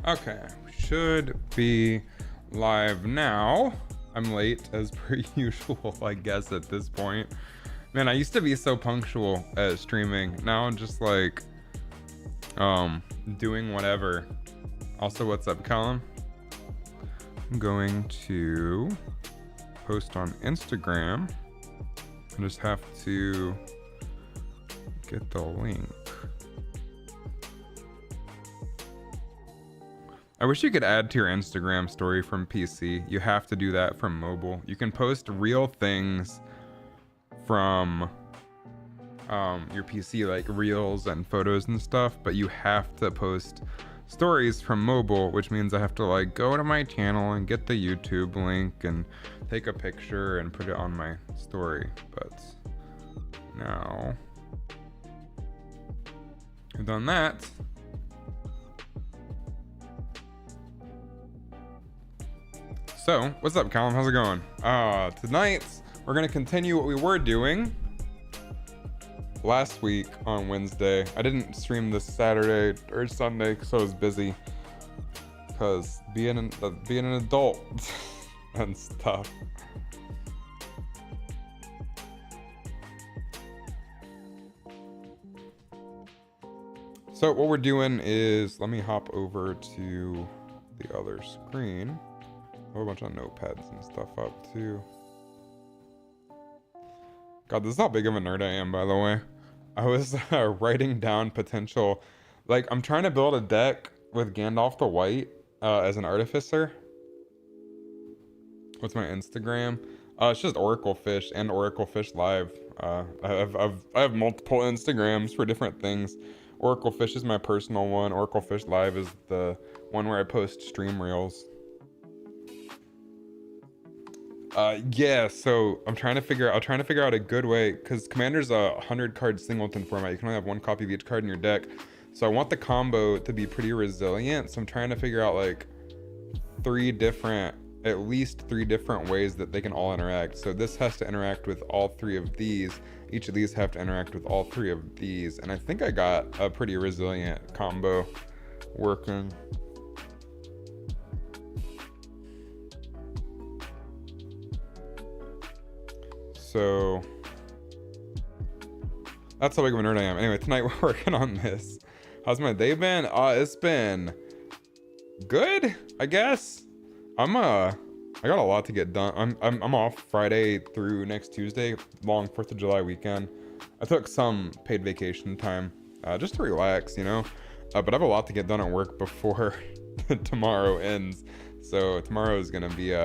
Okay, should be live now. I'm late as per usual, I guess, at this point. Man, I used to be so punctual at streaming. Now I'm just like, doing whatever. Also, what's up, Callum? I'm going to post on Instagram. I just have to get the link. I wish you could add to your Instagram story from PC. You have to do that from mobile. You can post real things from your PC, like reels and photos and stuff, but you have to post stories from mobile, which means I have to like go to my channel and get the YouTube link and take a picture and put it on my story. But now I've done that. So, what's up, Callum? How's it going? Tonight, we're gonna continue what we were doing last week on Wednesday. I didn't stream this Saturday or Sunday because I was busy. Because being an adult and stuff. So what we're doing is, let me hop over to the other screen. A whole bunch of notepads and stuff up too. God, this is how big of a nerd I am, by the way. I was writing down potential, like I'm trying to build a deck with Gandalf the White as an artificer. What's my Instagram? It's just Oracle Fish and Oracle Fish Live. I have multiple Instagrams for different things. Oracle Fish is my personal one. Oracle Fish Live is the one where I post stream reels. Yeah, so I'm trying to figure out a good way, because Commander's a 100 card singleton format. You can only have one copy of each card in your deck. So I want the combo to be pretty resilient. So I'm trying to figure out like at least three different ways that they can all interact. So this has to interact with all three of these. Each of these have to interact with all three of these. And I think I got a pretty resilient combo working. So that's how big of a nerd I am. Anyway, tonight we're working on this. How's my day been? It's been good, I guess. I got a lot to get done. I'm off Friday through next Tuesday, long 4th of July weekend. I took some paid vacation time just to relax, you know. But I have a lot to get done at work before tomorrow ends. So tomorrow is gonna be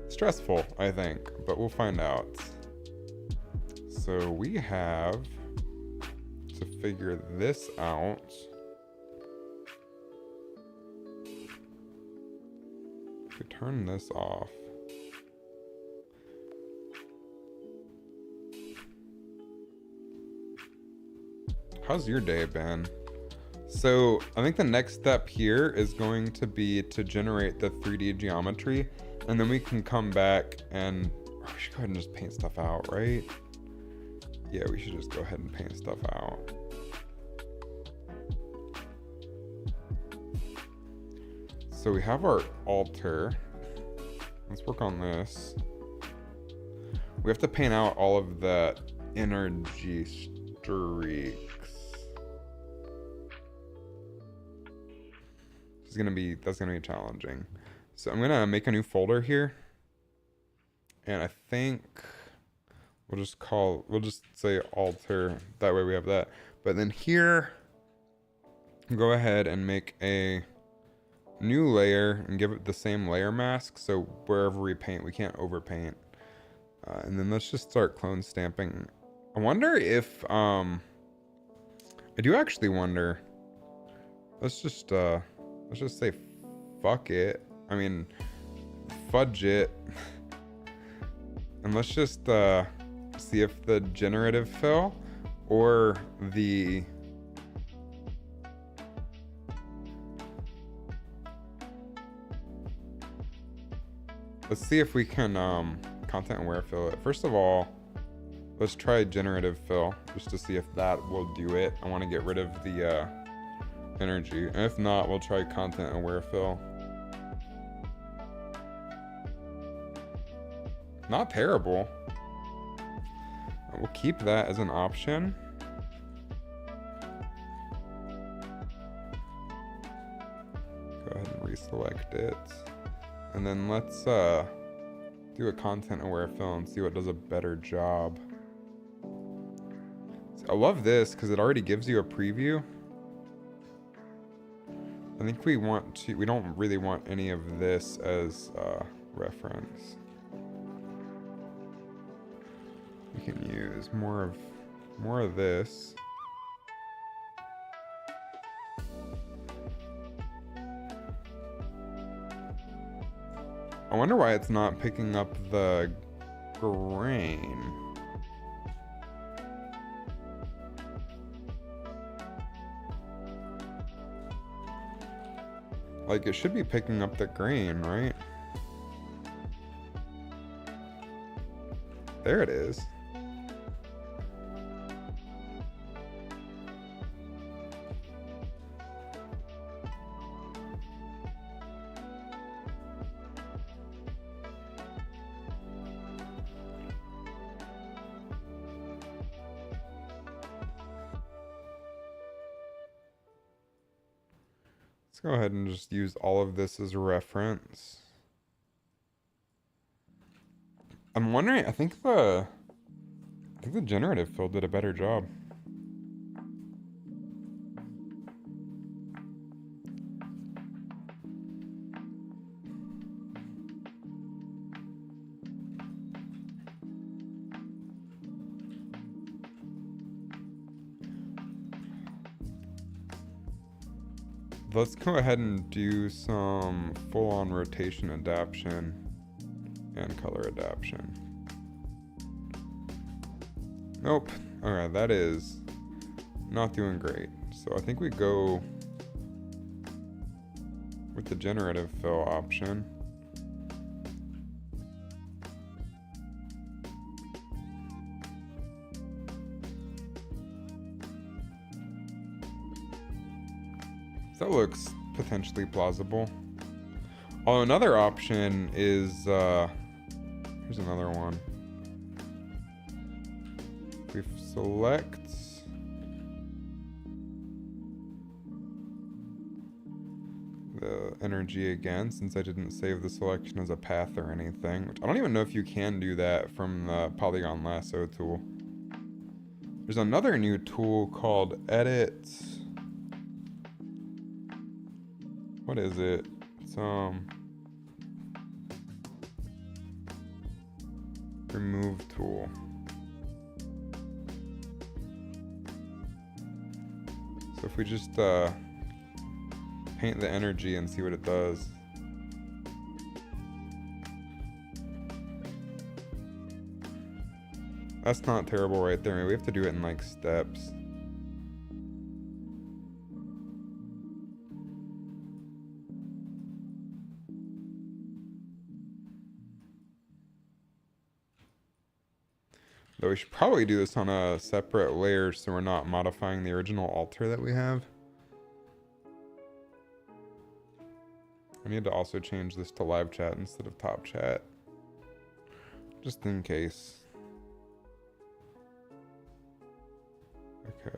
stressful, I think, but we'll find out. So we have to figure this out. If we turn this off, how's your day been? So I think the next step here is going to be to generate the 3D geometry, and then we can come back and we should go ahead and just paint stuff out, right? Yeah, we should just go ahead and paint stuff out. So we have our altar. Let's work on this. We have to paint out all of the energy streaks. That's gonna be challenging. So I'm gonna make a new folder here, and I think we'll just say altar. That way we have that. But then here, go ahead and make a new layer and give it the same layer mask. So wherever we paint, we can't overpaint. And then let's just start clone stamping. I wonder if I do actually wonder. Let's just say fuck it. I mean, fudge it. And let's just see if the generative fill or the let's see if we can content aware fill it. First of all, let's try generative fill just to see if that will do it. I want to get rid of the energy. And if not, we'll try content aware fill. Not terrible. We'll keep that as an option. Go ahead and reselect it. And then let's do a content aware fill and see what does a better job. I love this because it already gives you a preview. I think we don't really want any of this as reference. We can use more of this. I wonder why it's not picking up the grain. Like, it should be picking up the grain, right? There it is. Let's go ahead and just use all of this as a reference. I'm wondering, I think the generative fill did a better job. Let's go ahead and do some full-on rotation adaption and color adaption. Nope. Alright, that is not doing great. So I think we go with the generative fill option. That looks potentially plausible. Oh, another option is, here's another one. We select the energy again, since I didn't save the selection as a path or anything. Which I don't even know if you can do that from the Polygon Lasso tool. There's another new tool called Edit. What is it? It's remove tool. So if we just paint the energy and see what it does. That's not terrible right there. We have to do it in like steps. Though we should probably do this on a separate layer so we're not modifying the original altar that we have. I need to also change this to live chat instead of top chat. Just in case. Okay.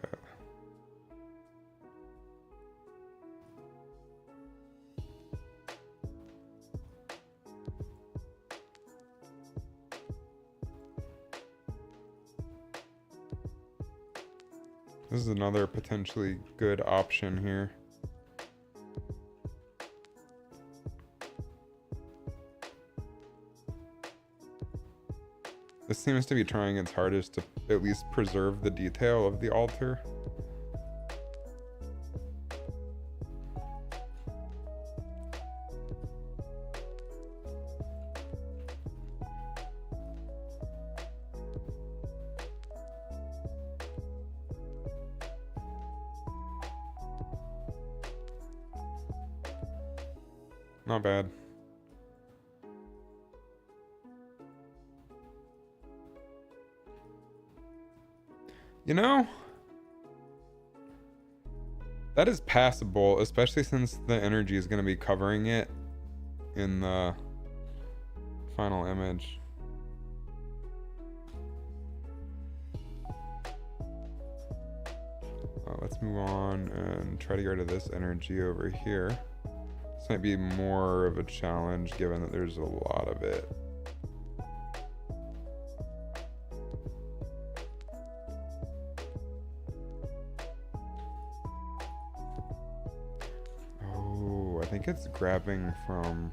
This is another potentially good option here. This seems to be trying its hardest to at least preserve the detail of the altar. Not bad. You know, That is passable, especially since the energy is going to be covering it in the final image. Let's move on and try to get rid of this energy over here. This might be more of a challenge given that there's a lot of it. Oh, I think it's grabbing from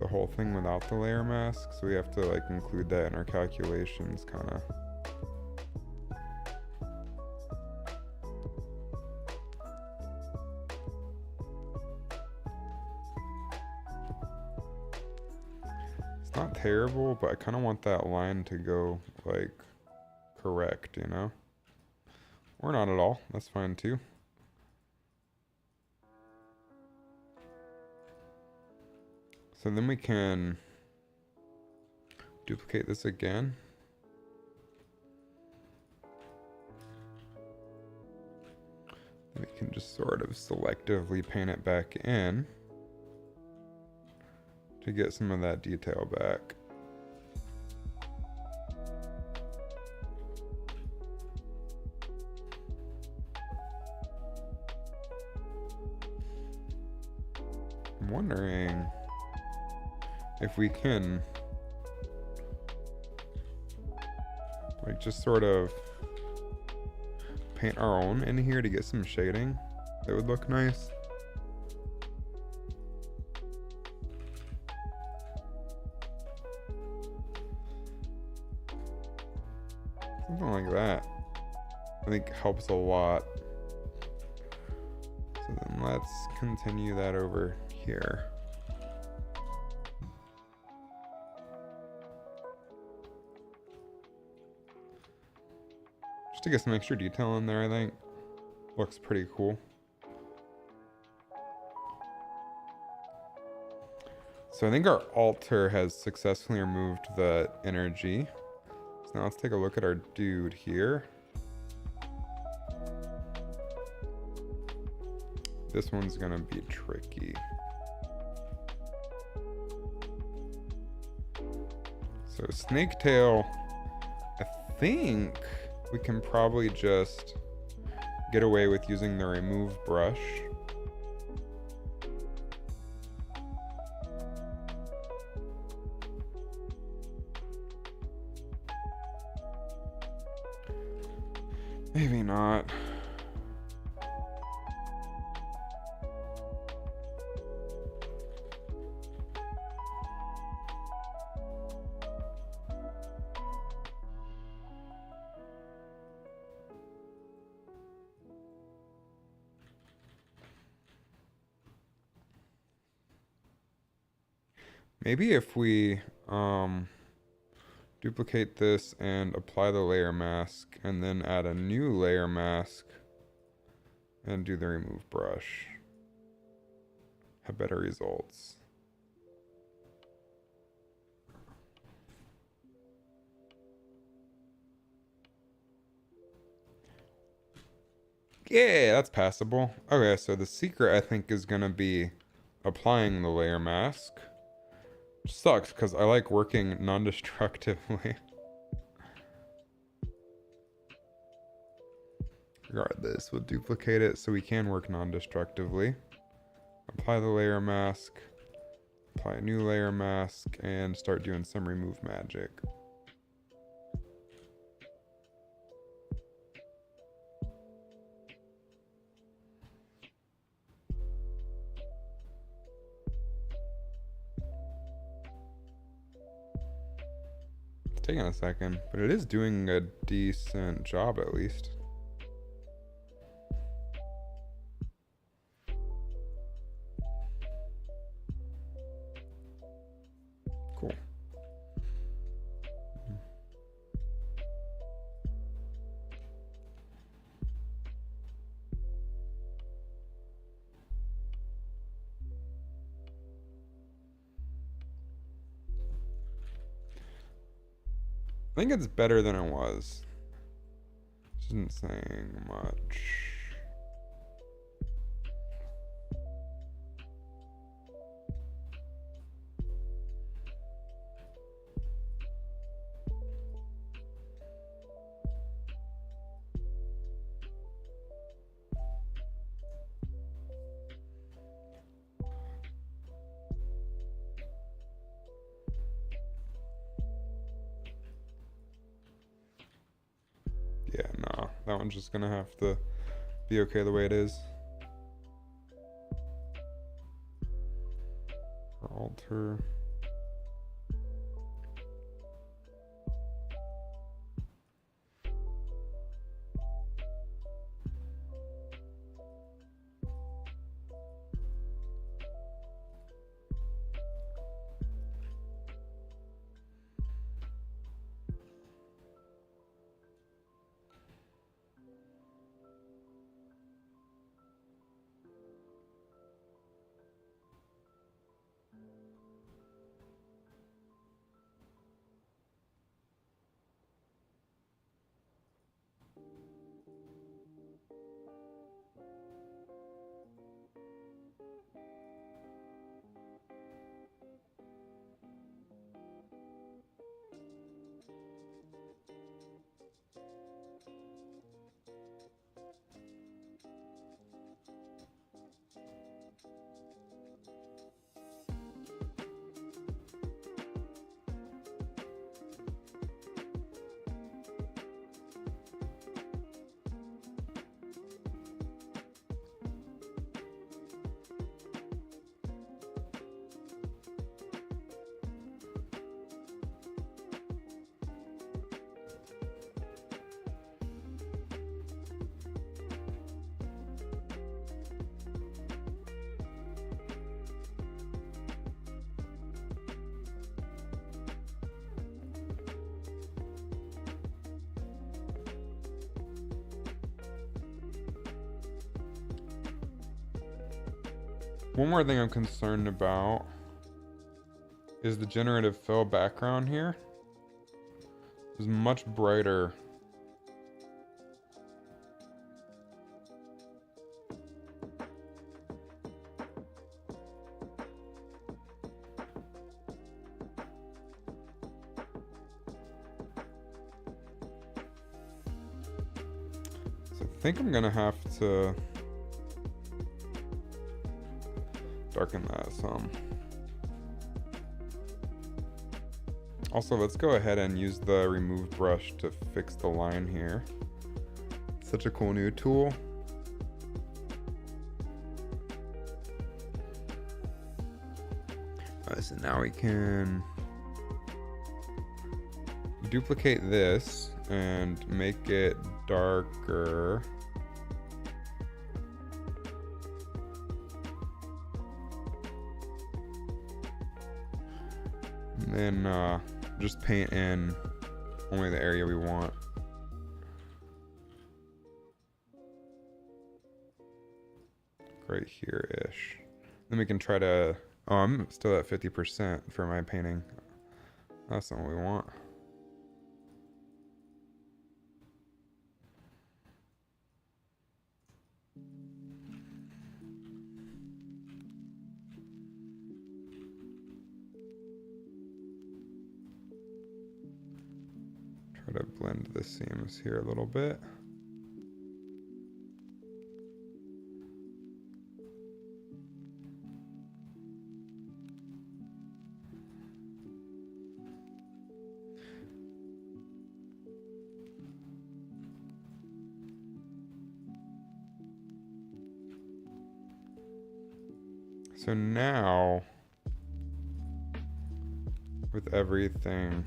the whole thing without the layer mask, so we have to like include that in our calculations, kind of. It's not terrible, but I kind of want that line to go like correct, you know? Or not at all, that's fine too. So then we can duplicate this again. We can just sort of selectively paint it back in to get some of that detail back. I'm wondering if we can like just sort of paint our own in here to get some shading that would look nice. Something like that I think helps a lot. So then let's continue that over here. Just to get some extra detail in there, I think. Looks pretty cool. So I think our altar has successfully removed the energy. So now let's take a look at our dude here. This one's gonna be tricky. So Snaketail, I think we can probably just get away with using the remove brush. Maybe not. Maybe if we duplicate this and apply the layer mask and then add a new layer mask and do the remove brush, have better results. Yeah, that's passable. Okay, so the secret I think is gonna be applying the layer mask. Sucks because I like working non-destructively. Regardless, we'll duplicate it so we can work non-destructively. Apply the layer mask, apply a new layer mask, and start doing some remove magic. Taking a second, but it is doing a decent job at least. Cool. I think it's better than it was. Isn't saying much. Yeah, nah, that one's just gonna have to be okay the way it is. Or altar. One more thing I'm concerned about is the generative fill background here is much brighter. So I think I'm gonna have to darken that some. Also, let's go ahead and use the remove brush to fix the line here. Such a cool new tool. Alright, so now we can duplicate this and make it darker. And then just paint in only the area we want. Right here-ish. Then we can try to... Oh, I'm still at 50% for my painting. That's not what we want. Try to blend the seams here a little bit. So now, with everything,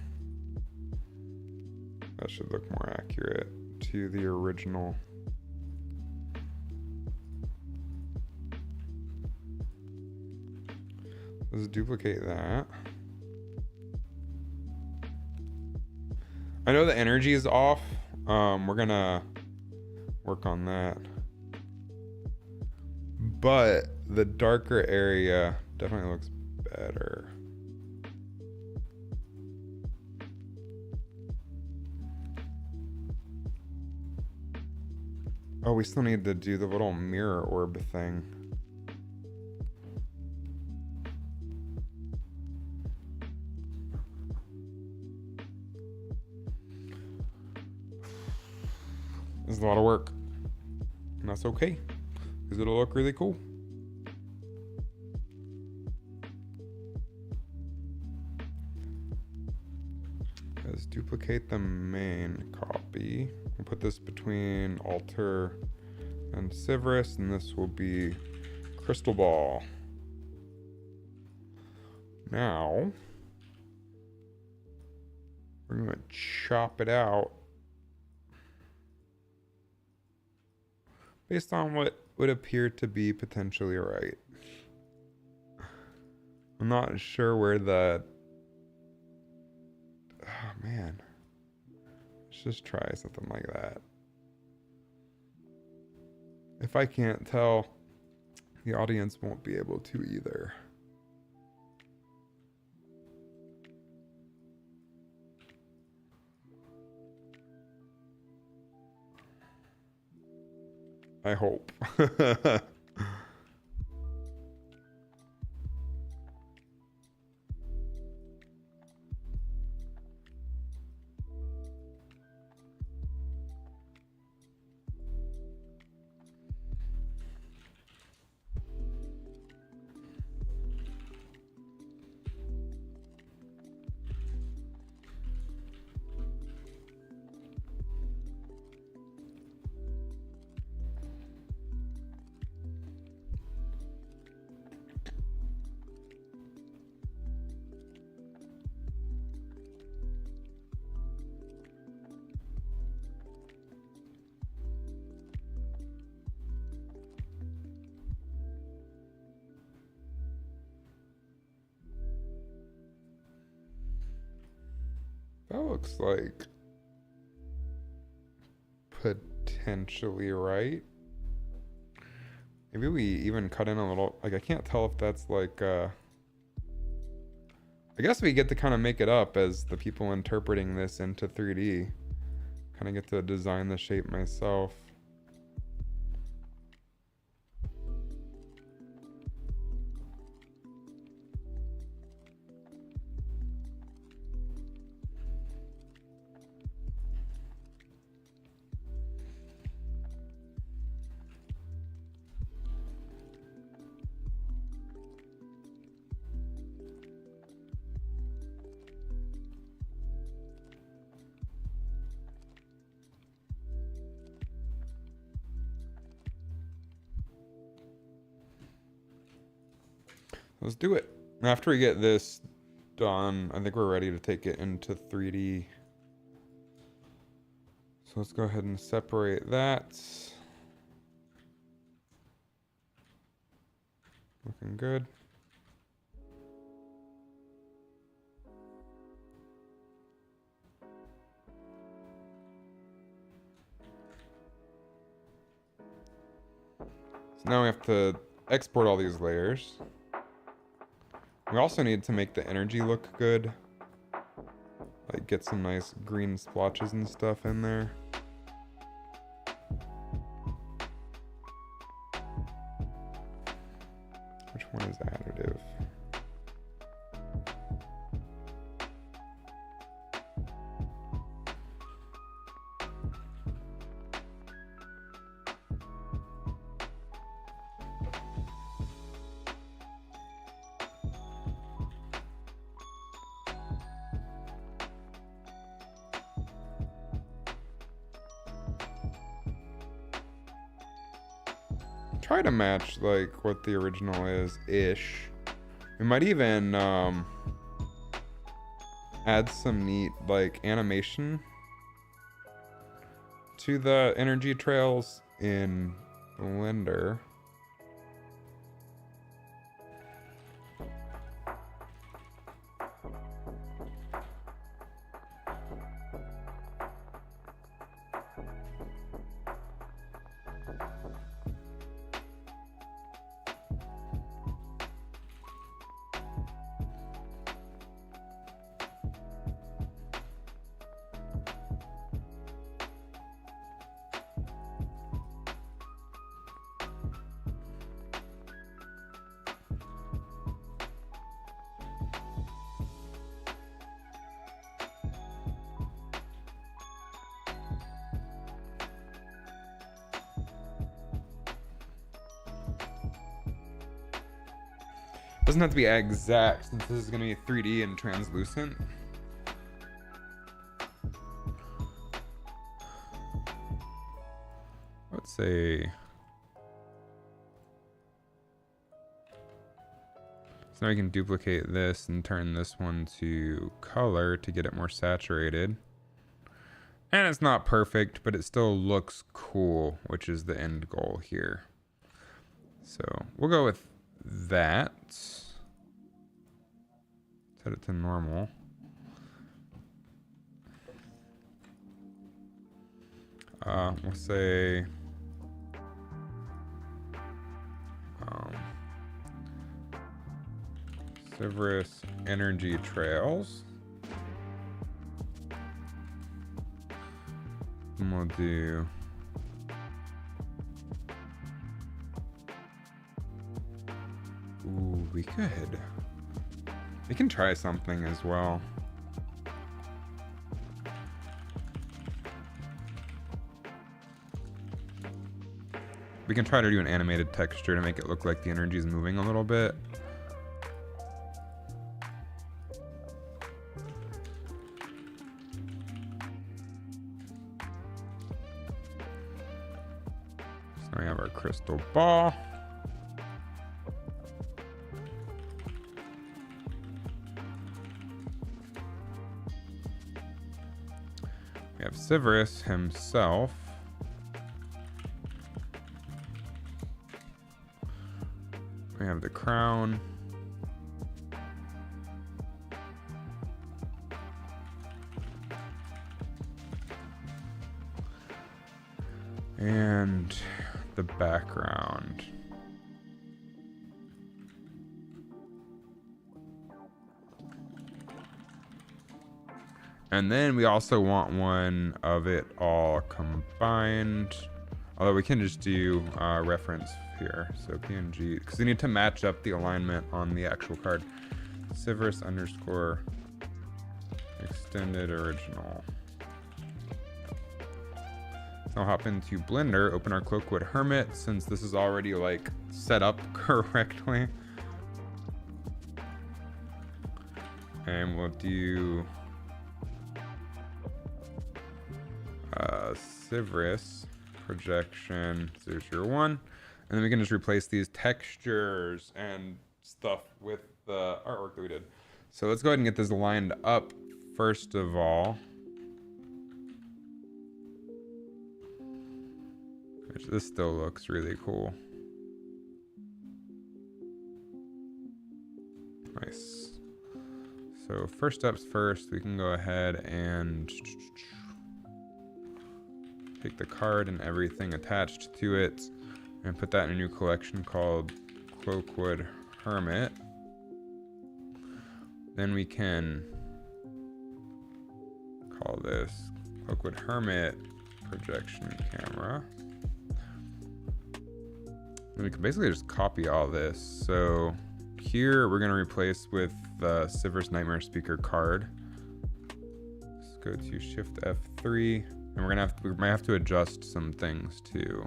that should look more accurate to the original. Let's duplicate that. I know the energy is off. We're gonna work on that. But the darker area definitely looks better. Oh, we still need to do the little mirror orb thing. This is a lot of work. And that's okay, because it'll look really cool. Let's duplicate the main copy. We'll put this between Alter and Sivris, and this will be Crystal Ball. Now, we're going to chop it out based on what would appear to be potentially right. I'm not sure where the... Oh, man. Let's just try something like that. If I can't tell, the audience won't be able to either. I hope. That looks like potentially right. Maybe we even cut in a little, like, I can't tell if that's like, I guess we get to kind of make it up as the people interpreting this into 3D. Kind of get to design the shape myself. Let's do it. After we get this done, I think we're ready to take it into 3D. So let's go ahead and separate that. Looking good. So now we have to export all these layers. We also need to make the energy look good. Like get some nice green splotches and stuff in there. Which one is additive? Try to match like what the original is ish. We might even add some neat like animation to the energy trails in Blender. Doesn't have to be exact since this is going to be 3D and translucent. Let's say. So now we can duplicate this and turn this one to color to get it more saturated. And it's not perfect, but it still looks cool, which is the end goal here. So we'll go with that. Set it to normal. We'll say Sivris Energy Trails. And we'll do we can try something as well. We can try to do an animated texture to make it look like the energy is moving a little bit. So we have our crystal ball. We have Sivris himself. We have the crown. And the background. And then we also want one of it all combined. Although we can just do reference here. So PNG, because we need to match up the alignment on the actual card. Sivris underscore extended original. So I'll hop into Blender, open our Cloakwood Hermit, since this is already like set up correctly. And we'll do Sivris projection 001, and then we can just replace these textures and stuff with the artwork that we did. So let's go ahead and get this lined up first of all. Which this still looks really cool. Nice. So first steps first, we can go ahead and take the card and everything attached to it and put that in a new collection called Cloakwood Hermit. Then we can call this Cloakwood Hermit projection camera. And we can basically just copy all this. So here we're going to replace with the Sivris Nightmare Speaker card. Let's go to Shift F3. And we might have to adjust some things too.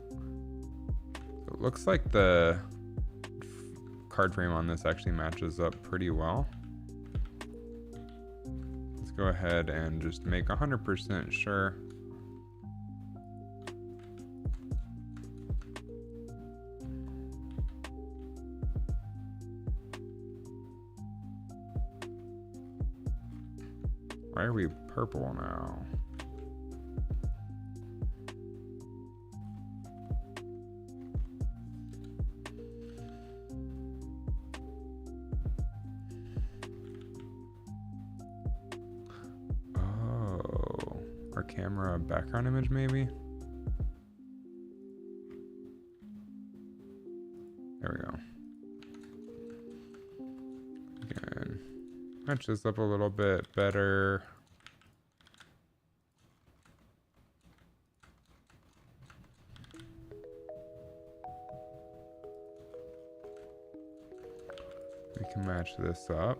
So it looks like the card frame on this actually matches up pretty well. Let's go ahead and just make 100% sure. Why are we purple now? Oh, our camera background image maybe? There we go. Again, match this up a little bit better. We can match this up.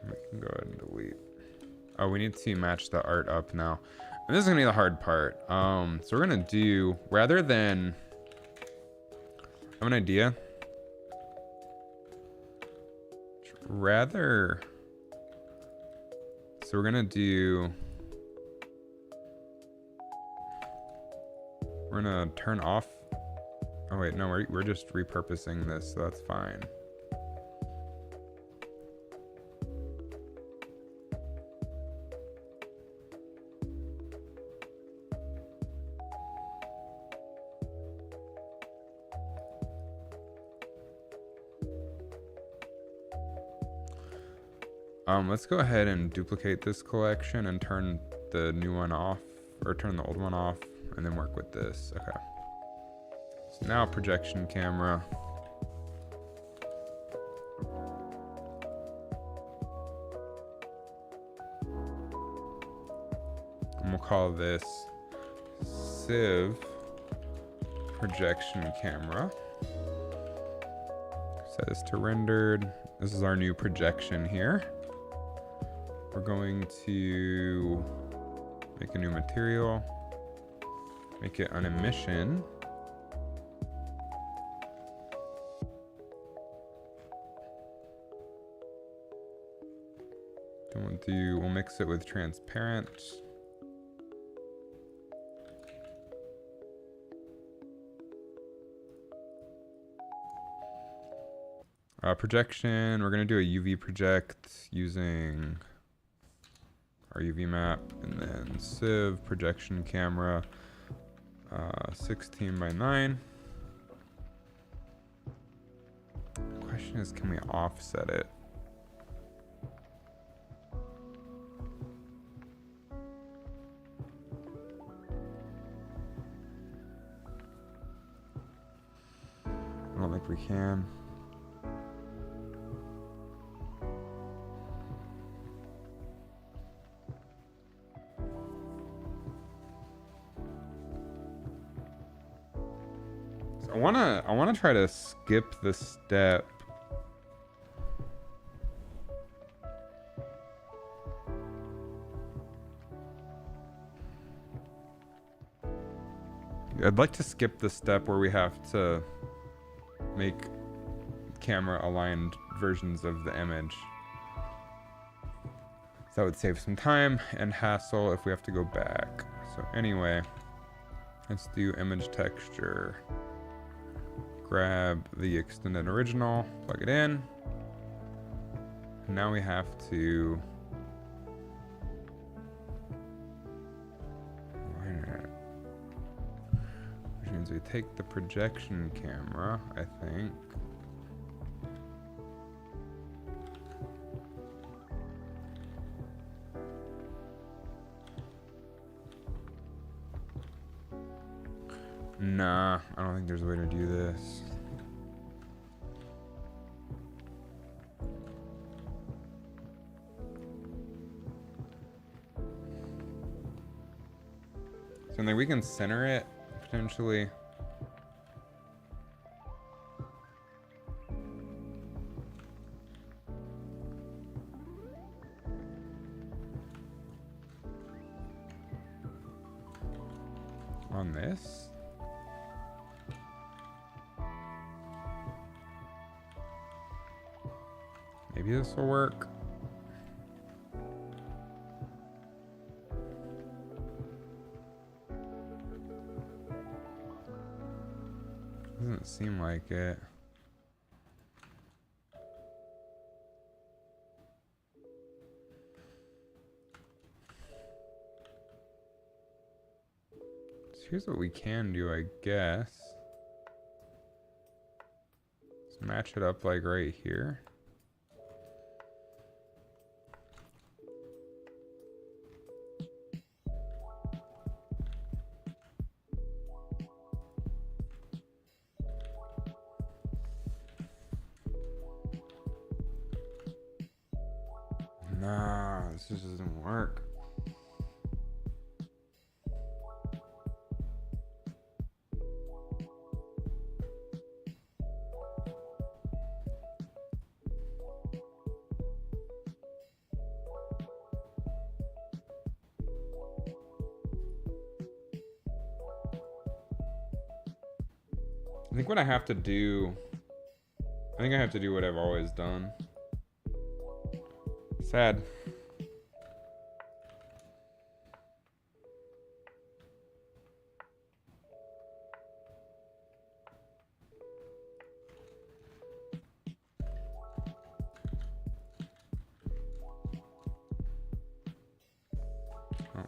We can go ahead and delete. Oh, we need to match the art up now. And this is gonna be the hard part. So we're gonna do, rather than, I have an idea. So we're gonna do, we're gonna turn off. Oh wait, no, we're just repurposing this, so that's fine. Let's go ahead and duplicate this collection and turn the new one off, or turn the old one off, and then work with this. Okay. So now projection camera. And we'll call this Civ projection camera. Set this to rendered. This is our new projection here. We're going to make a new material, make it an emission. Then we'll mix it with transparent. Projection, we're gonna do a UV project using our UV map, and then Civ projection camera, 16 by 9. The question is, can we offset it? I don't think we can. I wanna try to skip the step. I'd like to skip the step where we have to make camera aligned versions of the image. So that would save some time and hassle if we have to go back. So anyway, let's do image texture. Grab the extended original, plug it in. Now we have to, which means we take the projection camera, I think. Nah, I don't think there's a way to do this. So then we can center it, potentially. On this. Maybe this will work. Doesn't seem like it. So here's what we can do, I guess. Let's match it up like right here. Nah, this just doesn't work. I think what I have to do, I think I have to do what I've always done. Sad.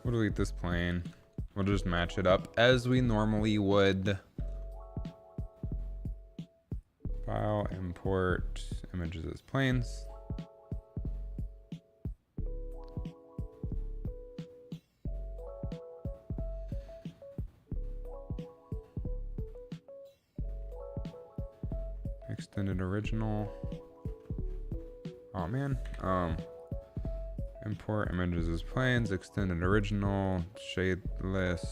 We'll delete this plane. We'll just match it up as we normally would. File, import images as planes. Extended original. Oh man. Import images as planes, extended original, shadeless.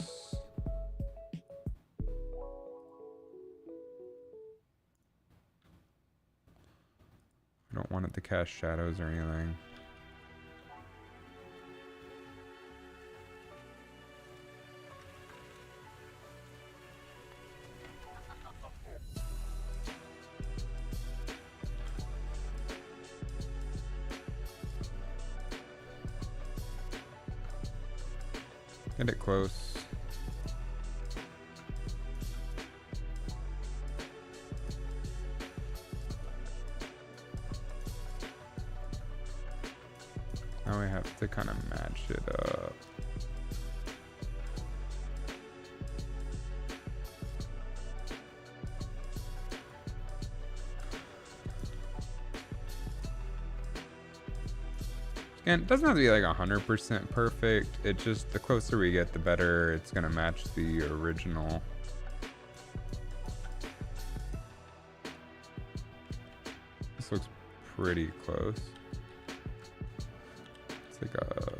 I don't want it to cast shadows or anything. Get it close. Now we have to kind of match it up. And it doesn't have to be like 100% perfect. It just, the closer we get, the better it's gonna match the original. This looks pretty close. It's like a...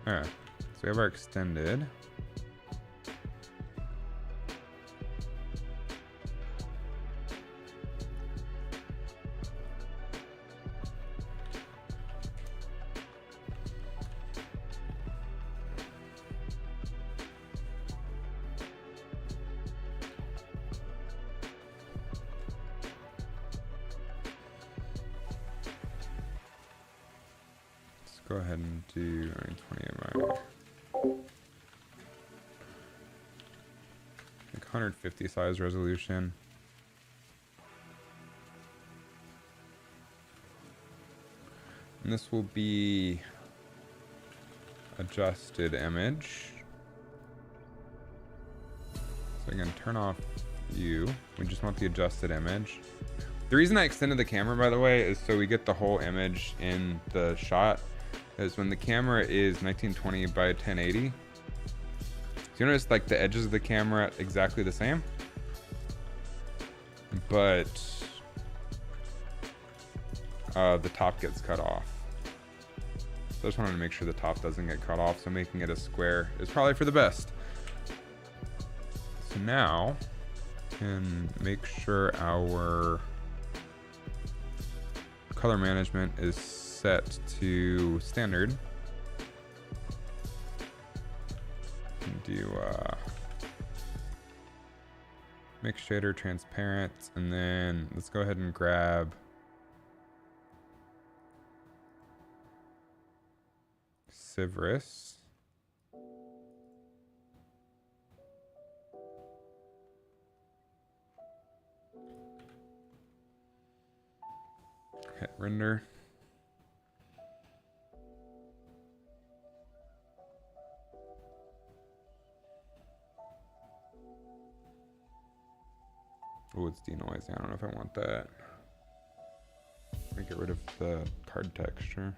Alright, so we have our extended. Go ahead and do 20 of my like 150 size resolution. And this will be adjusted image. So I can turn off view. We just want the adjusted image. The reason I extended the camera, by the way, is so we get the whole image in the shot. Is when the camera is 1920 by 1080. So you notice like the edges of the camera exactly the same, but the top gets cut off. So I just wanted to make sure the top doesn't get cut off. So making it a square is probably for the best. So now can make sure our color management is set to standard. Can do mix shader transparent, and then let's go ahead and grab Sivris. Hit render. Oh, it's denoising. I don't know if I want that. Let me get rid of the card texture.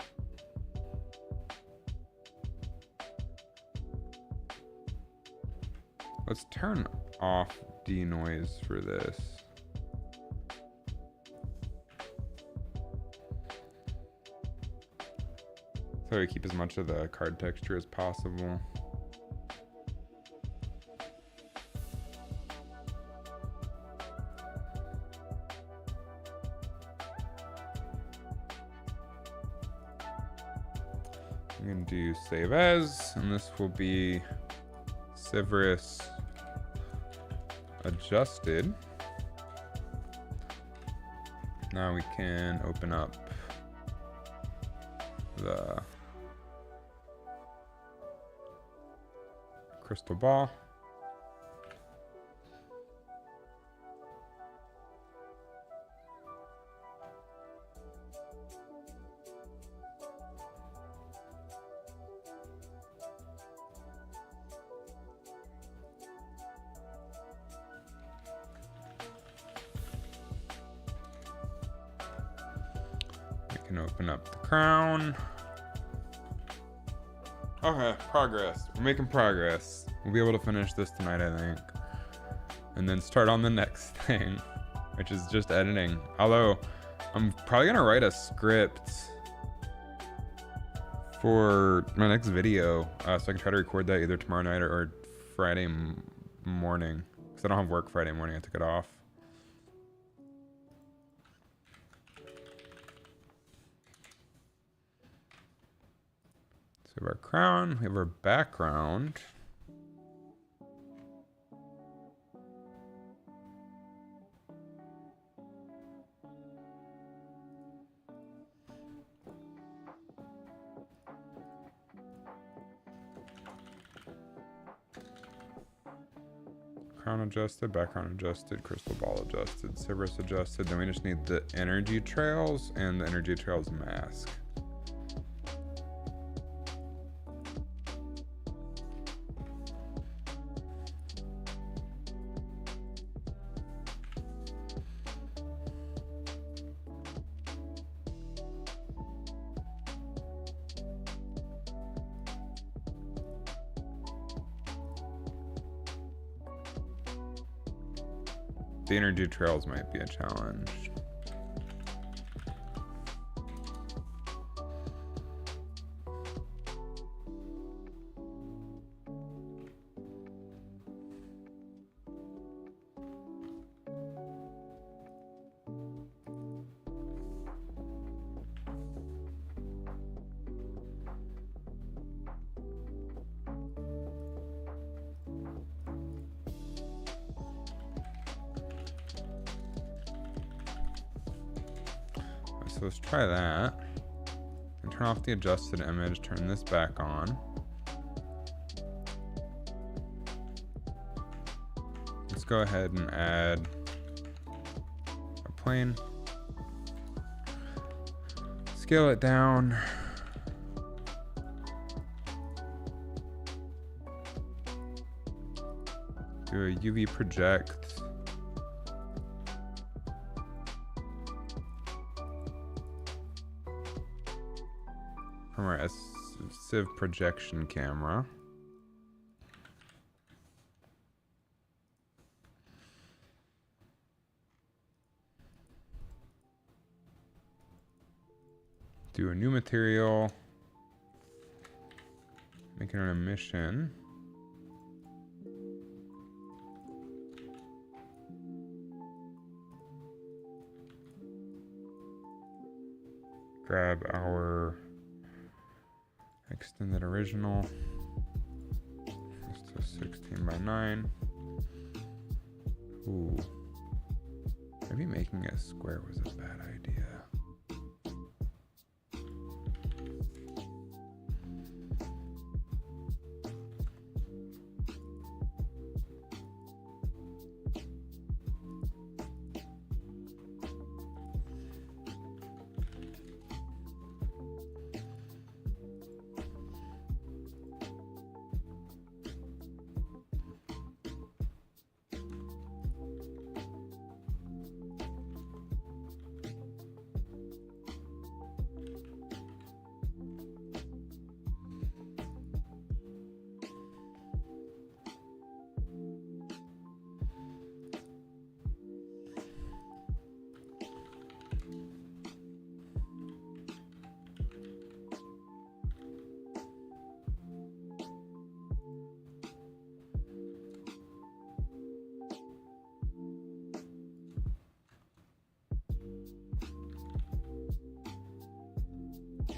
Let's turn off denoise for this. So we keep as much of the card texture as possible. I'm gonna do save as, and this will be Severus adjusted. Now we can open up the crystal ball. We can open up the crown. Okay, progress. We're making progress. We'll be able to finish this tonight, I think. And then start on the next thing, which is just editing. Although, I'm probably gonna write a script for my next video, so I can try to record that either tomorrow night or Friday morning. Because I don't have work Friday morning, I took it off. So we have our crown, we have our background. Crown adjusted, background adjusted, crystal ball adjusted, Cerberus adjusted. Then we just need the energy trails and the energy trails mask. The energy trails might be a challenge. So let's try that. And turn off the adjusted image, turn this back on. Let's go ahead and add a plane. Scale it down. Do a UV project. From our Civ projection camera. Do a new material. Make it an emission. Grab our extended original. Let's do 16:9. Ooh. Maybe making a square was a bad idea.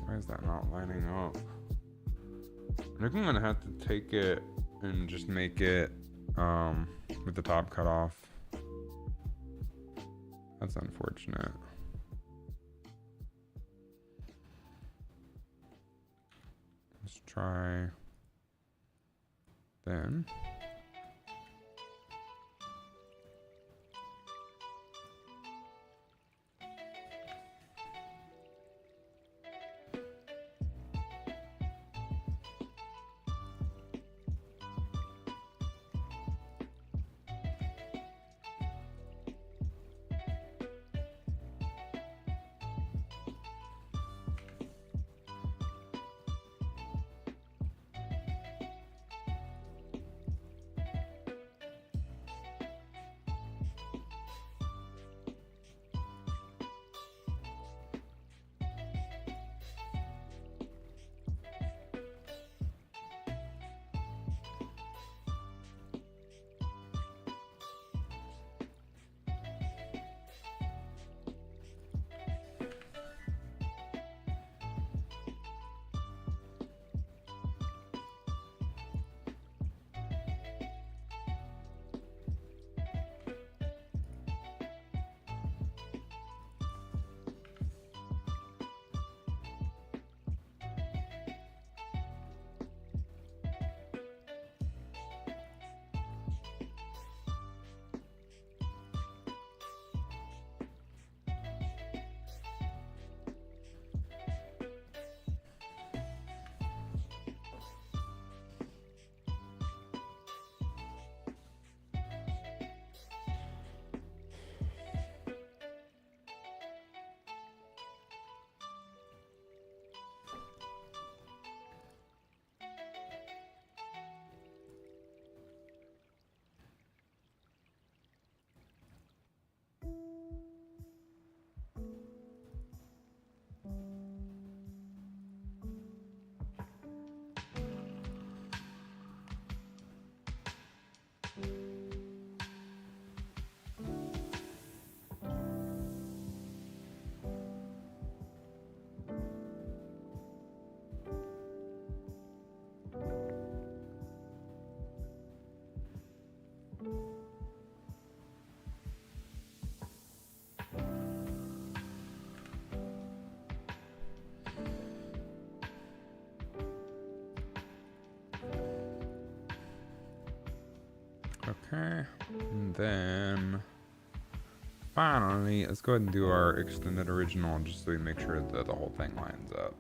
Why is that not lining up? I think I'm gonna have to take it and just make it with the top cut off. That's unfortunate. Let's try then. Okay, and then finally, let's go ahead and do our extended original just so we make sure that the whole thing lines up.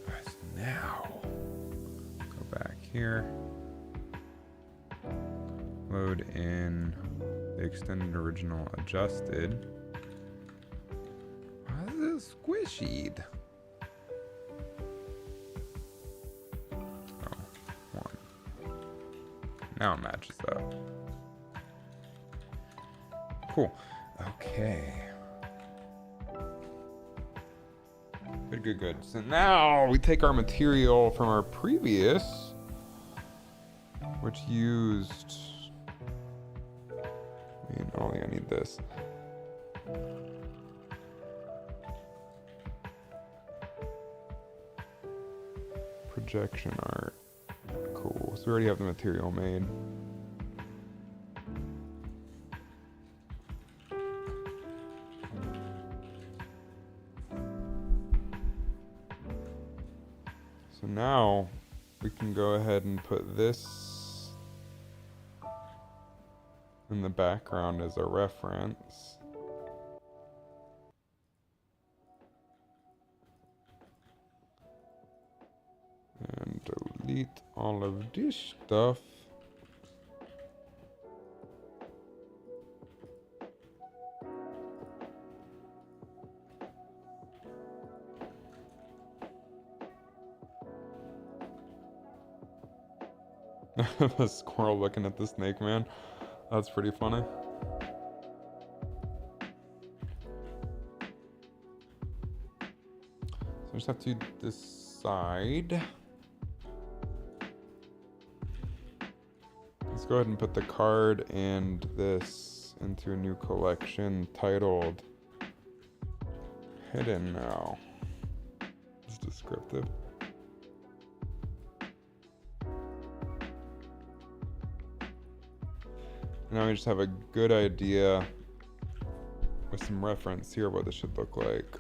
Alright, so now, go back here, load in the extended original adjusted. Why is it squishied? Now it matches up. Cool. Okay. Good. So now we take our material from our previous, which used, I need this. Projection art. Cool. So we already have the material made. So now we can go ahead and put this in the background as a reference. And delete all of this stuff. The squirrel looking at the snake man. That's pretty funny. So I just have to decide. Let's go ahead and put the card and this into a new collection titled Hidden Now. It's descriptive. Now we just have a good idea with some reference here what this should look like.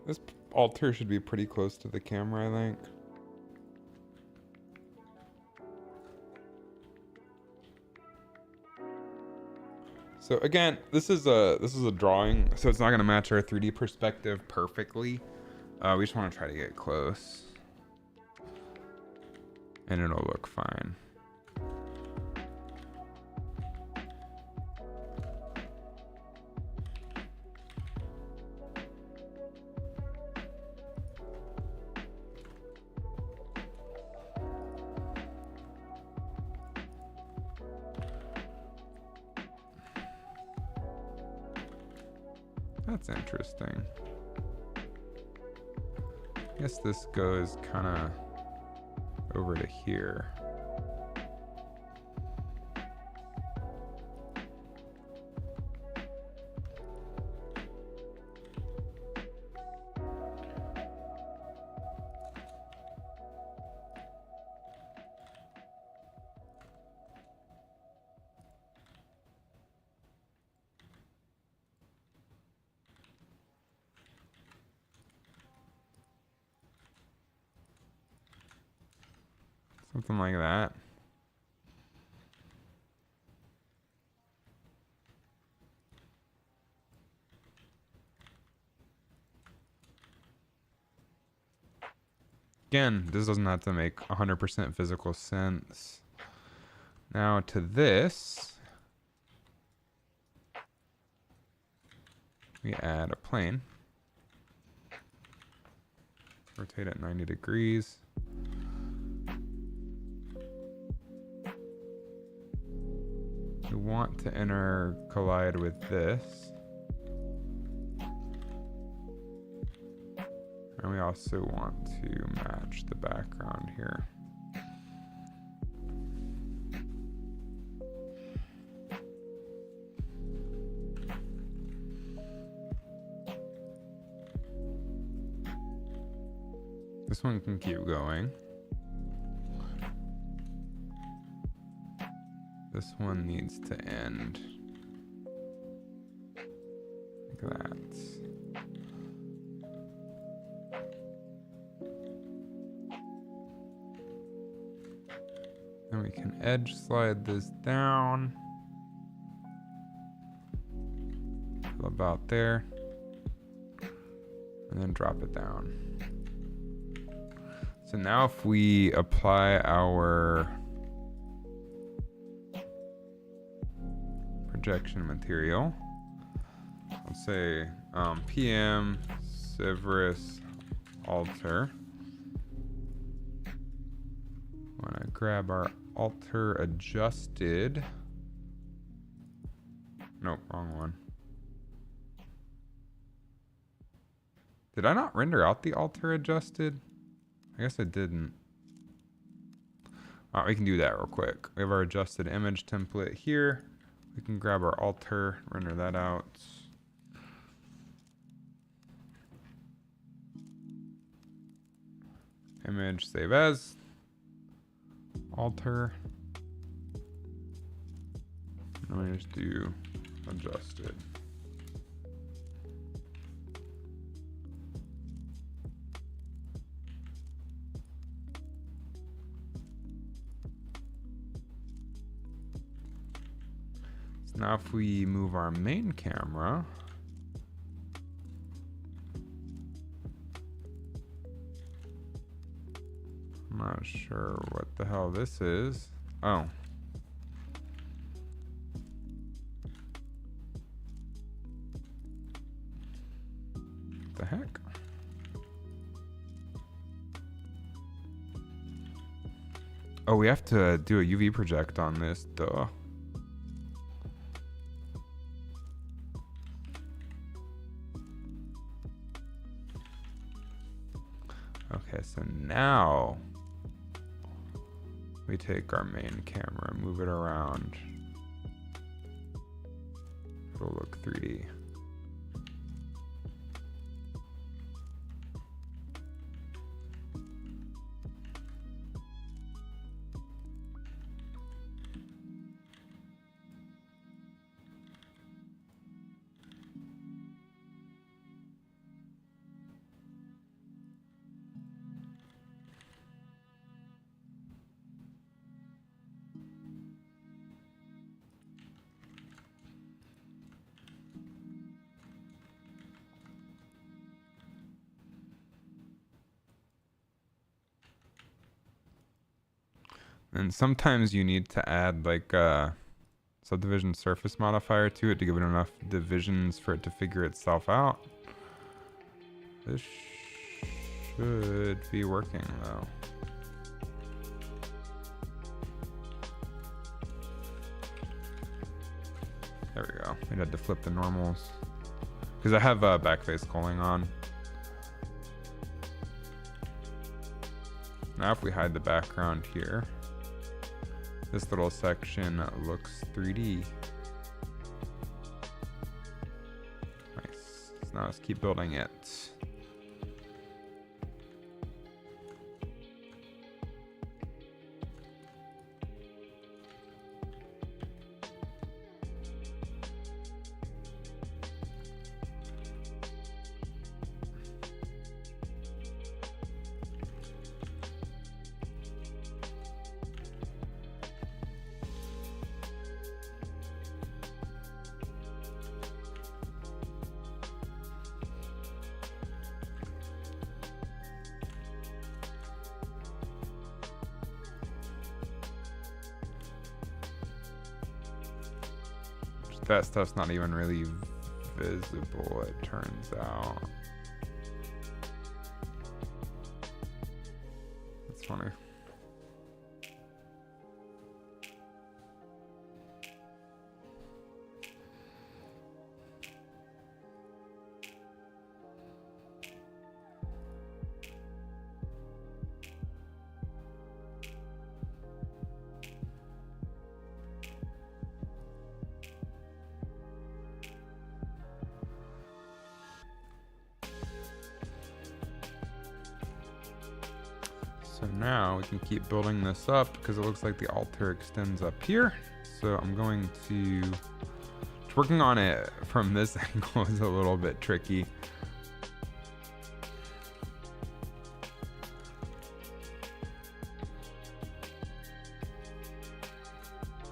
This altar should be pretty close to the camera, I think. So again, this is a drawing, so it's not going to match our 3D perspective perfectly. We just want to try to get close, and it'll look fine. That's interesting. I guess this goes kind of over to here. Something like that. Again, this doesn't have to make 100% physical sense. Now to this, we add a plane. Rotate at 90 degrees. We want to collide with this. And we also want to match the background here. This one can keep going. This one needs to end like that. Then we can edge slide this down about there, and then drop it down. So now if we apply our projection material, let's say PM Severus altar. When I grab our altar adjusted, nope, wrong one. Did I not render out the altar adjusted? I guess I didn't. All right, we can do that real quick. We have our adjusted image template here. We can grab our altar, render that out. Image, save as. Altar. And we just do adjusted. So now if we move our main camera, I'm not sure what the hell this is. Oh. What the heck? Oh, we have to do a UV project on this, duh. Okay, so now we take our main camera, move it around. It'll look 3D. And sometimes you need to add like a subdivision surface modifier to it to give it enough divisions for it to figure itself out. This should be working though. There we go. We had to flip the normals because I have backface culling on. Now if we hide the background here, this little section looks 3D. Nice. So now let's keep building it. That stuff's not even really visible, it turns out. That's funny. So now we can keep building this up because it looks like the altar extends up here. So I'm going to, working on it from this angle is a little bit tricky.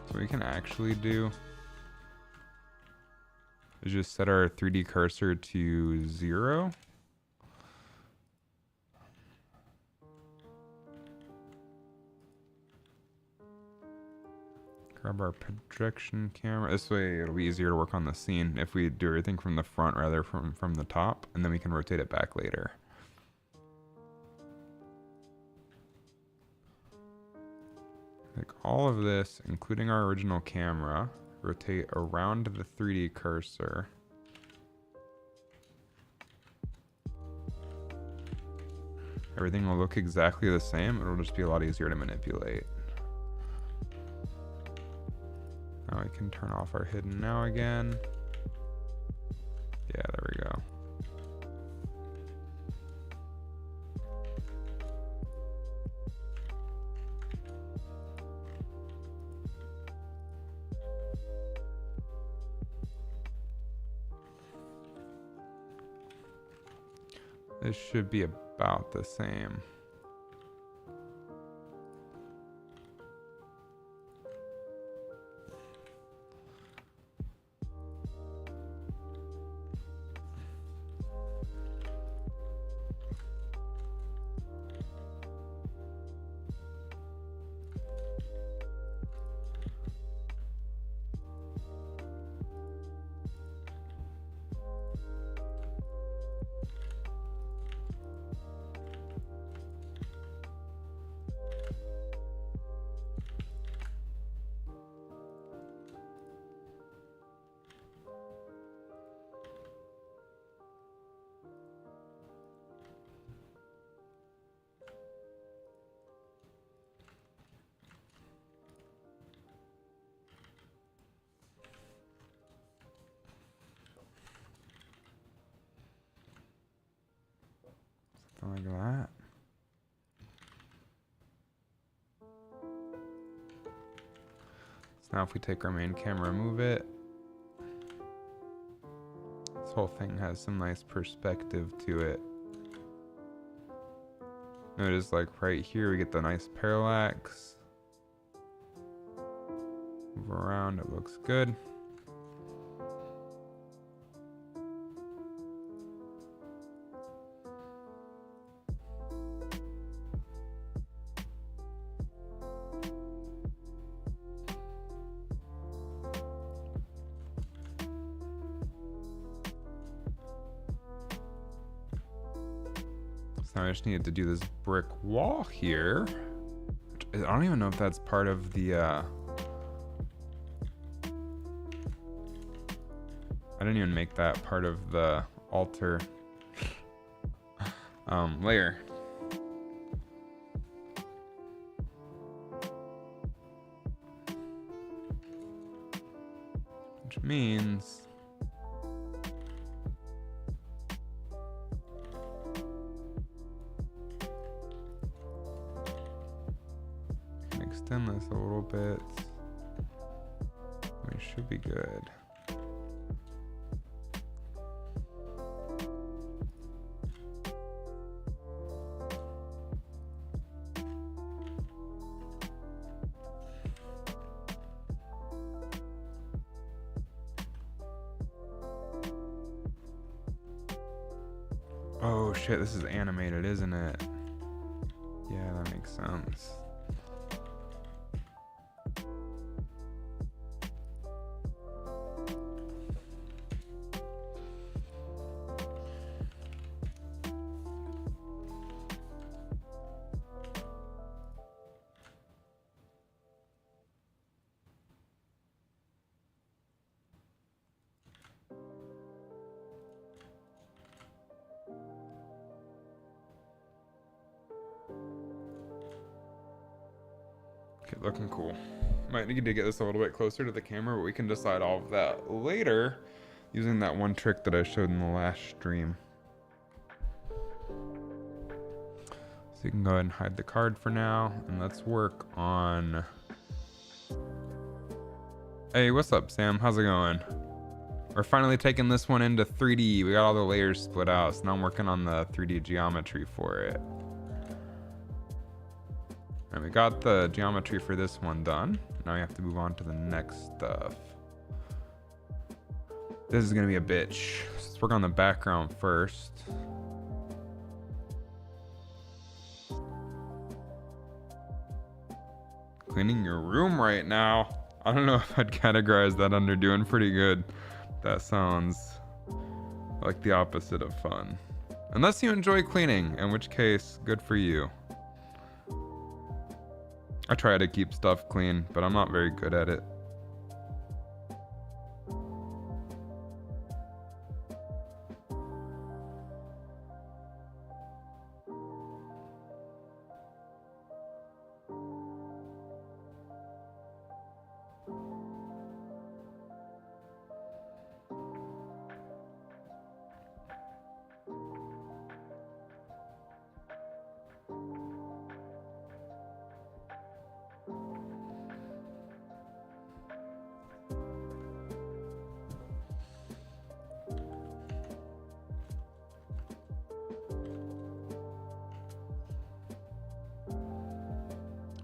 So what we can actually do is just set our 3D cursor to 0. Grab our projection camera. This way it'll be easier to work on the scene if we do everything from the front rather from the top, and then we can rotate it back later. Take all of this, including our original camera, rotate around the 3D cursor. Everything will look exactly the same. It'll just be a lot easier to manipulate. Now we can turn off our hidden now again. Yeah, there we go. This should be about the same. Now if we take our main camera, move it. This whole thing has some nice perspective to it. Notice like right here we get the nice parallax. Move around, it looks good. So now I just needed to do this brick wall here. I don't even know if that's part of the I didn't even make that part of the altar layer. Which means extend this a little bit. We should be good. Oh shit, this is animated, isn't it? Yeah, that makes sense. Okay, looking cool. Might need to get this a little bit closer to the camera, but we can decide all of that later using that one trick that I showed in the last stream. So you can go ahead and hide the card for now, and let's work on... Hey, what's up, Sam? How's it going? We're finally taking this one into 3D. We got all the layers split out, so now I'm working on the 3D geometry for it. And we got the geometry for this one done. Now we have to move on to the next stuff. This is gonna be a bitch. Let's work on the background first. Cleaning your room right now. I don't know if I'd categorize that under doing pretty good. That sounds like the opposite of fun. Unless you enjoy cleaning, in which case, good for you. I try to keep stuff clean, but I'm not very good at it.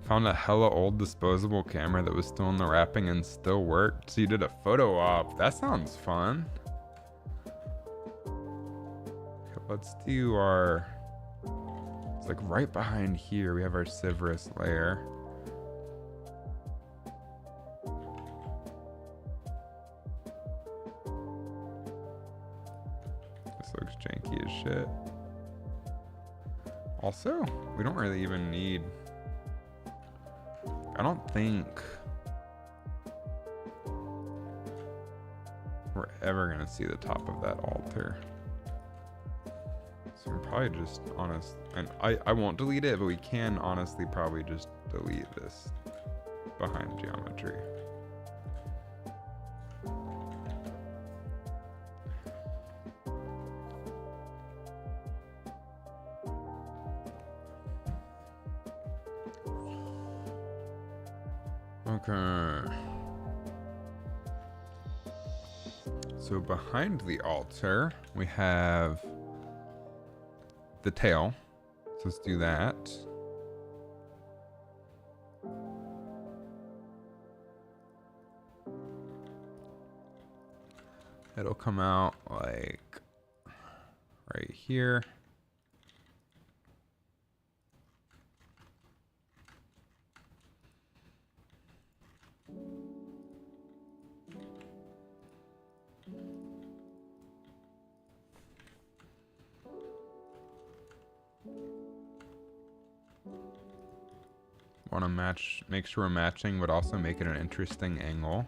Found a hella old disposable camera that was still in the wrapping and still worked. So you did a photo op. That sounds fun. Okay, let's do our... It's like right behind here we have our Sivris layer. This looks janky as shit. Also, we don't really even need... I don't think we're ever gonna see the top of that altar. So we're probably just honest, and I won't delete it, but we can honestly probably just delete this behind geometry. Okay. So behind the altar, we have the tail. So let's do that. It'll come out like right here. Want to make sure we're matching, but also make it an interesting angle.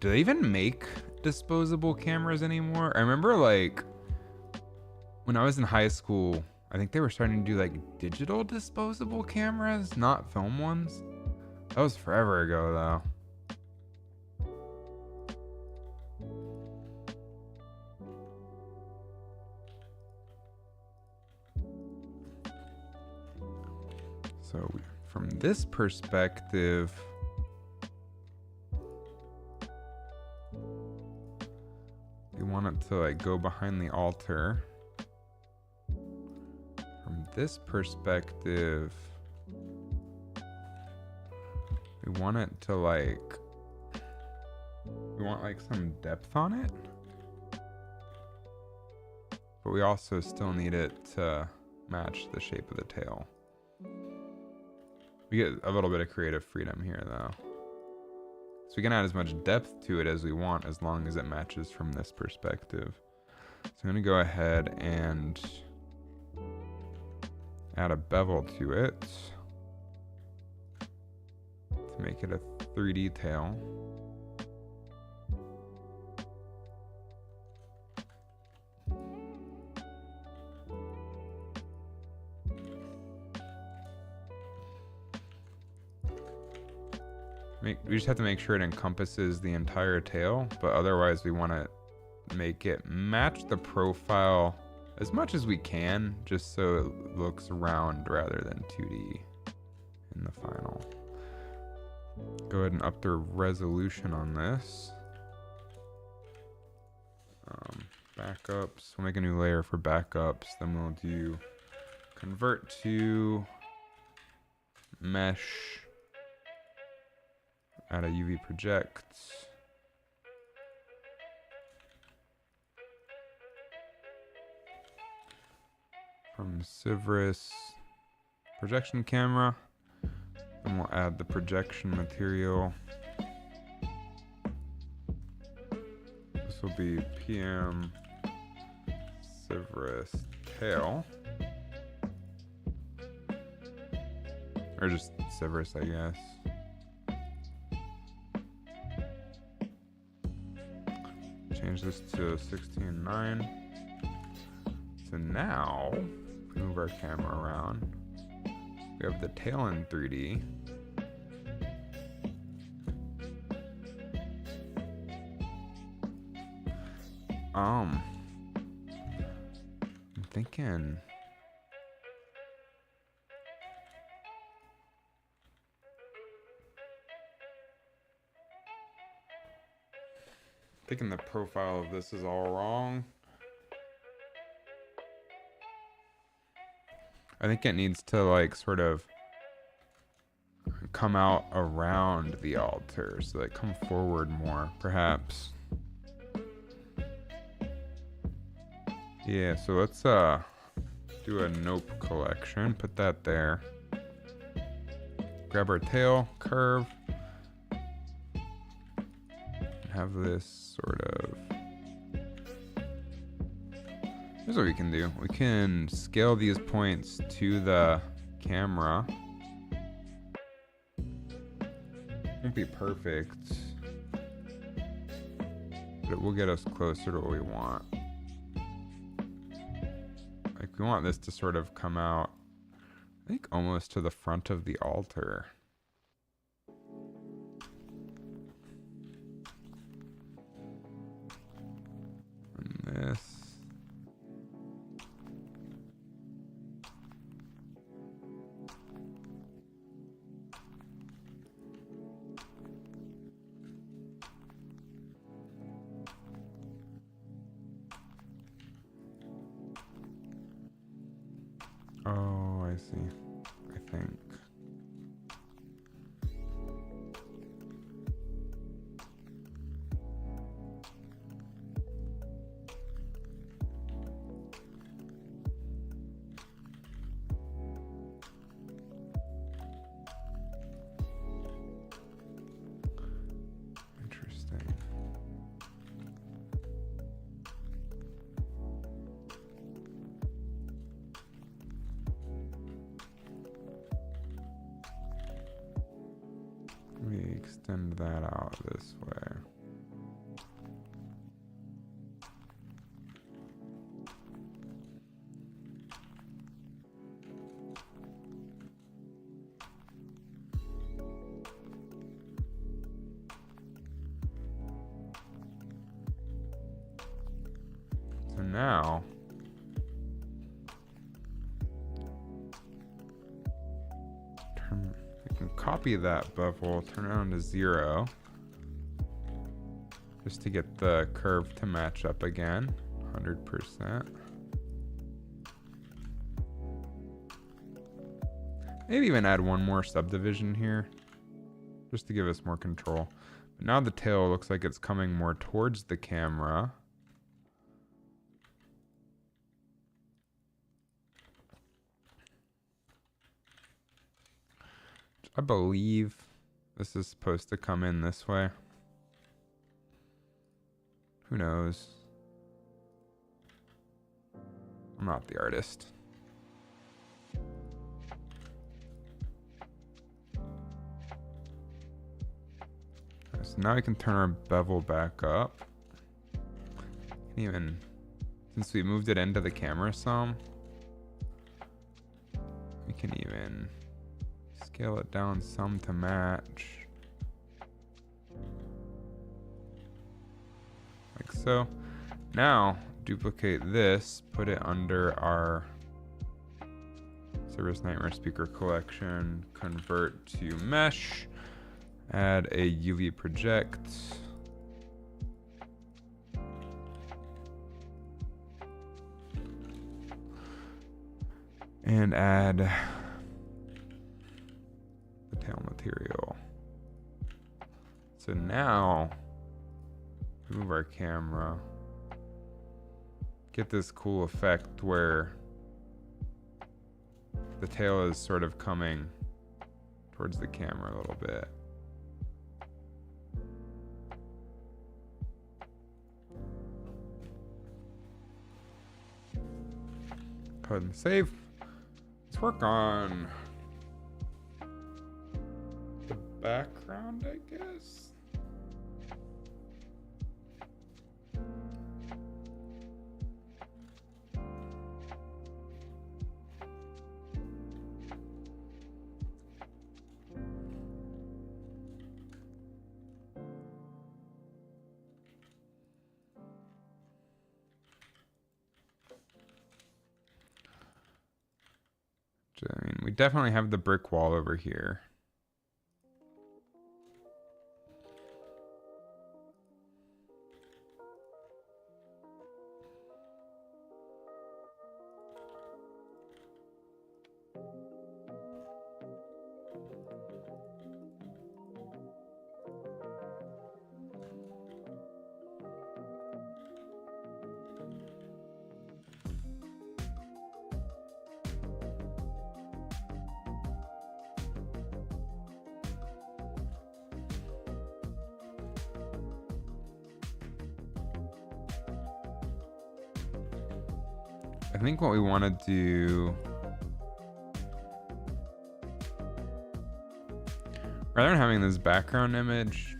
Do they even make disposable cameras anymore? I remember like when I was in high school, I think they were starting to do like digital disposable cameras, not film ones. That was forever ago though. So from this perspective, we want it to like go behind the altar. From this perspective, we want it to like, we want like some depth on it. But we also still need it to match the shape of the tail. We get a little bit of creative freedom here though. So we can add as much depth to it as we want as long as it matches from this perspective. So I'm going to go ahead and add a bevel to it to make it a 3D tail. We just have to make sure it encompasses the entire tail, but otherwise we want to make it match the profile as much as we can, just so it looks round rather than 2D in the final. Go ahead and up the resolution on this. Backups, we'll make a new layer for backups, then we'll do convert to mesh. Add a UV project. From Civris projection camera. Then we'll add the projection material. This will be PM Civris tail. Or just Civris, I guess. Change this to 16:9. So now, if we move our camera around, we have the tail in 3D. I'm thinking. Thinking the profile of this is all wrong. I think it needs to like sort of come out around the altar, so like come forward more, perhaps. Yeah, so let's do a nope collection, put that there. Grab our tail, curve. Have this sort of. Here's what we can do. We can scale these points to the camera. Won't be perfect, but it will get us closer to what we want. Like we want this to sort of come out, I think almost to the front of the altar. This. Oh, I see. I think. Interesting. We extend that out this way. So now we can copy that bevel, turn it on to 0, just to get the curve to match up again, 100%. Maybe even add one more subdivision here, just to give us more control. But now the tail looks like it's coming more towards the camera. I believe this is supposed to come in this way. Who knows? I'm not the artist. So now we can turn our bevel back up. Even since we moved it into the camera some, we can even scale it down some to match. Like so. Now duplicate this, put it under our Service Nightmare speaker collection, convert to mesh, add a UV project. And add the tail material. So now, move our camera, get this cool effect where the tail is sort of coming towards the camera a little bit. Go ahead and save. Let's work on the background, I guess. I mean, we definitely have the brick wall over here. I think what we want to do, rather than having this background image,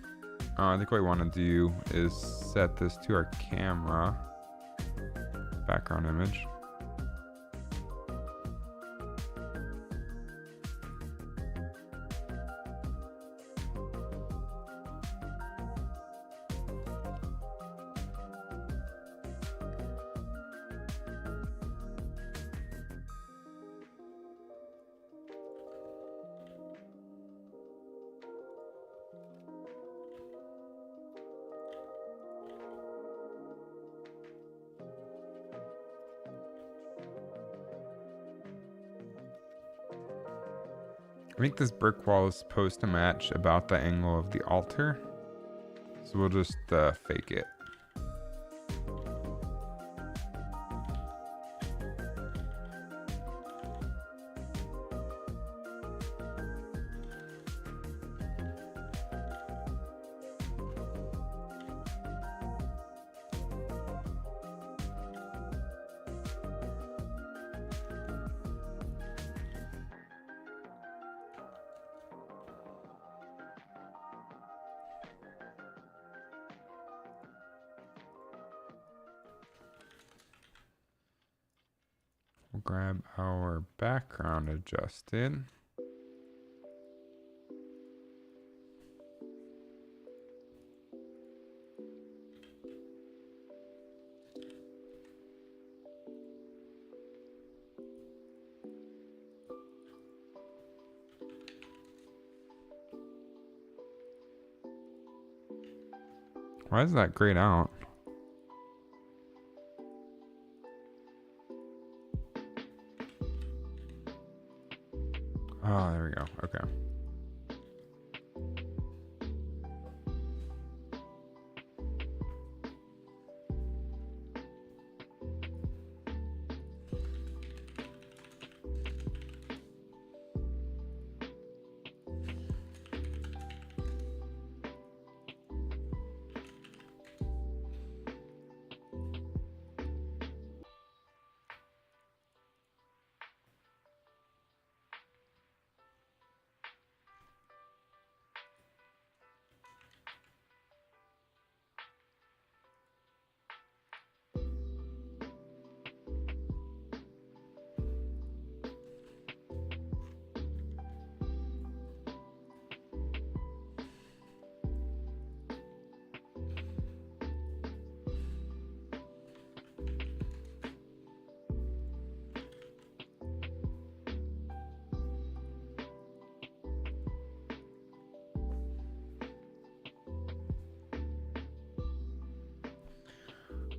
I think what we want to do is set this to our camera background image. I think this brick wall is supposed to match about the angle of the altar. So we'll just fake it. We'll grab our background adjusted. Why is that grayed out? Oh, there we go. Okay.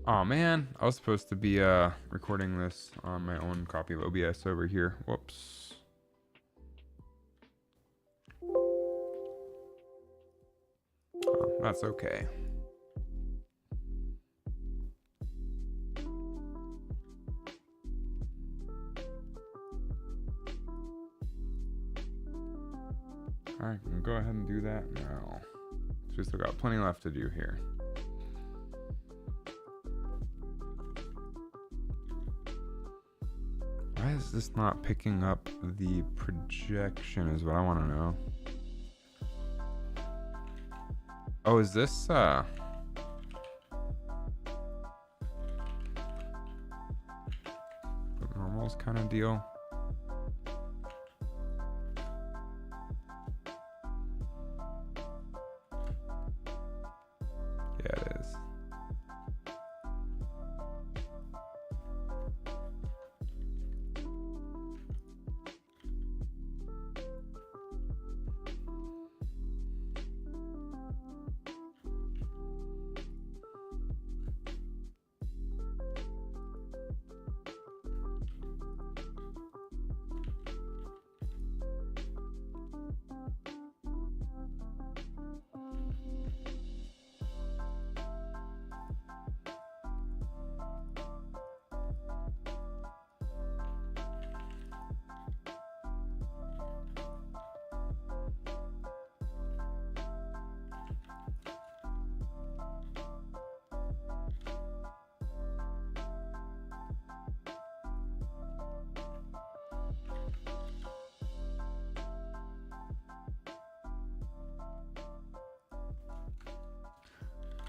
Oh man, I was supposed to be recording this on my own copy of OBS over here. Whoops. Oh, that's okay. I can go ahead and do that now. So we still got plenty left to do here. Why is this not picking up the projection is what I want to know. Oh, is this normals kind of deal? Yeah, it is.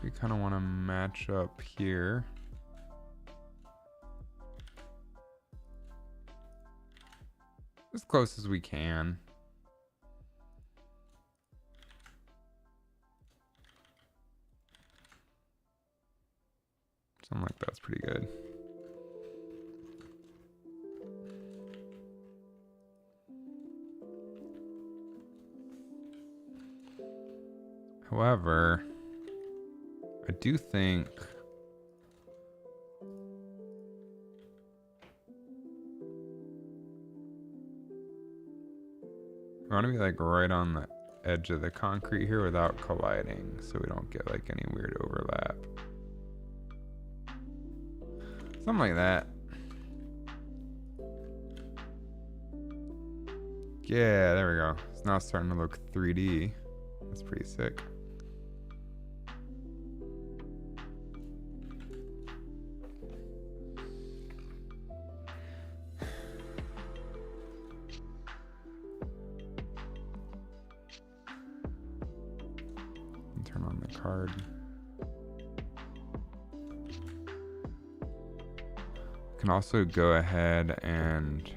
We kind of want to match up here. As close as we can. Something like that's pretty good. However, I do think We want to be like right on the edge of the concrete here without colliding, so we don't get like any weird overlap. Something like that. Yeah, there we go. It's now starting to look 3D. That's pretty sick. Turn on the card. Can also go ahead and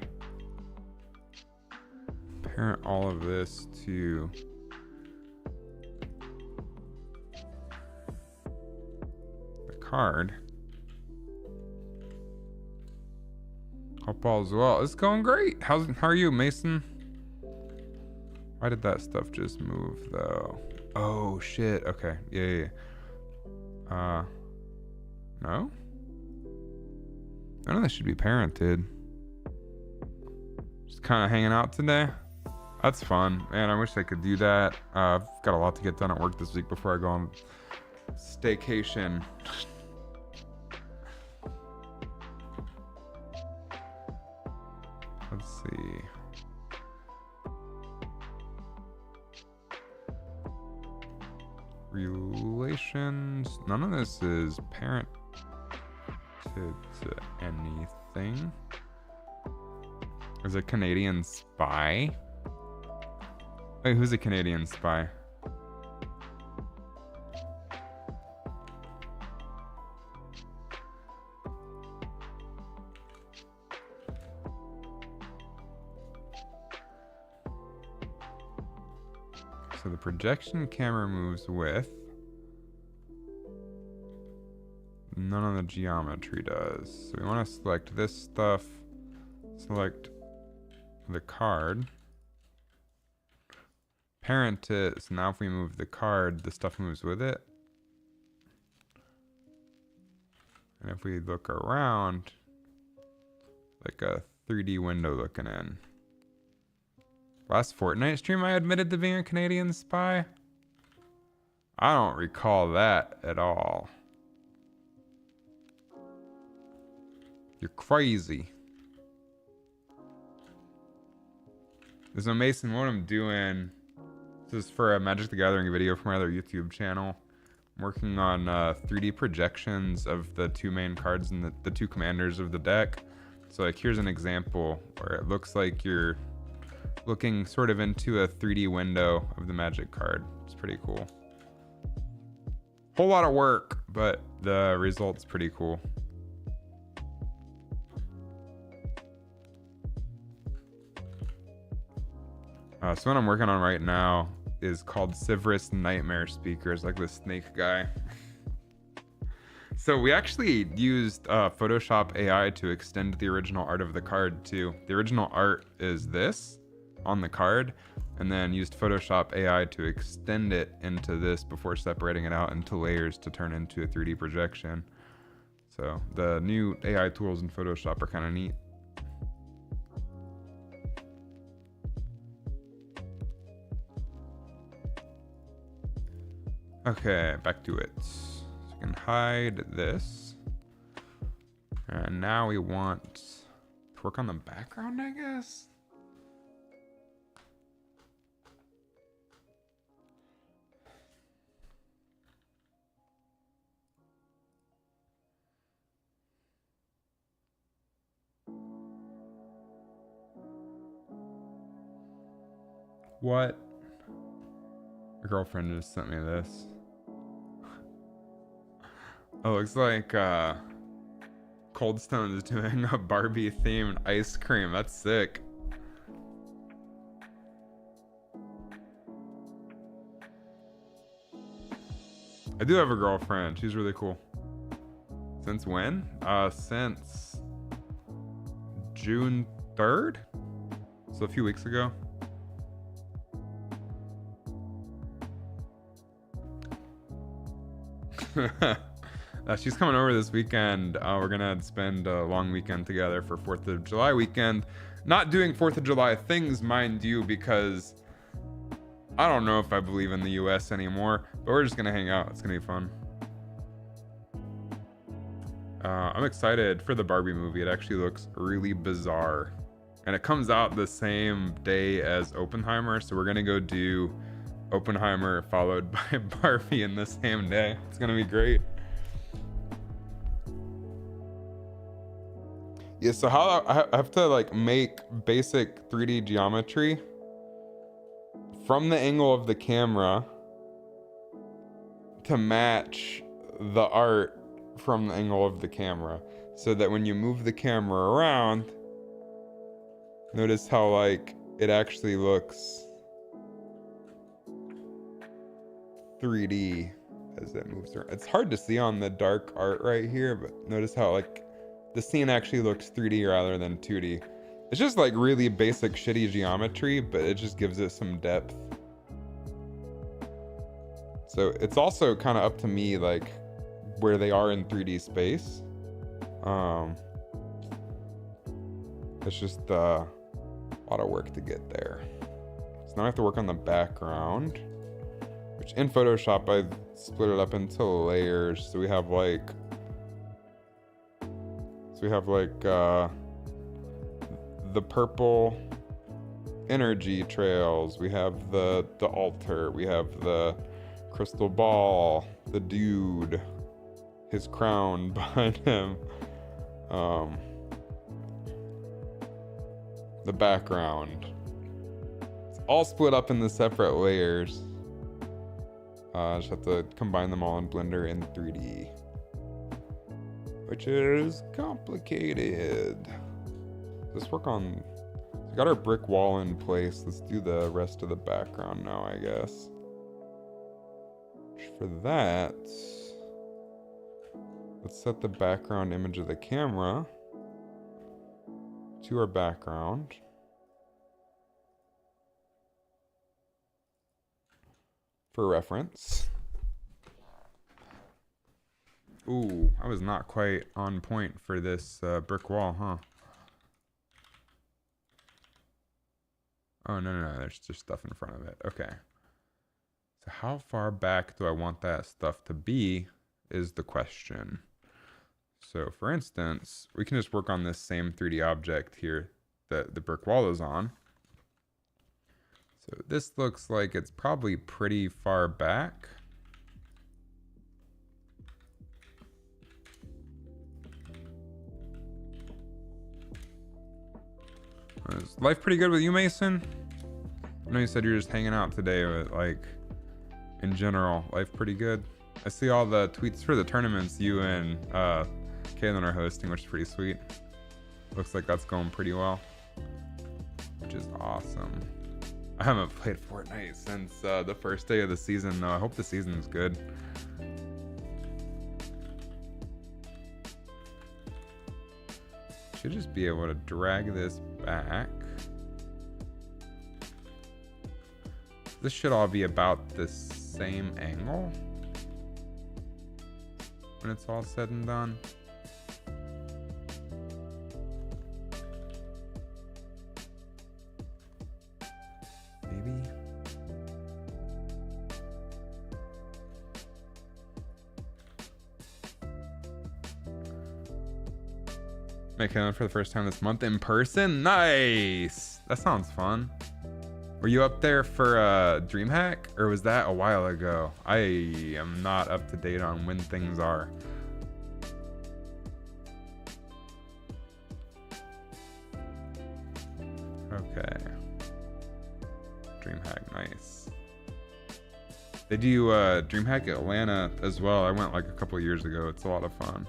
parent all of this to the card. Hope all's well. It's going great. How are you, Mason? Why did that stuff just move though? Oh shit. Okay. Yeah. No? None of this should be parented. Just kind of hanging out today. That's fun. Man, I wish I could do that. I've got a lot to get done at work this week before I go on staycation. Let's see. Relations. None of this is parented to anything. Is a Canadian spy? Wait, who's a Canadian spy? So the projection camera moves with. None of the geometry does. So we want to select this stuff. Select the card. Parent it. So now if we move the card, the stuff moves with it. And if we look around, like a 3D window looking in. Last Fortnite stream, I admitted to being a Canadian spy. I don't recall that at all. You're crazy. So Mason, what I'm doing, this is for a Magic the Gathering video for my other YouTube channel. I'm working on 3D projections of the two main cards and the two commanders of the deck. So like here's an example where it looks like you're looking sort of into a 3D window of the Magic card. It's pretty cool. Whole lot of work, but the result's pretty cool. So what I'm working on right now is called Sivris Nightmare Speakers, like the snake guy. So we actually used Photoshop AI to extend the original art of the card too. The original art is this on the card, and then used Photoshop AI to extend it into this before separating it out into layers to turn into a 3D projection. So the new AI tools in Photoshop are kind of neat. Okay, back to it. So we can hide this. And now we want to work on the background, I guess. What? My girlfriend just sent me this. Oh, looks like Cold Stone is doing a Barbie themed ice cream. That's sick. I do have a girlfriend. She's really cool. Since when? Since June 3rd? So a few weeks ago. She's coming over this weekend. We're gonna spend a long weekend together for 4th of July weekend. Not doing 4th of July things, mind you, because I don't know if I believe in the US anymore, but we're just gonna hang out. It's gonna be fun. I'm excited for the Barbie movie. It actually looks really bizarre. And it comes out the same day as Oppenheimer, so we're gonna go do Oppenheimer followed by Barbie in the same day. It's gonna be great. Yeah, so how I have to like make basic 3D geometry from the angle of the camera to match the art from the angle of the camera, so that when you move the camera around, notice how like it actually looks 3D as it moves around. It's hard to see on the dark art right here, but notice how like the scene actually looks 3D rather than 2D. It's just like really basic shitty geometry, but it just gives it some depth. So it's also kind of up to me like where they are in 3D space. It's just a lot of work to get there. So now I have to work on the background, which in Photoshop I split it up into layers. So we have like the purple energy trails, we have the altar, we have the crystal ball, the dude, his crown behind him, the background. It's all split up into separate layers. I just have to combine them all in Blender in 3D, which is complicated. Let's work on, we got our brick wall in place. Let's do the rest of the background now, I guess. For that, let's set the background image of the camera to our background. For reference. Ooh, I was not quite on point for this brick wall, huh? Oh, no, there's just stuff in front of it. Okay. So how far back do I want that stuff to be is the question. So for instance, we can just work on this same 3D object here that the brick wall is on. So this looks like it's probably pretty far back. Is life pretty good with you, Mason? I know you said you're just hanging out today, but like in general, life pretty good. I see all the tweets for the tournaments you and Kaylin are hosting, which is pretty sweet. Looks like that's going pretty well, which is awesome. I haven't played Fortnite since the first day of the season, though. I hope the season's good. Should just be able to drag this back. This should all be about the same angle when it's all said and done. Maybe. Making it for the first time this month in person. Nice. That sounds fun. Were you up there for DreamHack, or was that a while ago? I am not up to date on when things are. Okay. DreamHack, nice. They do DreamHack Atlanta as well. I went like a couple years ago. It's a lot of fun.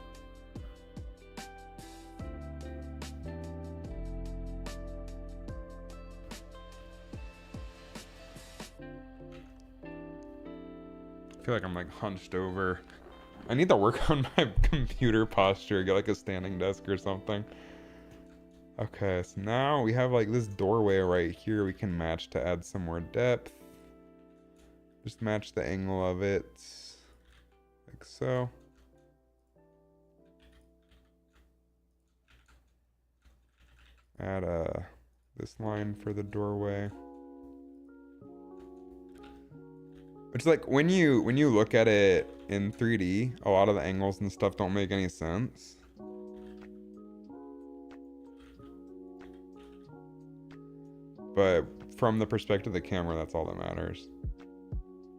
I feel like I'm like hunched over. I need to work on my computer posture, get like a standing desk or something. Okay, so now we have like this doorway right here we can match to add some more depth. Just match the angle of it, like so. add this line for the doorway. It's like when you look at it in 3D, a lot of the angles and stuff don't make any sense. But from the perspective of the camera, that's all that matters.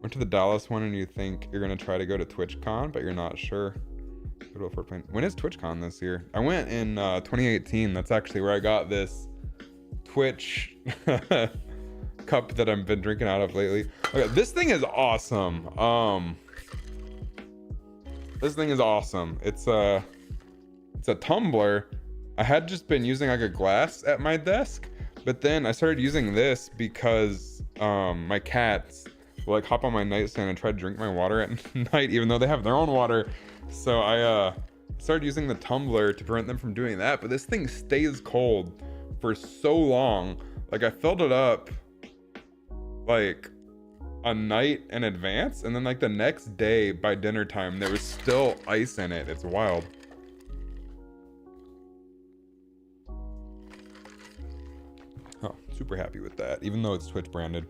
Went to the Dallas one and you think you're gonna try to go to TwitchCon, but you're not sure. When is TwitchCon this year? I went in 2018. That's actually where I got this Twitch cup that I've been drinking out of lately. Okay, this thing is awesome. This thing is awesome. It's a tumbler. I had just been using like a glass at my desk, but then I started using this because my cats will like hop on my nightstand and try to drink my water at night, even though they have their own water. So I started using the tumbler to prevent them from doing that. But this thing stays cold for so long. Like I filled it up like a night in advance, and then like the next day by dinner time there was still ice in it. It's wild. Oh, super happy with that, even though it's Twitch branded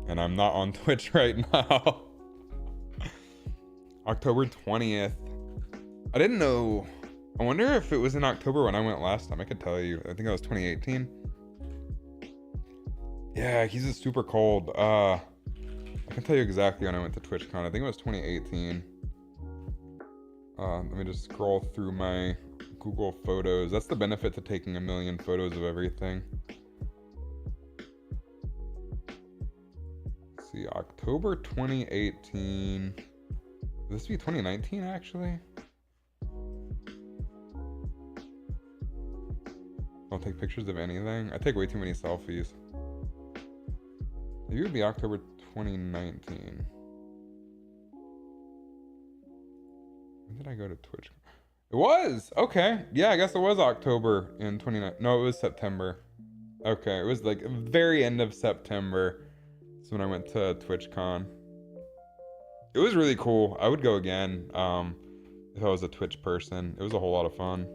and I'm not on Twitch right now. October 20th. I didn't know. I wonder if it was in October when I went last time. I could tell you. I think it was 2018. Yeah, he's a super cold. I can tell you exactly when I went to TwitchCon. I think it was 2018. Let me just scroll through my Google Photos. That's the benefit to taking a million photos of everything. Let's see, October 2018. Would this be 2019 actually? Don't take pictures of anything. I take way too many selfies. Maybe it would be October 2019. When did I go to Twitch? It was! Okay. Yeah, I guess it was October in 2019. No, it was September. Okay, it was like very end of September. That's when I went to TwitchCon. It was really cool. I would go again if I was a Twitch person. It was a whole lot of fun.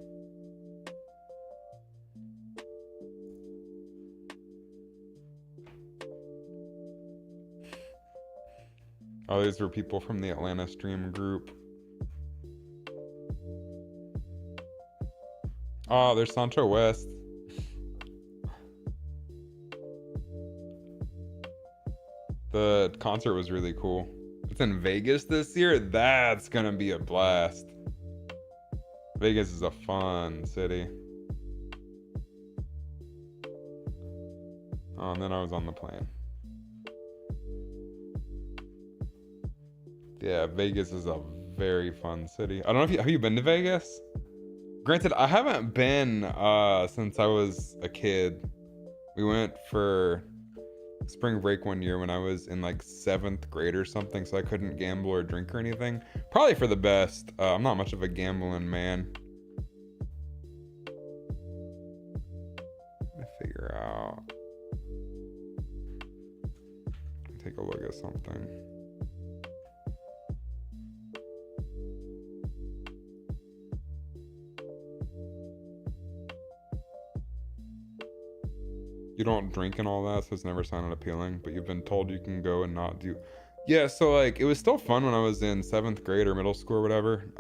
Oh, these were people from the Atlanta stream group. Oh, there's Sancho West. The concert was really cool. It's in Vegas this year. That's gonna be a blast. Vegas is a fun city. Oh, and then I was on the plane. Yeah, Vegas is a very fun city. I don't know if have you been to Vegas? Granted, I haven't been since I was a kid. We went for spring break one year when I was in like 7th grade or something, so I couldn't gamble or drink or anything. Probably for the best. I'm not much of a gambling man. Let me figure out. Take a look at something. You don't drink and all that, so it's never sounded appealing, but you've been told you can go and not do. Yeah, so like it was still fun when I was in 7th grade or middle school or whatever.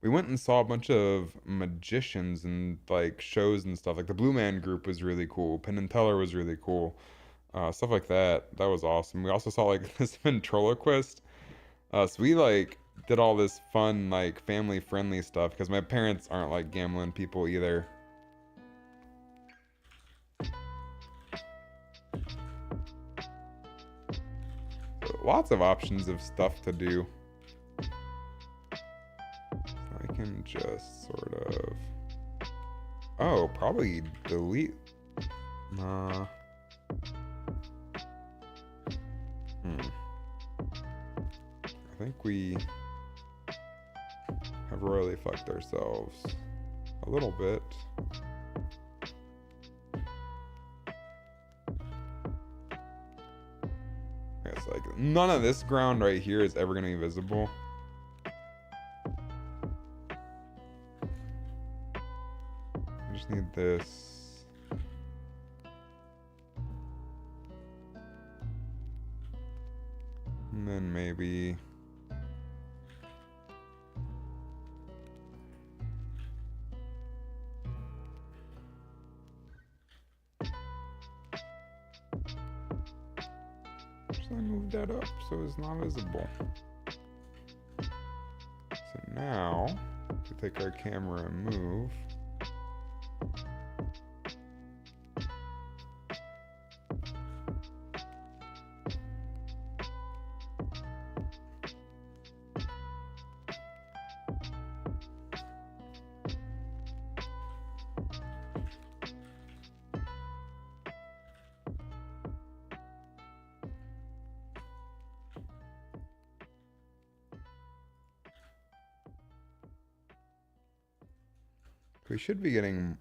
We went and saw a bunch of magicians and like shows and stuff. Like the Blue Man Group was really cool. Penn and Teller was really cool. Stuff like that. That was awesome. We also saw like this ventriloquist. So we like did all this fun like family friendly stuff because my parents aren't like gambling people either. Lots of options of stuff to do. I can just sort of... Oh, probably delete... Nah. I think we have royally fucked ourselves a little bit. Like none of this ground right here is ever gonna be visible. I just need this. And then maybe I move that up so it's not visible. So now, to take our camera and move, we should be getting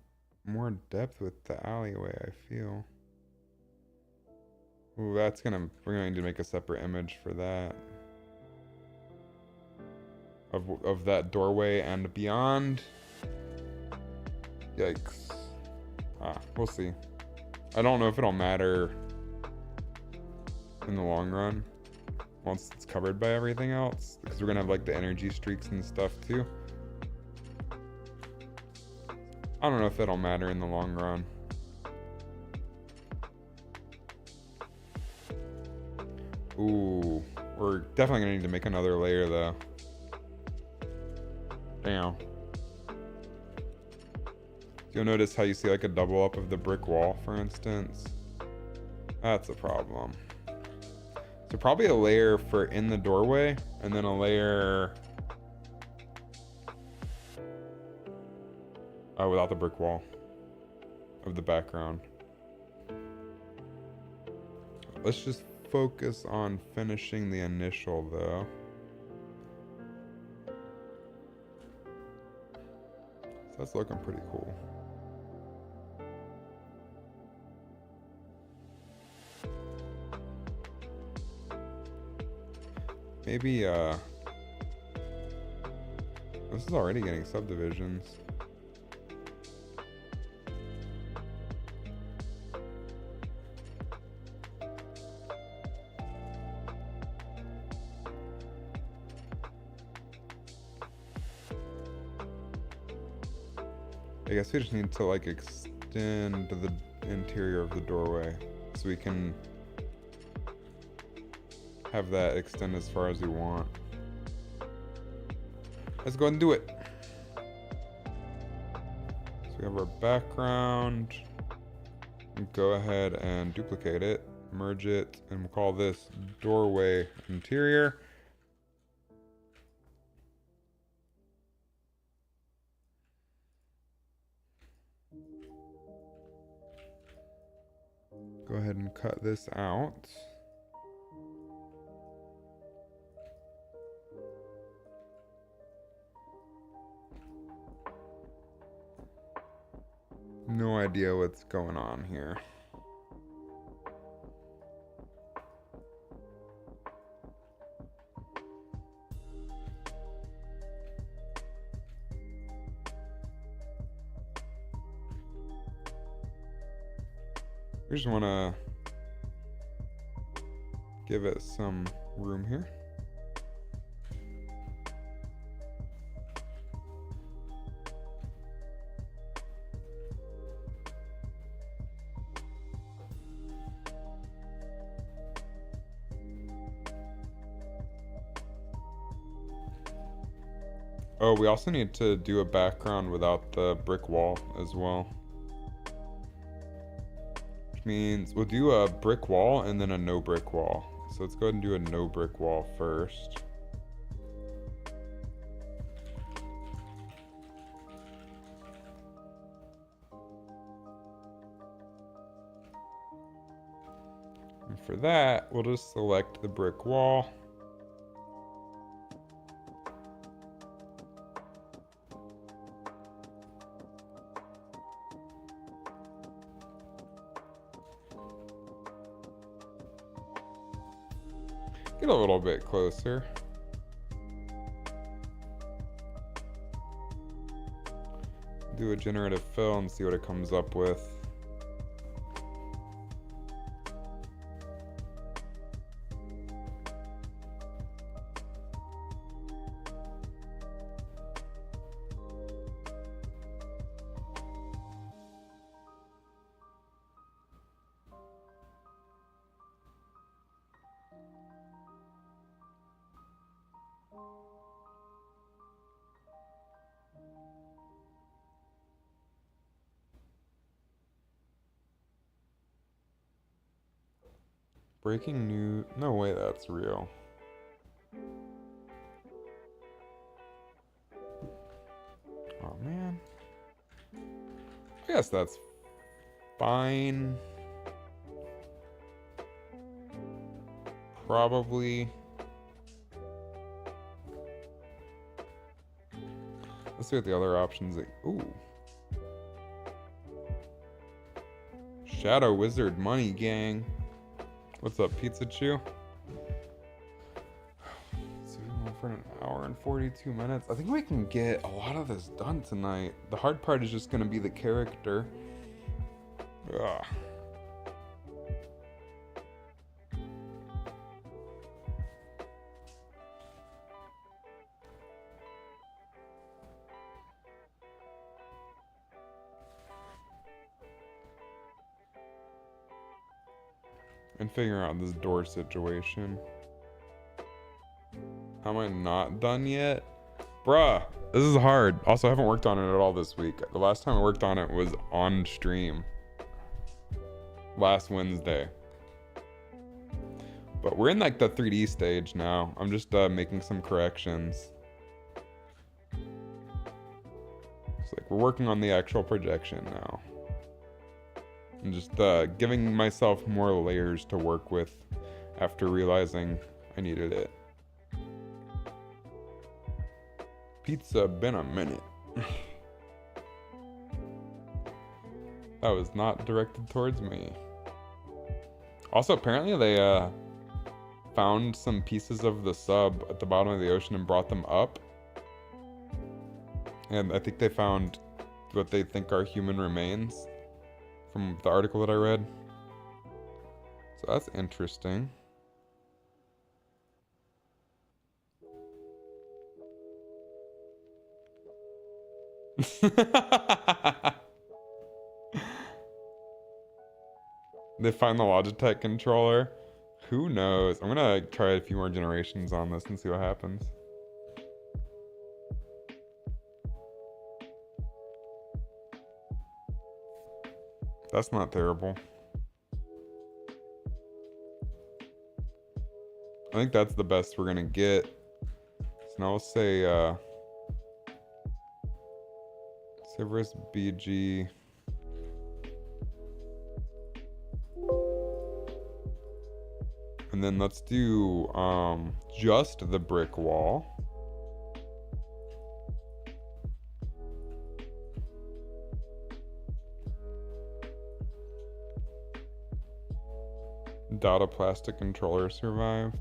more depth with the alleyway, I feel. Ooh, we're going to make a separate image for that. Of that doorway and beyond. Yikes. We'll see. I don't know if it'll matter in the long run once it's covered by everything else, because we're gonna have like the energy streaks and stuff too. I don't know if it'll matter in the long run. Ooh, we're definitely gonna need to make another layer though. Damn. You'll notice how you see like a double up of the brick wall, for instance. That's a problem. So probably a layer for in the doorway, and then a layer without the brick wall of the background. Let's just focus on finishing the initial though. So that's looking pretty cool. Maybe this is already getting subdivisions. I guess we just need to like extend the interior of the doorway so we can have that extend as far as we want. Let's go ahead and do it. So we have our background. Go ahead and duplicate it, merge it, and we'll call this doorway interior. Go ahead and cut this out. No idea what's going on here. We just want to give it some room here. Oh, we also need to do a background without the brick wall as well. Which means we'll do a brick wall and then a no brick wall. So let's go ahead and do a no brick wall first. And for that, we'll just select the brick wall. Get a little bit closer. Do a generative fill and see what it comes up with. Breaking news. No way that's real. Oh man. I guess that's fine. Probably. Let's see what the other options. Ooh. Shadow Wizard Money Gang. What's up, Pizza Chew? So we're going for an hour and 42 minutes. I think we can get a lot of this done tonight. The hard part is just going to be the character. Ugh. And figure out this door situation. How am I not done yet? Bruh, this is hard. Also, I haven't worked on it at all this week. The last time I worked on it was on stream. Last Wednesday. But we're in like the 3D stage now. I'm just making some corrections. It's like we're working on the actual projection now. I'm just giving myself more layers to work with after realizing I needed it. Pizza been a minute. That was not directed towards me. Also, apparently they found some pieces of the sub at the bottom of the ocean and brought them up. And I think they found what they think are human remains from the article that I read. So that's interesting. They find the Logitech controller. Who knows? I'm gonna try a few more generations on this and see what happens. That's not terrible. I think that's the best we're gonna get. So now we'll say Cerberus BG. And then let's do just the brick wall. Data plastic controller survived.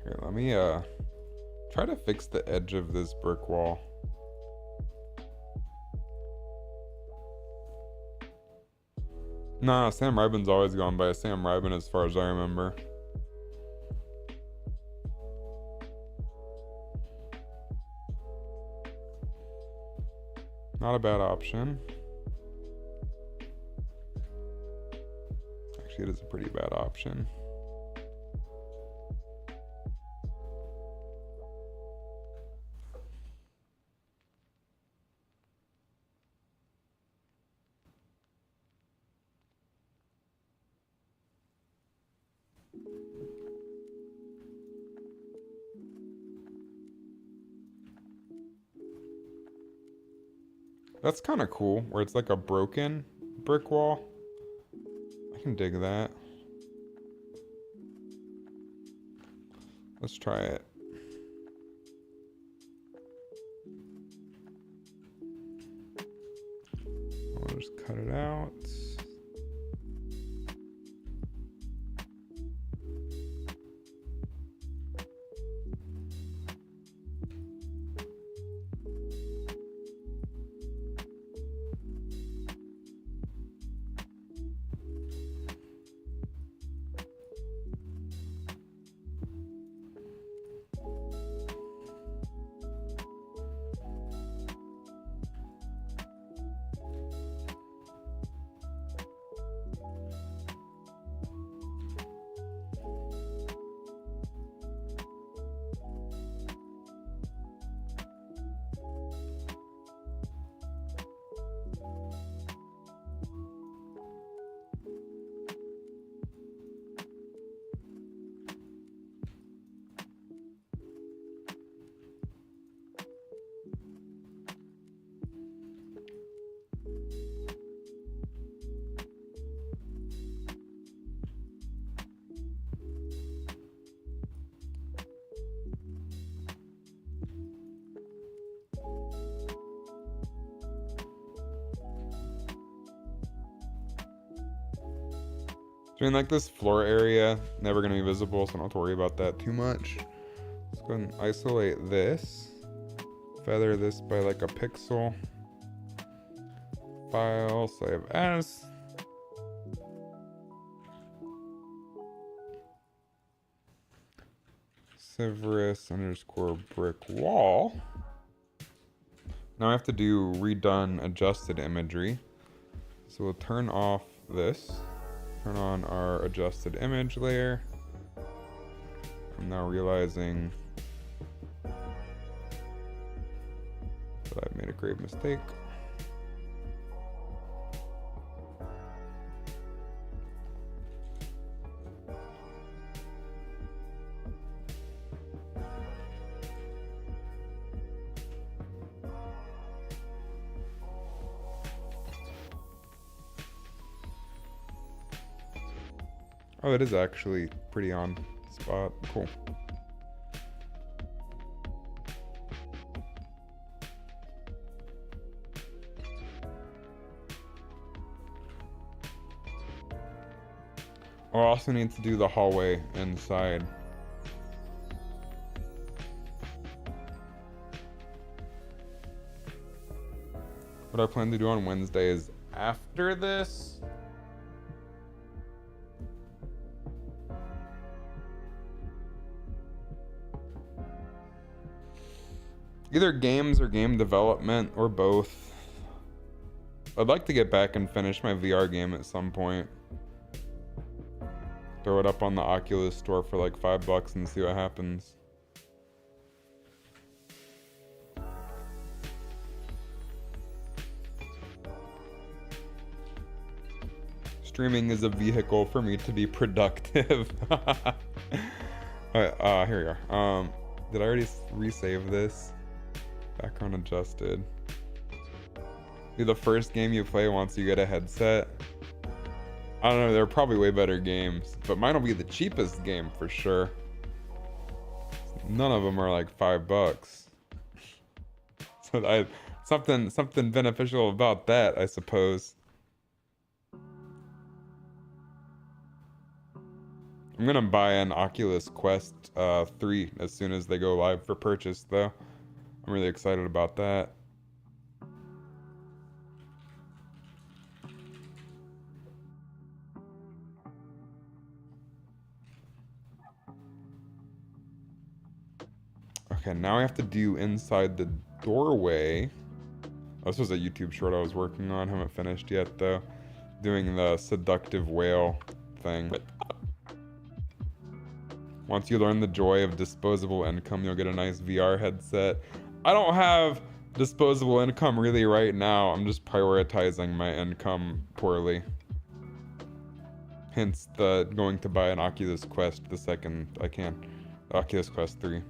Here, let me try to fix the edge of this brick wall. Nah, Sam Rybin's always gone by Sam Rybin as far as I remember. Not a bad option. Actually, it is a pretty bad option. That's kind of cool, where it's like a broken brick wall. I can dig that. Let's try it. I'll just cut it out. Doing like this floor area, never gonna be visible, so I don't have to worry about that too much. Let's go ahead and isolate this. Feather this by like a pixel. File, save as. Severus underscore brick wall. Now I have to do redone adjusted imagery. So we'll turn off this. Turn on our adjusted image layer. I'm now realizing that I've made a grave mistake. Oh, it is actually pretty on spot. Cool. I also need to do the hallway inside. What I plan to do on Wednesday is after this. Either games or game development or both. I'd like to get back and finish my VR game at some point. Throw it up on the Oculus store for like $5 and see what happens. Streaming is a vehicle for me to be productive. Alright, here we are. Did I already resave this? Background adjusted. Be the first game you play once you get a headset. I don't know, there are probably way better games, but mine will be the cheapest game for sure. None of them are like $5. So something beneficial about that, I suppose. I'm gonna buy an Oculus Quest 3 as soon as they go live for purchase, though. I'm really excited about that. Okay, now I have to do inside the doorway. Oh, this was a YouTube short I was working on. Haven't finished yet, though. Doing the seductive whale thing. Once you learn the joy of disposable income, you'll get a nice VR headset. I don't have disposable income really right now. I'm just prioritizing my income poorly. Hence the going to buy an Oculus Quest the second I can. Oculus Quest 3.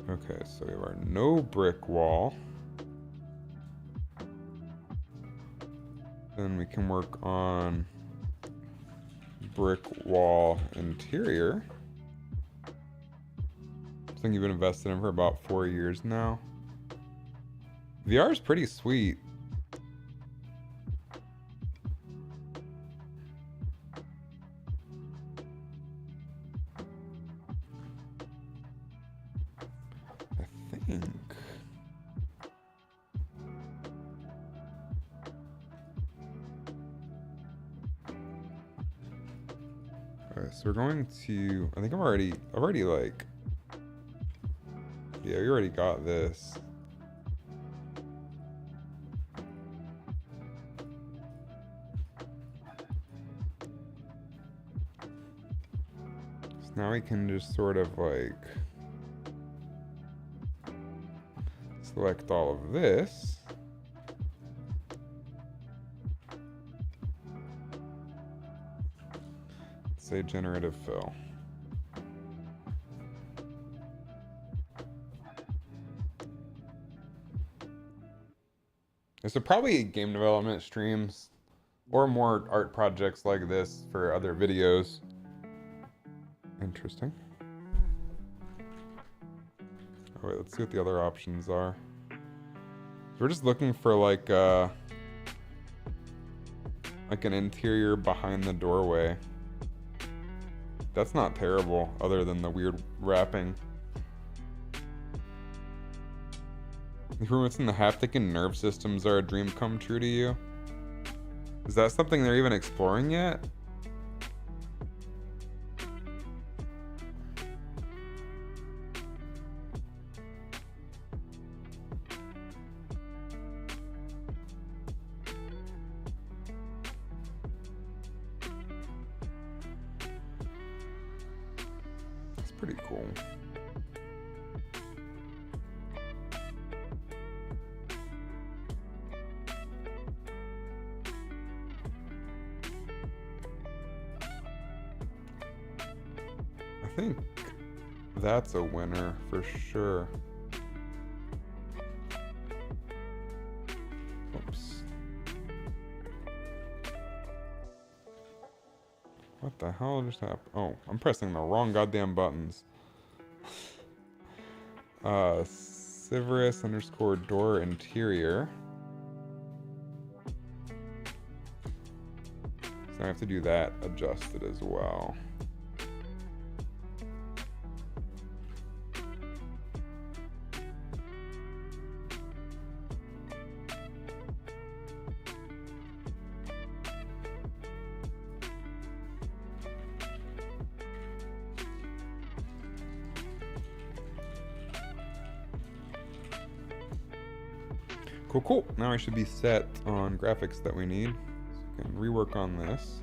Okay, so we have our no brick wall. Then we can work on brick wall interior. Something you've been invested in for about 4 years now. VR is pretty sweet. I think. Alright, so we're going to, I think I've already like, yeah, we already got this. So now we can just sort of like select all of this. Say generative fill. So probably game development streams or more art projects like this for other videos. Interesting. Oh, wait, let's see what the other options are. So we're just looking for like an interior behind the doorway. That's not terrible, other than the weird wrapping. Improvements in the haptic and nerve systems are a dream come true to you. Is that something they're even exploring yet? It's pretty cool. I think that's a winner for sure. Oops. What the hell just happened? Oh, I'm pressing the wrong goddamn buttons. Siverus underscore door interior. So I have to do that adjusted as well. Cool, cool. Now I should be set on graphics that we need. So I can rework on this.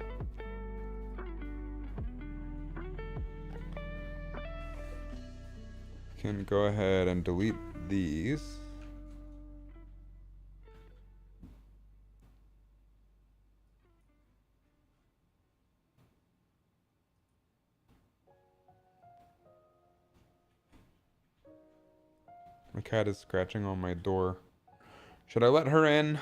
Can go ahead and delete these. My cat is scratching on my door. Should I let her in?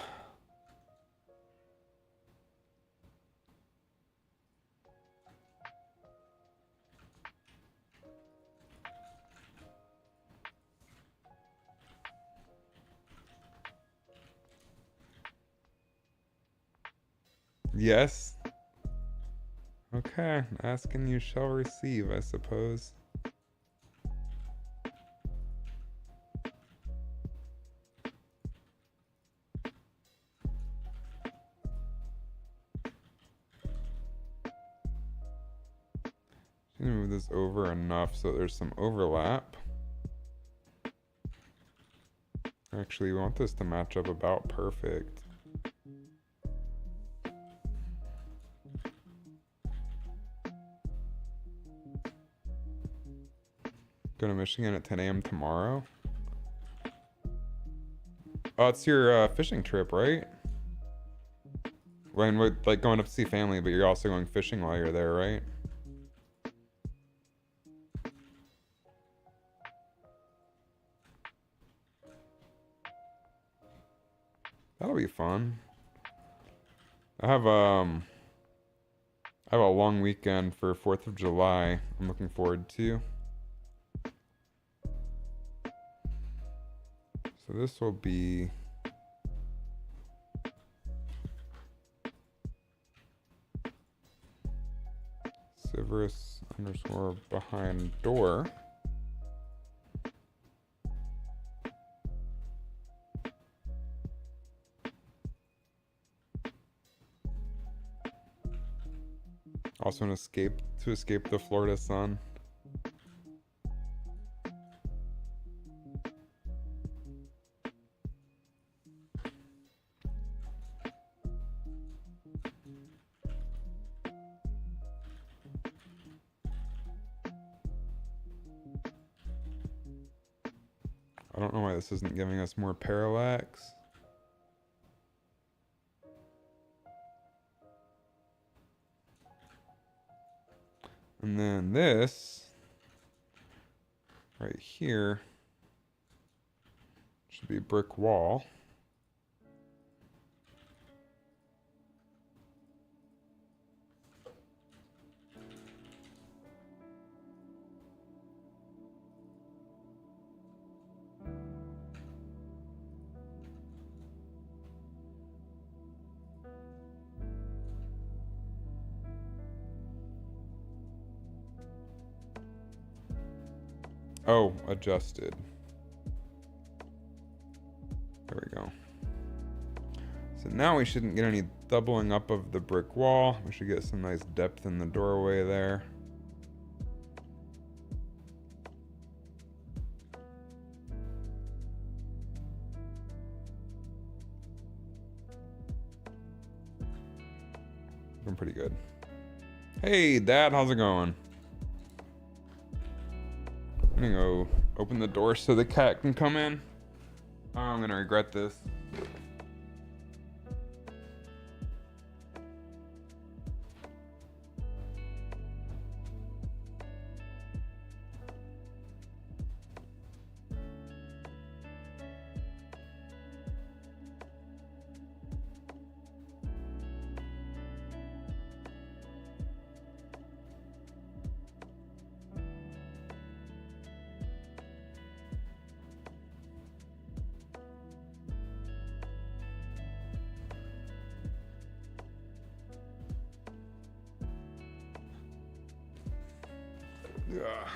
Yes. Okay, ask and you shall receive, I suppose. I'm gonna move this over enough so there's some overlap. Actually, we want this to match up about perfect. Go to Michigan at 10 a.m. tomorrow. Oh, it's your fishing trip, right? When we're like going up to see family, but you're also going fishing while you're there, right? That'll be fun. I have a long weekend for 4th of July. I'm looking forward to. So this will be Siverus underscore behind door. Also to escape the Florida sun. I don't know why this isn't giving us more parallax. And then this right here should be a brick wall. Oh, adjusted. There we go. So now we shouldn't get any doubling up of the brick wall. We should get some nice depth in the doorway there. Looking pretty good. Hey, Dad, how's it going? I'm gonna go open the door so the cat can come in. Oh, I'm gonna regret this. Ugh.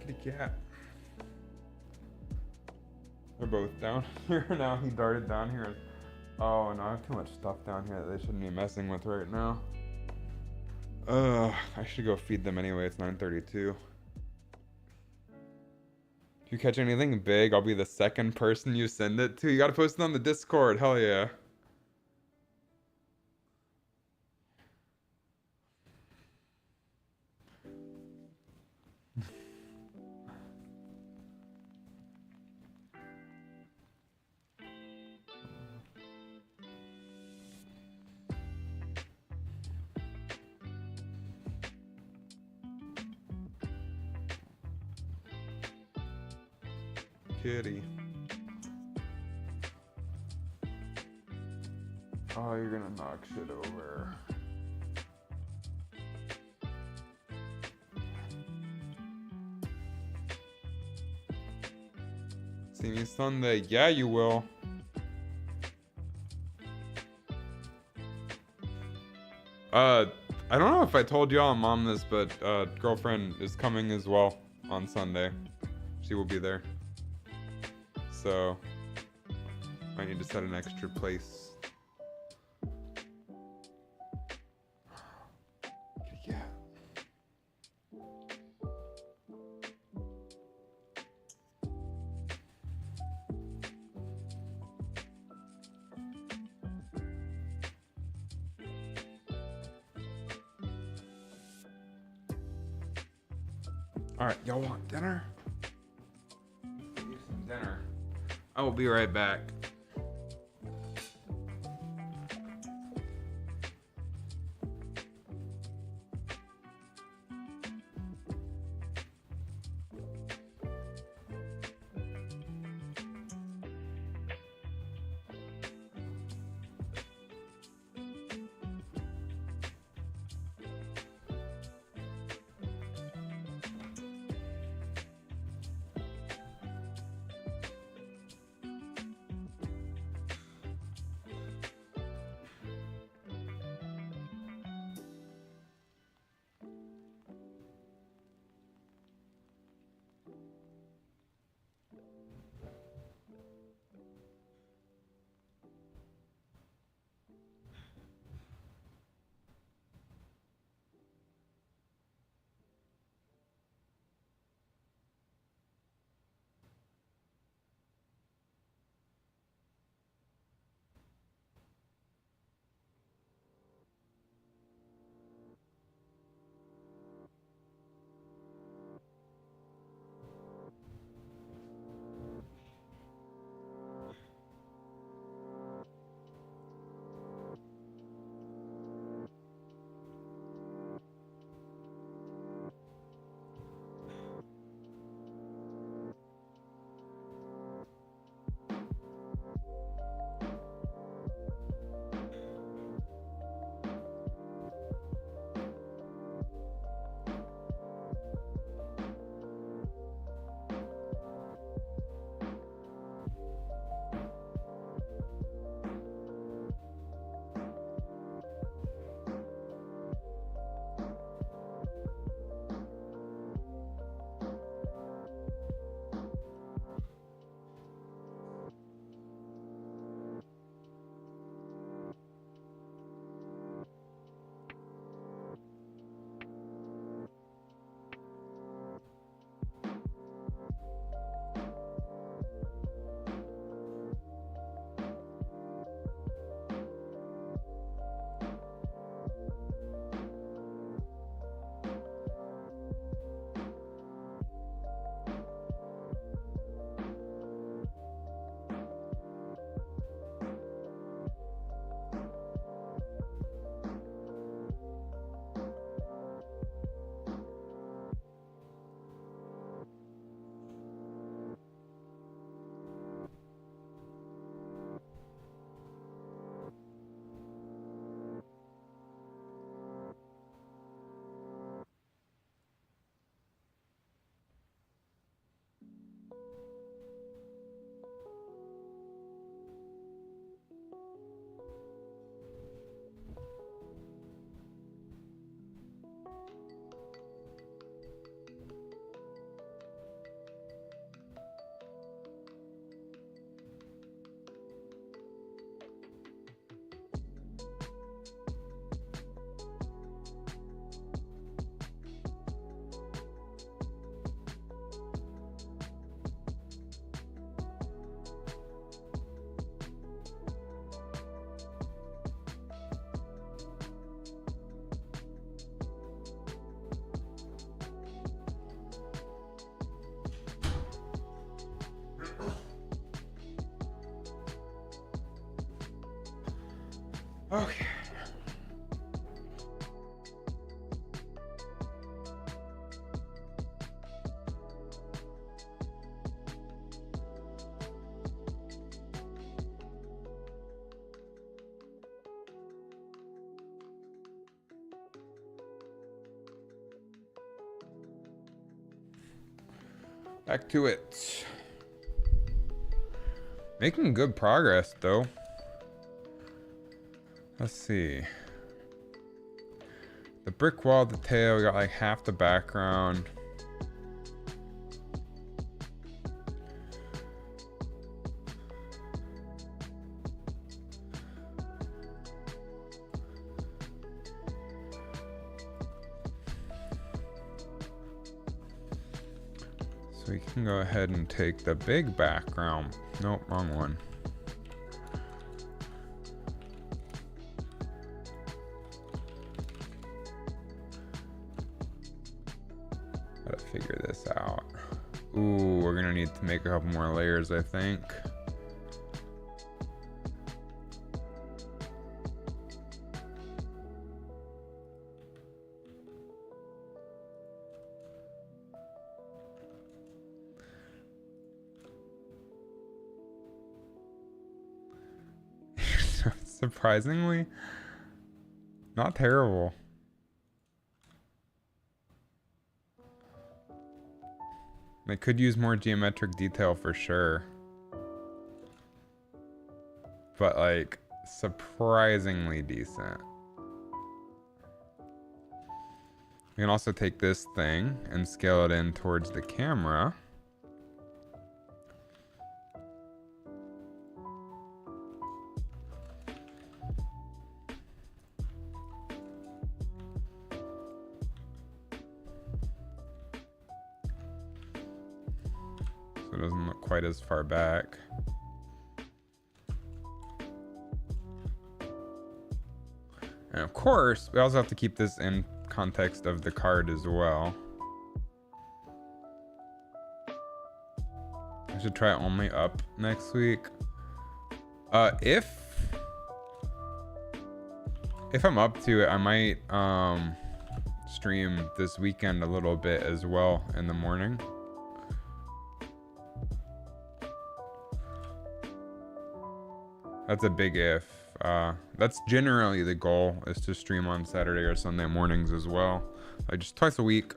Kitty cat. They're both down here now. He darted down here. Oh no, I have too much stuff down here that they shouldn't be messing with right now. I should go feed them anyway. It's 9:32. If you catch anything big, I'll be the second person you send it to. You gotta post it on the Discord. Hell yeah. Kitty. Oh, you're gonna knock shit over. See me Sunday. Yeah, you will. I don't know if I told y'all, Mom, this, but girlfriend is coming as well on Sunday. She will be there. So I need to set an extra place. Yeah. All right, y'all want dinner? Need some dinner. I will be right back. Okay. Back to it. Making good progress though. Let's see. The brick wall detail, we got like half the background. So we can go ahead and take the big background. Nope, wrong one. Gotta figure this out. Ooh, we're gonna need to make a couple more layers, I think. Surprisingly, not terrible. They could use more geometric detail for sure. But like, surprisingly decent. We can also take this thing and scale it in towards the camera. So it doesn't look quite as far back. And of course, we also have to keep this in context of the card as well. I should try only up next week. If I'm up to it, I might stream this weekend a little bit as well in the morning. That's a big if. That's generally the goal, is to stream on Saturday or Sunday mornings as well. Like just twice a week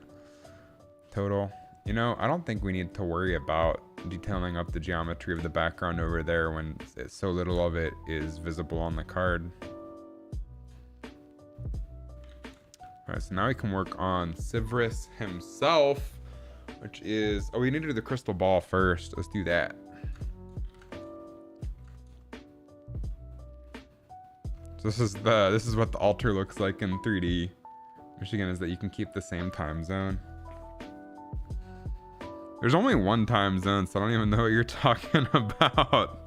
total. You know, I don't think we need to worry about detailing up the geometry of the background over there when so little of it is visible on the card. Alright, so now we can work on Sivris himself, which is... Oh, we need to do the crystal ball first. Let's do that. So this is what the altar looks like in 3D. Michigan is that you can keep the same time zone. There's only one time zone, so I don't even know what you're talking about.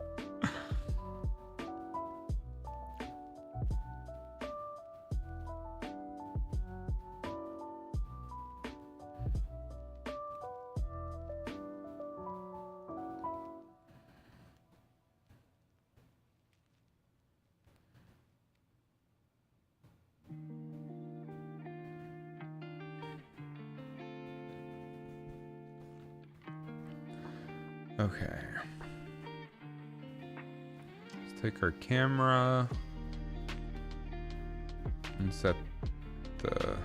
Okay. Let's take our camera and set the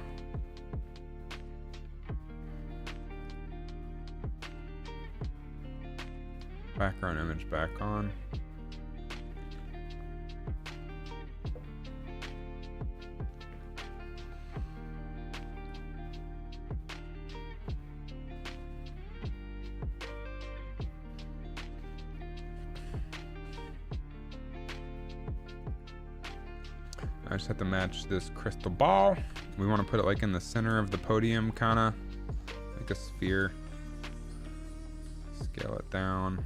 background image back on. I just have to match this crystal ball. We want to put it like in the center of the podium, kind of like a sphere. Scale it down.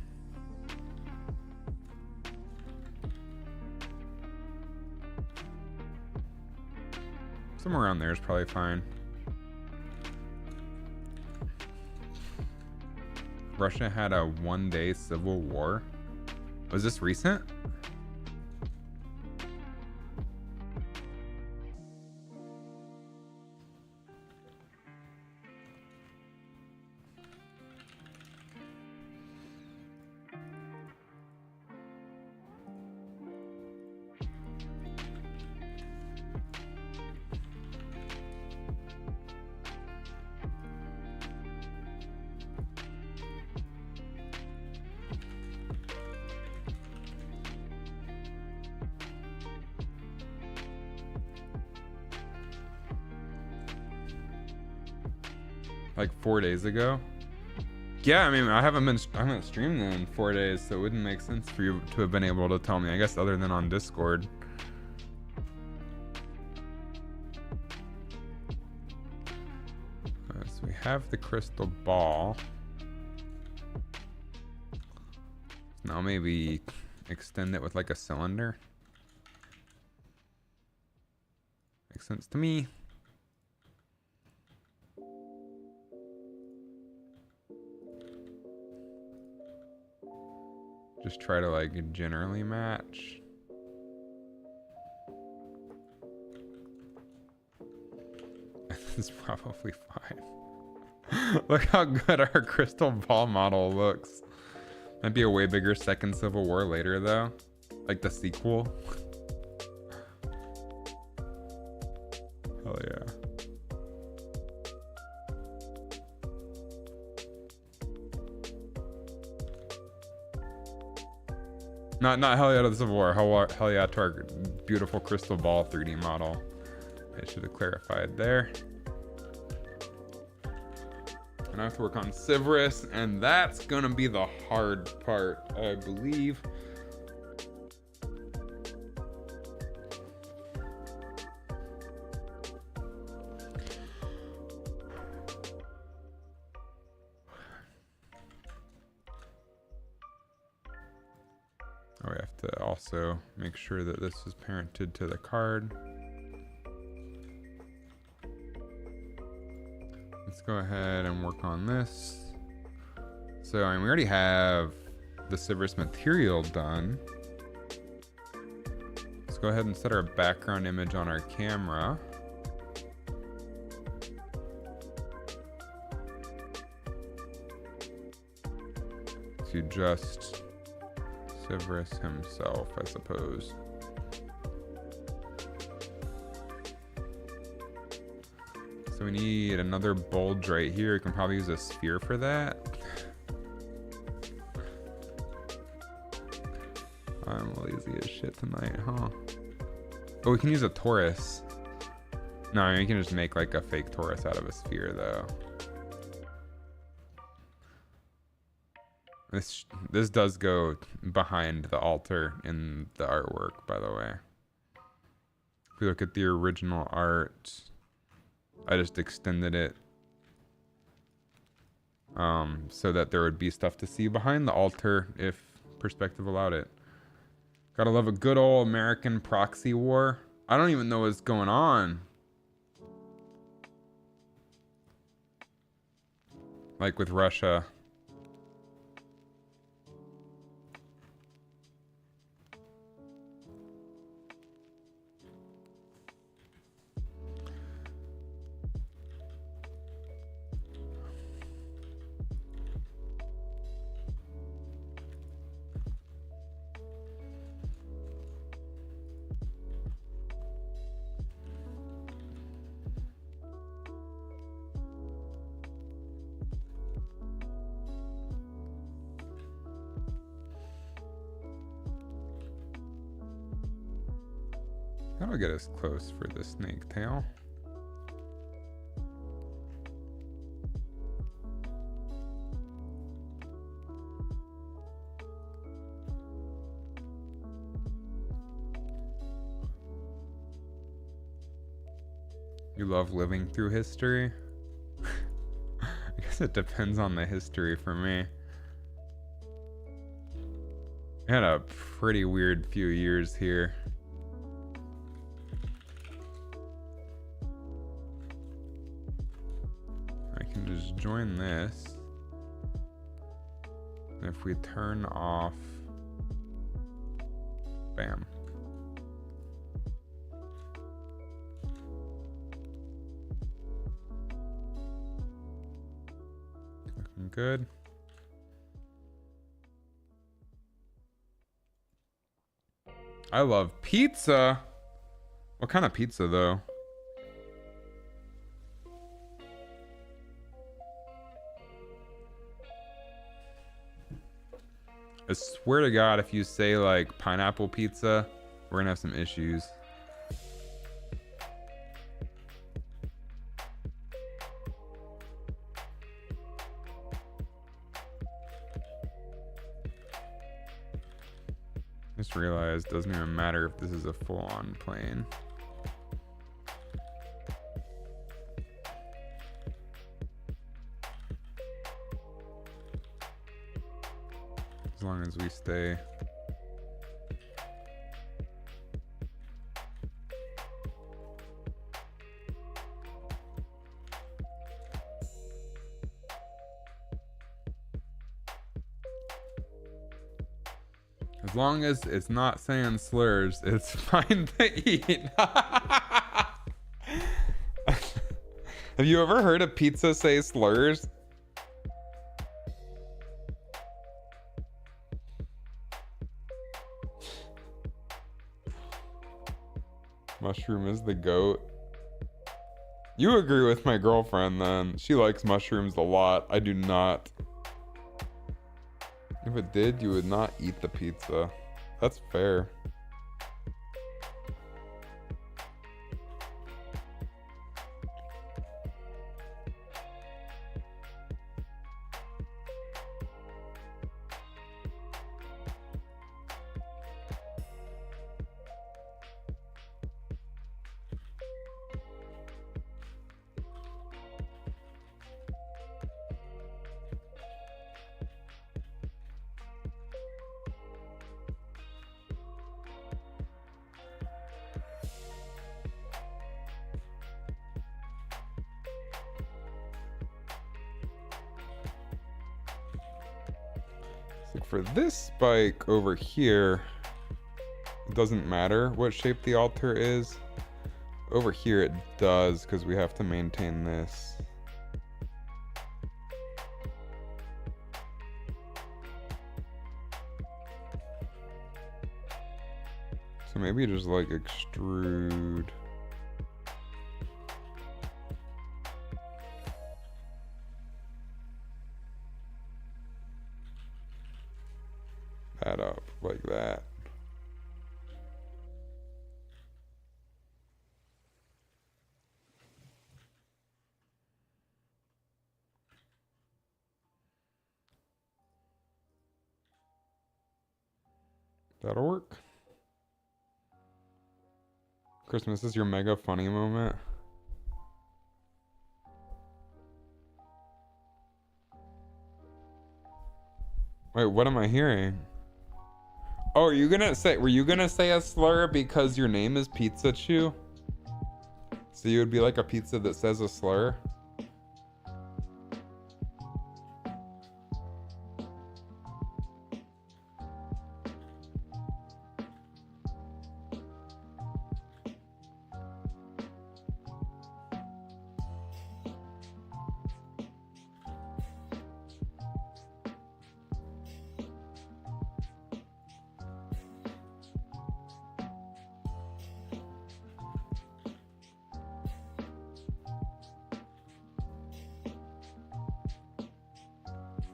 Somewhere around there is probably fine. Russia had a one-day civil war. Was this recent? like 4 days ago. Yeah, I mean, I haven't streamed in 4 days, so it wouldn't make sense for you to have been able to tell me, I guess, other than on Discord. So we have the crystal ball. Now maybe extend it with like a cylinder. Makes sense to me. Just try to like generally match. This is probably fine. Look how good our crystal ball model looks. Might be a way bigger second Civil War later though. Like the sequel. Hell yeah. Not hell yeah to the Civil War. Hell yeah to our beautiful crystal ball 3D model. I should have clarified there. And I have to work on Sivris, and that's gonna be the hard part, I believe. Oh, we have to also make sure that this is parented to the card. Let's go ahead and work on this. So, I mean, we already have the Sivris material done. Let's go ahead and set our background image on our camera. To just Sivris himself, I suppose. So we need another bulge right here. We can probably use a sphere for that. I'm lazy as shit tonight, huh? Oh, we can use a torus. No, I mean, we can just make like a fake torus out of a sphere though. This does go behind the altar in the artwork, by the way. If we look at the original art, I just extended it so that there would be stuff to see behind the altar if perspective allowed it. Gotta love a good old American proxy war. I don't even know what's going on. Like with Russia. That'll get us close for the snake tail. You love living through history? I guess it depends on the history for me. I had a pretty weird few years here. I can just join this. And if we turn off, bam. Looking good. I love pizza. What kind of pizza though? I swear to God, if you say like pineapple pizza, we're gonna have some issues. just realized it doesn't even matter if this is a full-on plane. As long as we stay. As long as it's not saying slurs, it's fine to eat. Have you ever heard a pizza say slurs? Mushroom is the goat. You agree with my girlfriend then. She likes mushrooms a lot. I do not. If it did, you would not eat the pizza. That's fair. So for this spike over here, it doesn't matter what shape the altar is. Over here it does, because we have to maintain this. So maybe just like extrude. That up like that. That'll work. Christmas is your mega funny moment. Wait, what am I hearing? Oh, are you gonna say, were you gonna say a slur because your name is Pizza Chew? So you would be like a pizza that says a slur?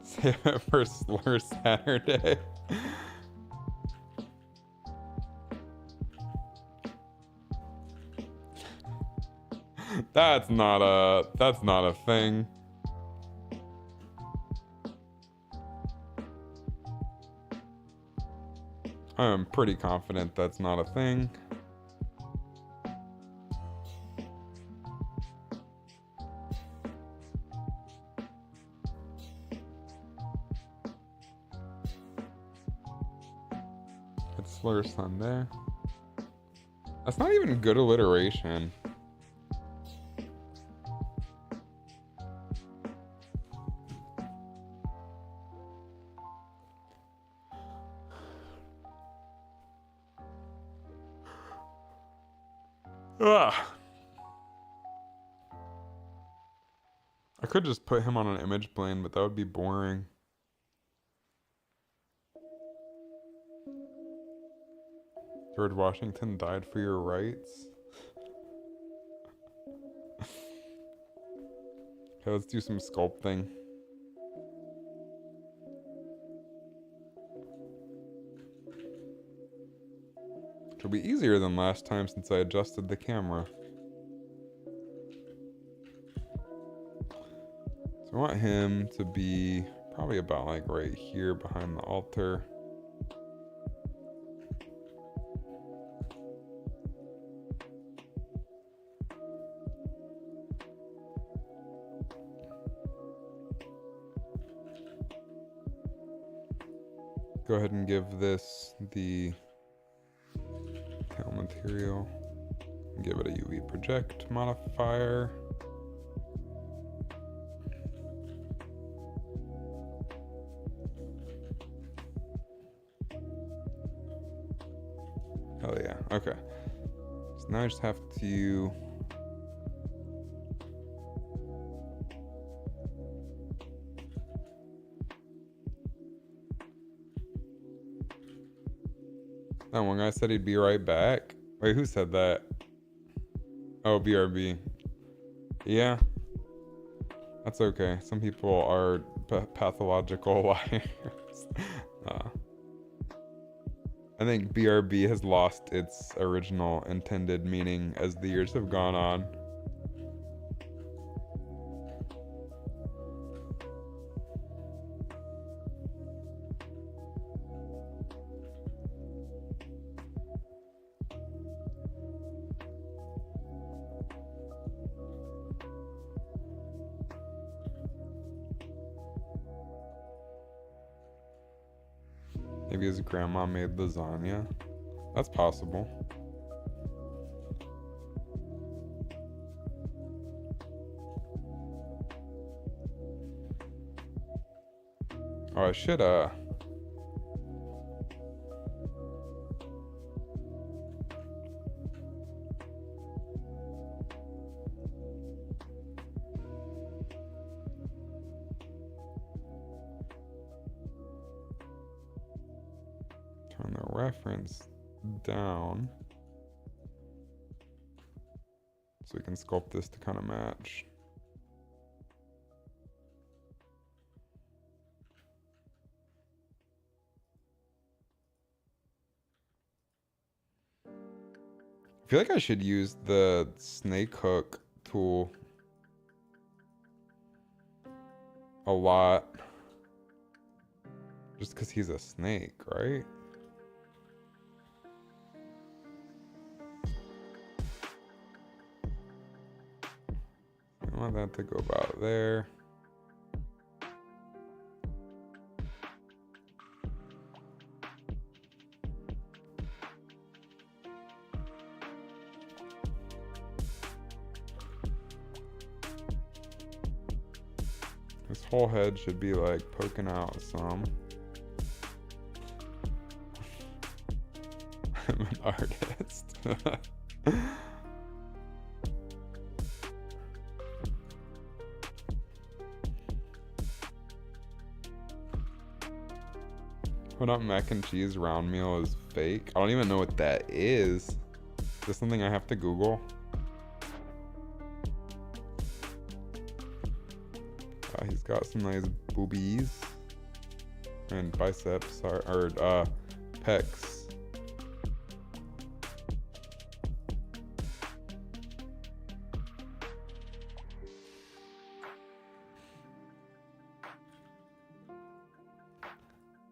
Save it for Slur Saturday. That's not a thing. I'm pretty confident that's not a thing. It's Slur Sunday. That's not even good alliteration. Ugh. I could just put him on an image plane, but that would be boring. George Washington died for your rights. Okay, let's do some sculpting. Which will be easier than last time since I adjusted the camera. So I want him to be probably about like right here behind the altar. go ahead and give this the tail material. Give it a UV project modifier. Oh yeah, okay. So now I just have to that one guy said he'd be right back. Wait, who said that? Oh, BRB. Yeah, that's okay. Some people are pathological liars. I think BRB has lost its original intended meaning as the years have gone on. Maybe his grandma made lasagna. That's possible. Oh, I should turn the reference down so we can sculpt this to kind of match. I feel like I should use the snake hook tool a lot just because he's a snake, right? I want that to go about there. This whole head should be like poking out some. I'm an artist. What up, mac and cheese round meal is fake? I don't even know what that is. Is this something I have to Google? He's got some nice boobies and biceps or pecs.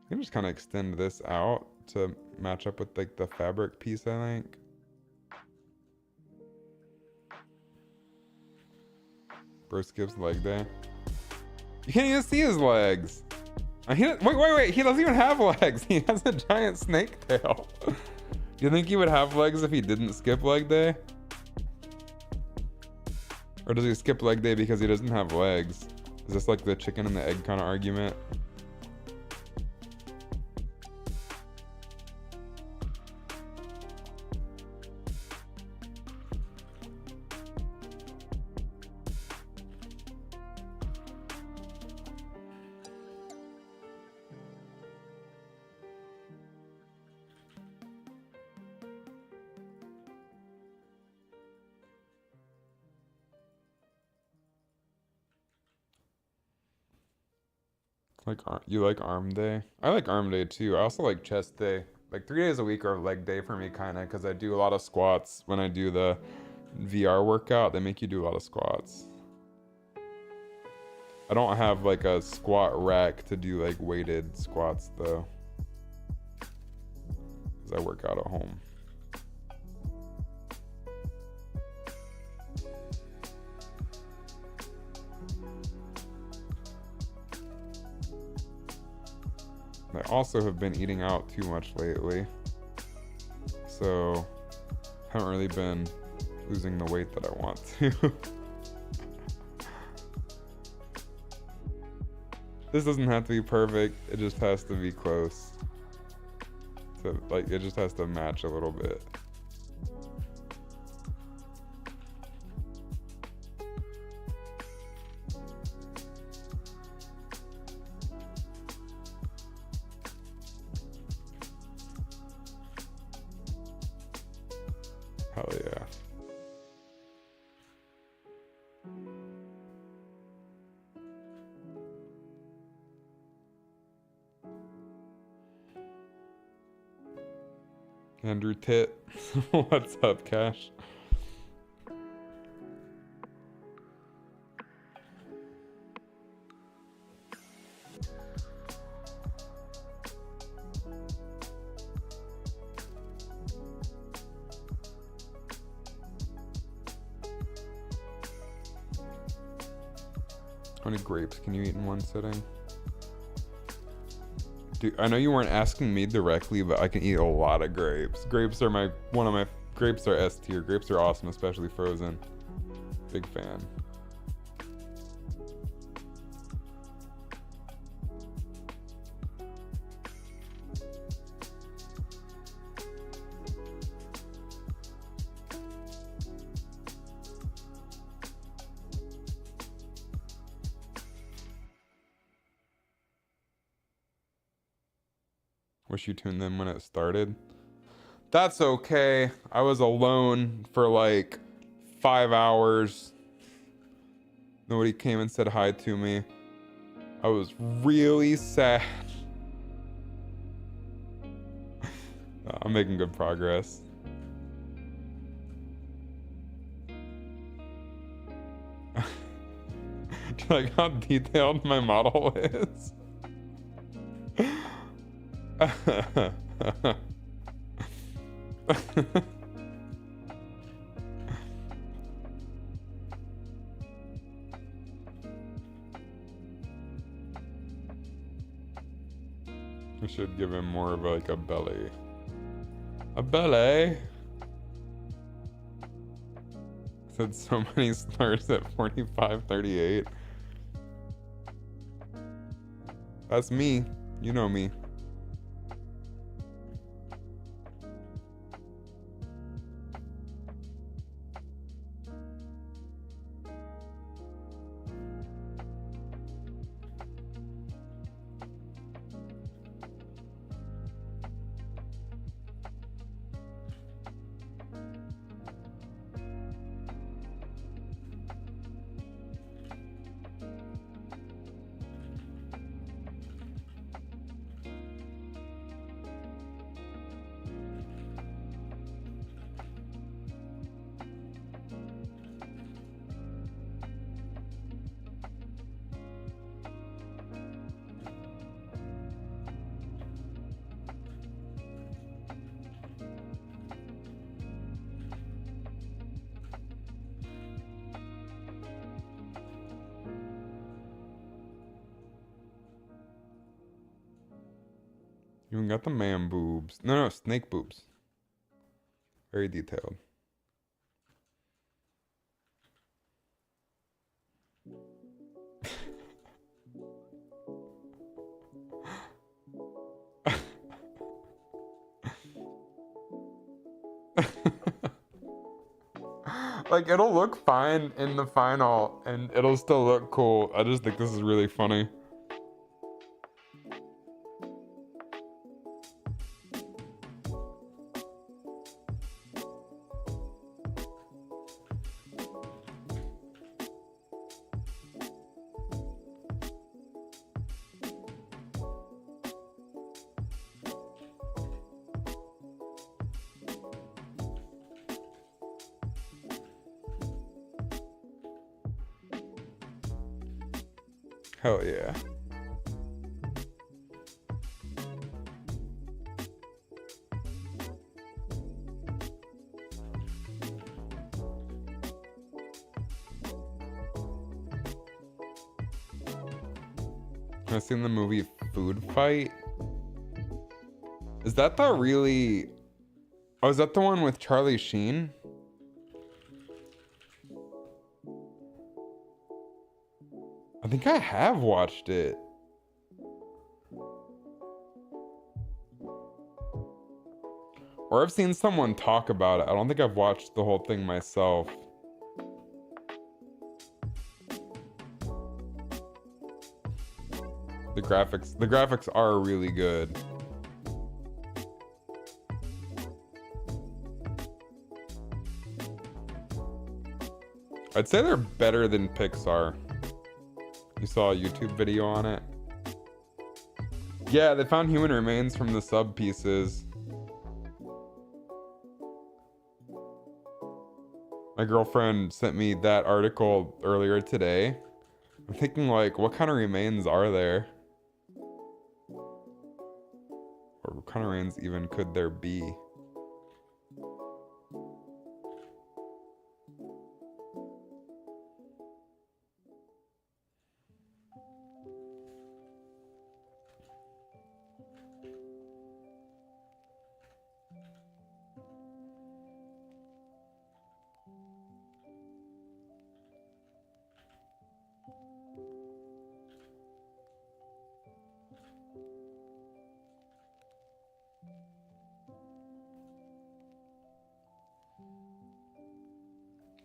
I can just kind of extend this out to match up with like the fabric piece, I think. Bruce gives leg day. You can't even see his legs. Wait. He doesn't even have legs. He has a giant snake tail. Do you think he would have legs if he didn't skip leg day? Or does he skip leg day because he doesn't have legs? Is this like the chicken and the egg kind of argument? Like, you like arm day? I like arm day too. I also like chest day. Like 3 days a week are leg day for me, kind of, because I do a lot of squats when I do the VR workout. They make you do a lot of squats. I don't have like a squat rack to do like weighted squats though, because I work out at home. I also have been eating out too much lately, so haven't really been losing the weight that I want to. This doesn't have to be perfect, it just has to be close. So, like, it just has to match a little bit. Hell yeah. Andrew Tit. What's up, Cash? How many grapes can you eat in one sitting? Dude, I know you weren't asking me directly, but I can eat a lot of grapes. Grapes are grapes are S tier. Grapes are awesome, especially frozen. Big fan. Wish you tuned in when it started. That's okay. I was alone for like 5 hours. Nobody came and said hi to me. I was really sad. I'm making good progress. Do you like how detailed my model is? We should give him more of like a belly. A belly? Said so many stars at 45:38. That's me. You know me. You even got the man boobs. No, snake boobs. Very detailed. Like, it'll look fine in the final, and it'll still look cool. I just think this is really funny. Hell yeah. I've seen the movie Food Fight. Is that the really... Oh, is that the one with Charlie Sheen? I think I have watched it. Or I've seen someone talk about it. I don't think I've watched the whole thing myself. The graphics are really good. I'd say they're better than Pixar. You saw a YouTube video on it? Yeah, they found human remains from the sub pieces. My girlfriend sent me that article earlier today. I'm thinking, like, what kind of remains are there? Or what kind of remains even could there be?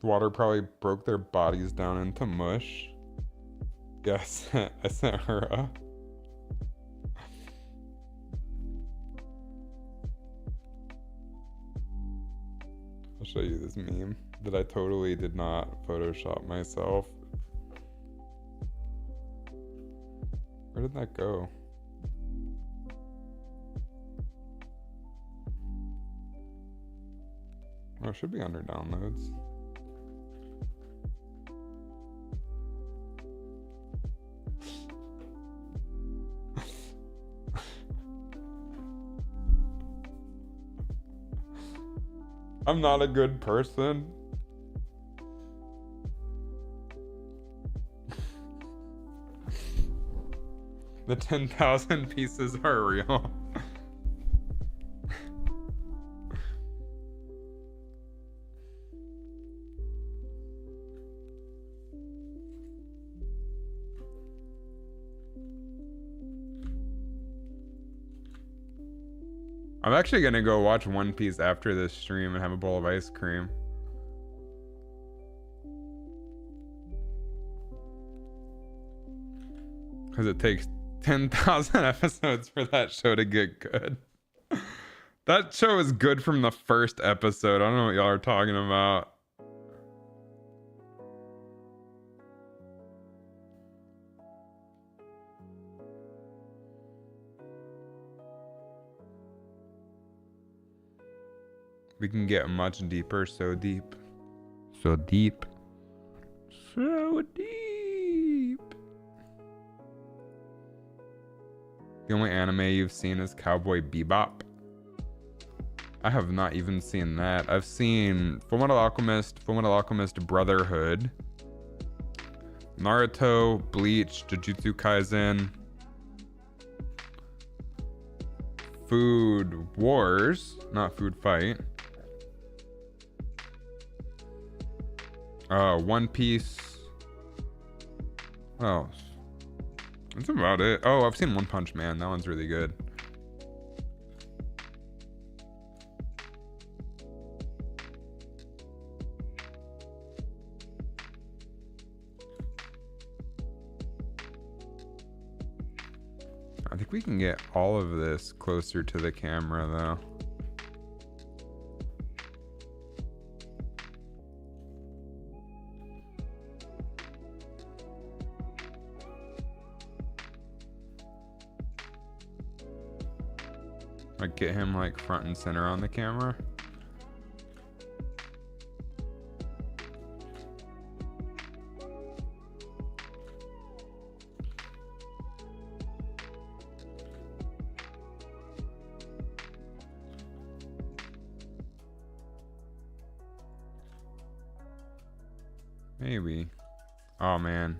The water probably broke their bodies down into mush. Yes, I sent her a... I'll show you this meme that I totally did not Photoshop myself. Where did that go? Oh, it should be under downloads. I'm not a good person. The 10,000 pieces are real. I'm actually gonna go watch One Piece after this stream and have a bowl of ice cream. Because it takes 10,000 episodes for that show to get good. That show is good from the first episode. I don't know what y'all are talking about. We can get much deeper, so deep. So deep. So deep. The only anime you've seen is Cowboy Bebop. I have not even seen that. I've seen Fullmetal Alchemist Brotherhood, Naruto, Bleach, Jujutsu Kaisen, Food Wars, not Food Fight. One Piece. What else? That's about it. Oh, I've seen One Punch Man. That one's really good. I think we can get all of this closer to the camera, though. Like get him like front and center on the camera. Maybe. Oh man.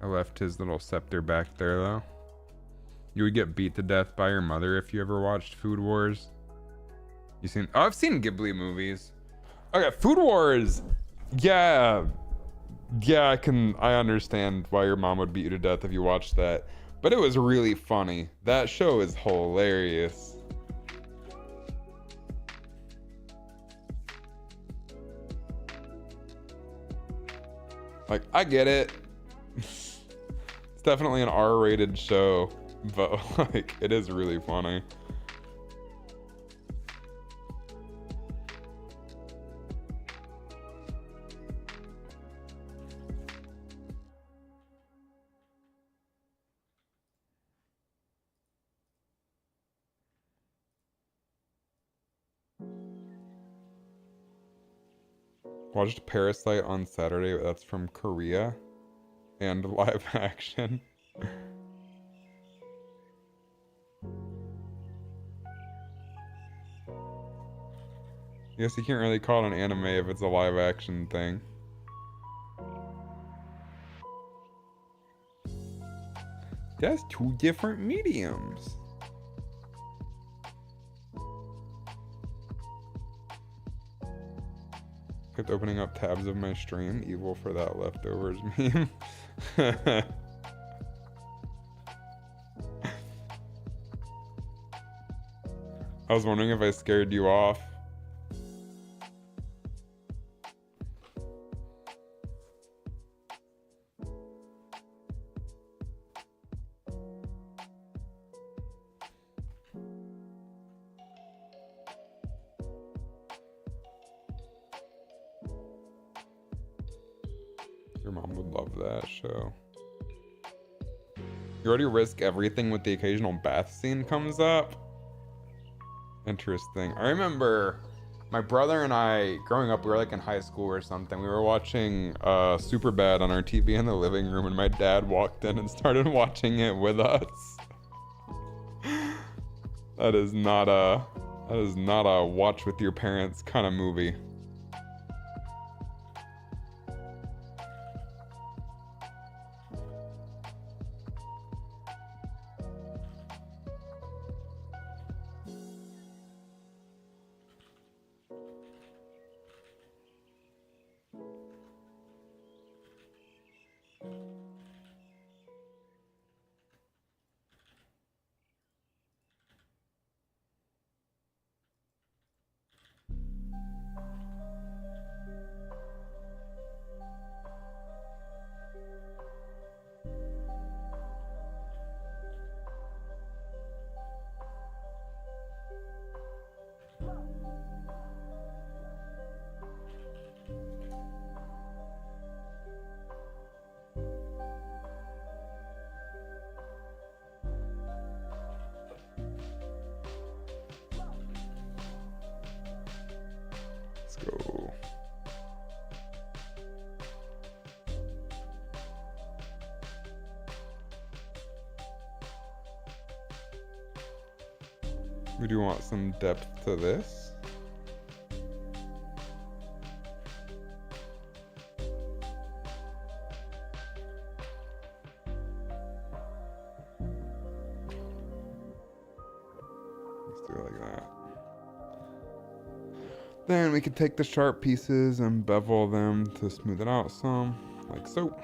I left his little scepter back there though. You would get beat to death by your mother if you ever watched Food Wars. You seen? Oh, I've seen Ghibli movies. Okay, Food Wars. Yeah, yeah, I understand why your mom would beat you to death if you watched that. But it was really funny. That show is hilarious. Like, I get it. It's definitely an R-rated show, but like, it is really funny. Watched Parasite on Saturday. That's from Korea. And live action. I guess you can't really call it an anime if it's a live action thing. That's two different mediums. Kept opening up tabs of my stream. Evil for that leftovers meme. I was wondering if I scared you off. Your mom would love that show. You already risk everything with the occasional bath scene comes up. Interesting. I remember my brother and I, growing up, we were like in high school or something. We were watching Superbad on our TV in the living room, and my dad walked in and started watching it with us. That is not a watch with your parents kind of movie. Let's go. We do want some depth to this. Let's do it like that. Then we can take the sharp pieces and bevel them to smooth it out some, like so.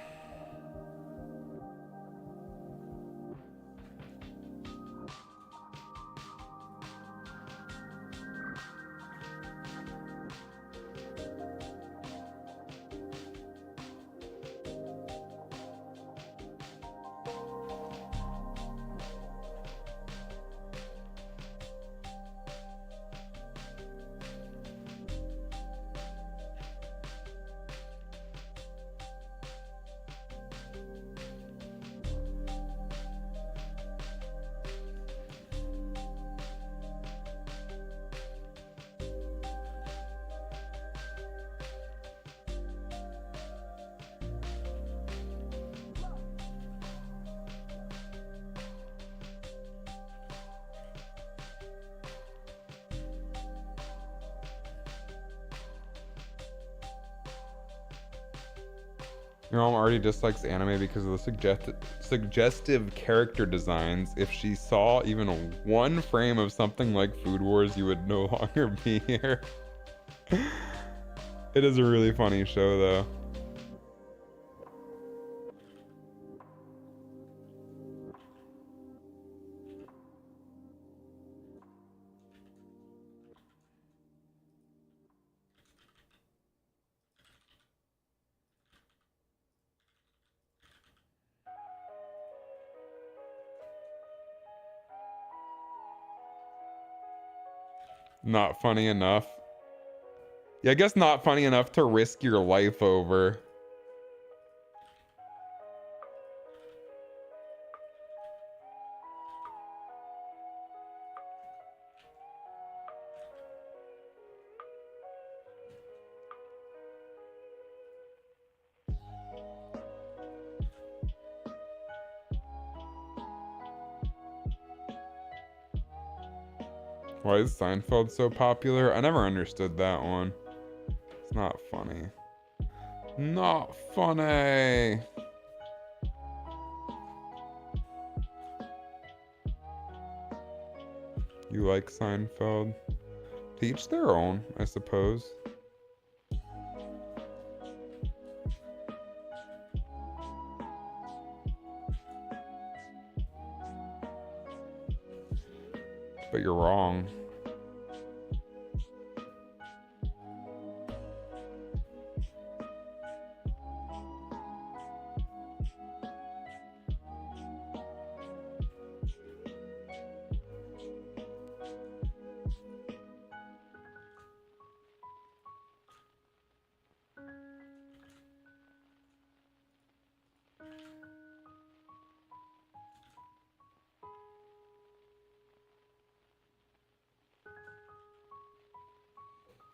Your mom already dislikes anime because of the suggestive character designs. If she saw even one frame of something like Food Wars, you would no longer be here. It is a really funny show, though. Not funny enough. Yeah, I guess not funny enough to risk your life over. Why is Seinfeld so popular? I never understood that one. It's not funny. Not funny. You like Seinfeld? To each their own, I suppose. But you're wrong.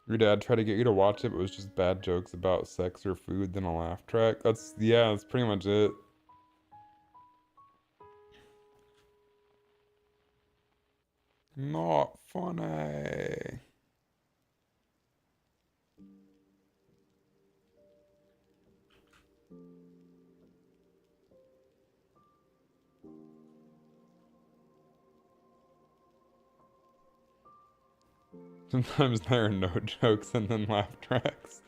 Your dad tried to get you to watch it, but it was just bad jokes about sex or food, then a laugh track. That's pretty much it. Not funny. Sometimes there are no jokes and then laugh tracks.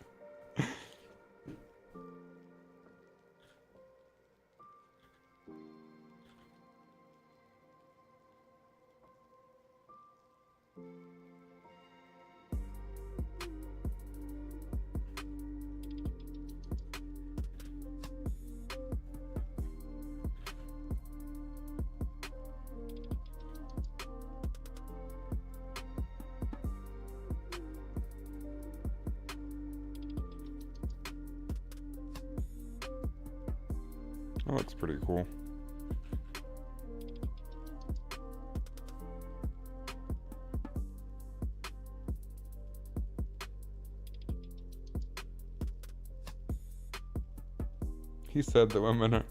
That looks pretty cool. He said that women are...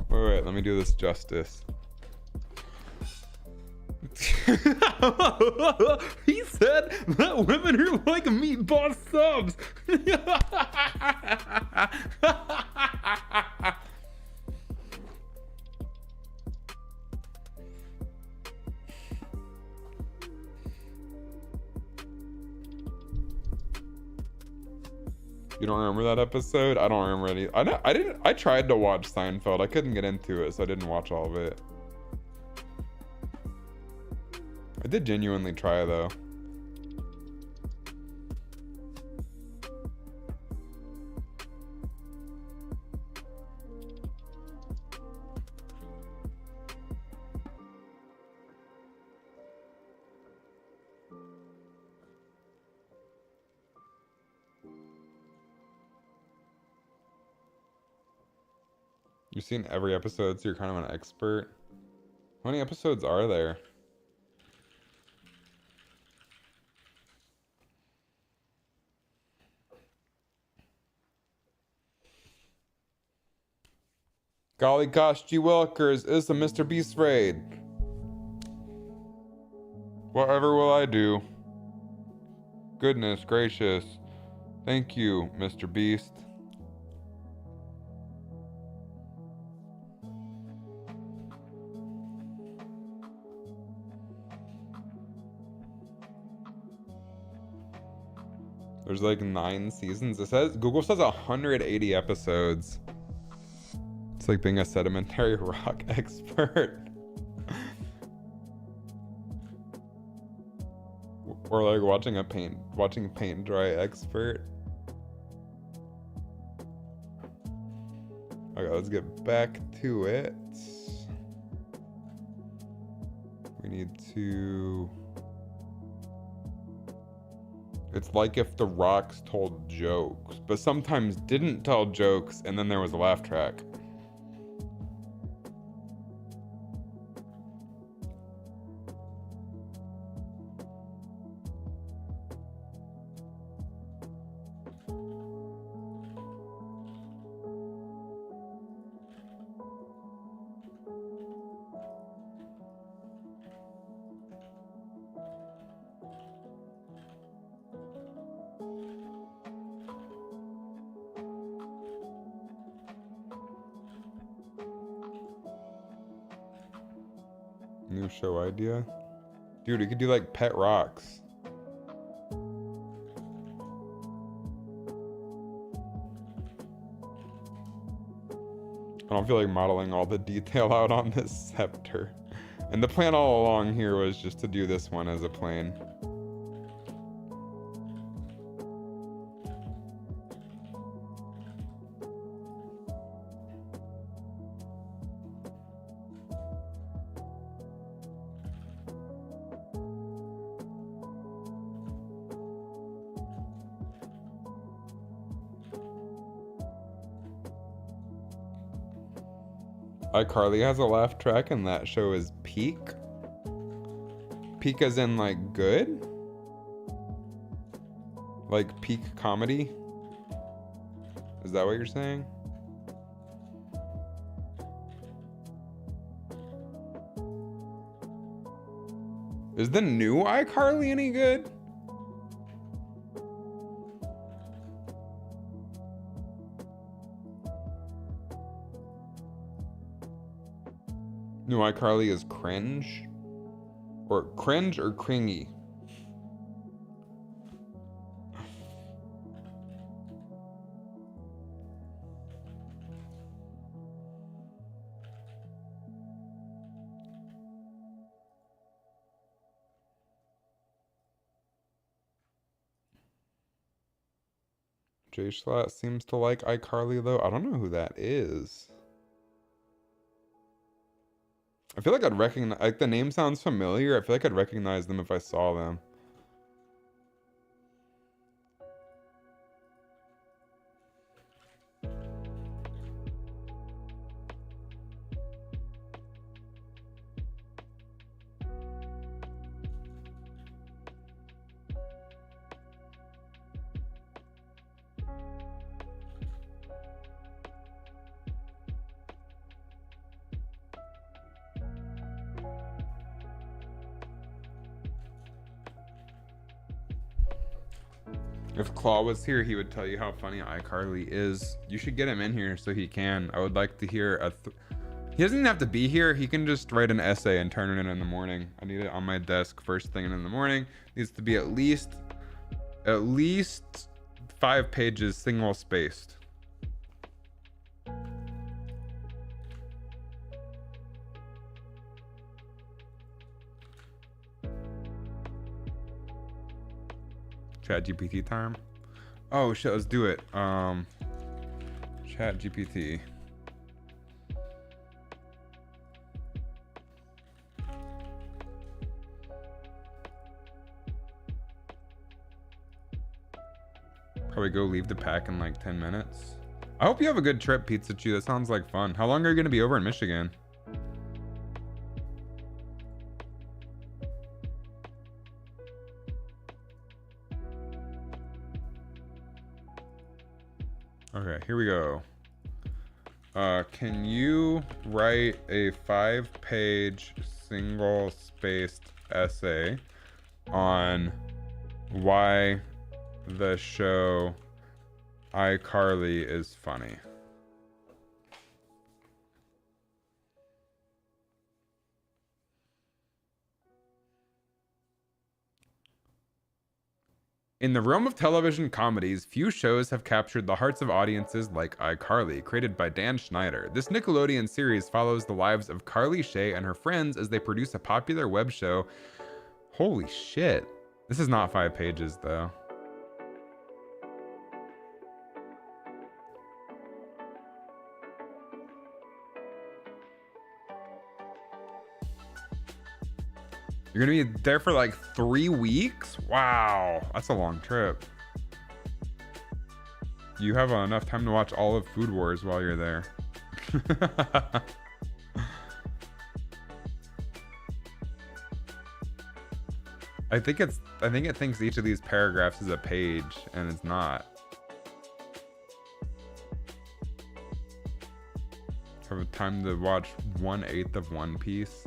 Wait, let me do this justice. He said that women are like meatball subs. You don't remember that episode? I don't remember any. I didn't. I tried to watch Seinfeld. I couldn't get into it, so I didn't watch all of it. I did genuinely try, though. You've seen every episode, so you're kind of an expert. How many episodes are there? Golly gosh, G. Willikers, is a Mr. Beast raid. Whatever will I do? Goodness gracious. Thank you, Mr. Beast. There's like 9 seasons. It says Google says 180 episodes. It's like being a sedimentary rock expert. Or like watching paint dry expert. Okay, let's get back to it. We need to... It's like if the rocks told jokes, but sometimes didn't tell jokes, and then there was a laugh track. New show idea? Dude, we could do like pet rocks. I don't feel like modeling all the detail out on this scepter. And the plan all along here was just to do this one as a plane. iCarly has a laugh track, and that show is Peak. Peak as in like good? Like peak comedy? Is that what you're saying? Is the new iCarly any good? New iCarly is cringe? Or cringe or cringy? Jay Schlatt seems to like iCarly though. I don't know who that is. I feel like I'd recognize, like the name sounds familiar. I feel like I'd recognize them if I saw them. If Claw was here, he would tell you how funny iCarly is. You should get him in here so he can. I would like to hear he doesn't even have to be here. He can just write an essay and turn it in the morning. I need it on my desk first thing in the morning. It needs to be at least 5 pages single spaced. ChatGPT time. Oh shit, let's do it. ChatGPT. Probably go leave the pack in like 10 minutes. I hope you have a good trip, Pizza Chew. That sounds like fun. How long are you gonna be over in Michigan? Okay, here we go. Can you write a 5-page single-spaced essay on why the show iCarly is funny? In the realm of television comedies, few shows have captured the hearts of audiences like iCarly, created by Dan Schneider. This Nickelodeon series follows the lives of Carly Shay and her friends as they produce a popular web show. Holy shit. This is not 5 pages, though. You're gonna be there for like 3 weeks? Wow, that's a long trip. You have enough time to watch all of Food Wars while you're there. I think it thinks each of these paragraphs is a page, and it's not. Have time to watch 1/8 of One Piece.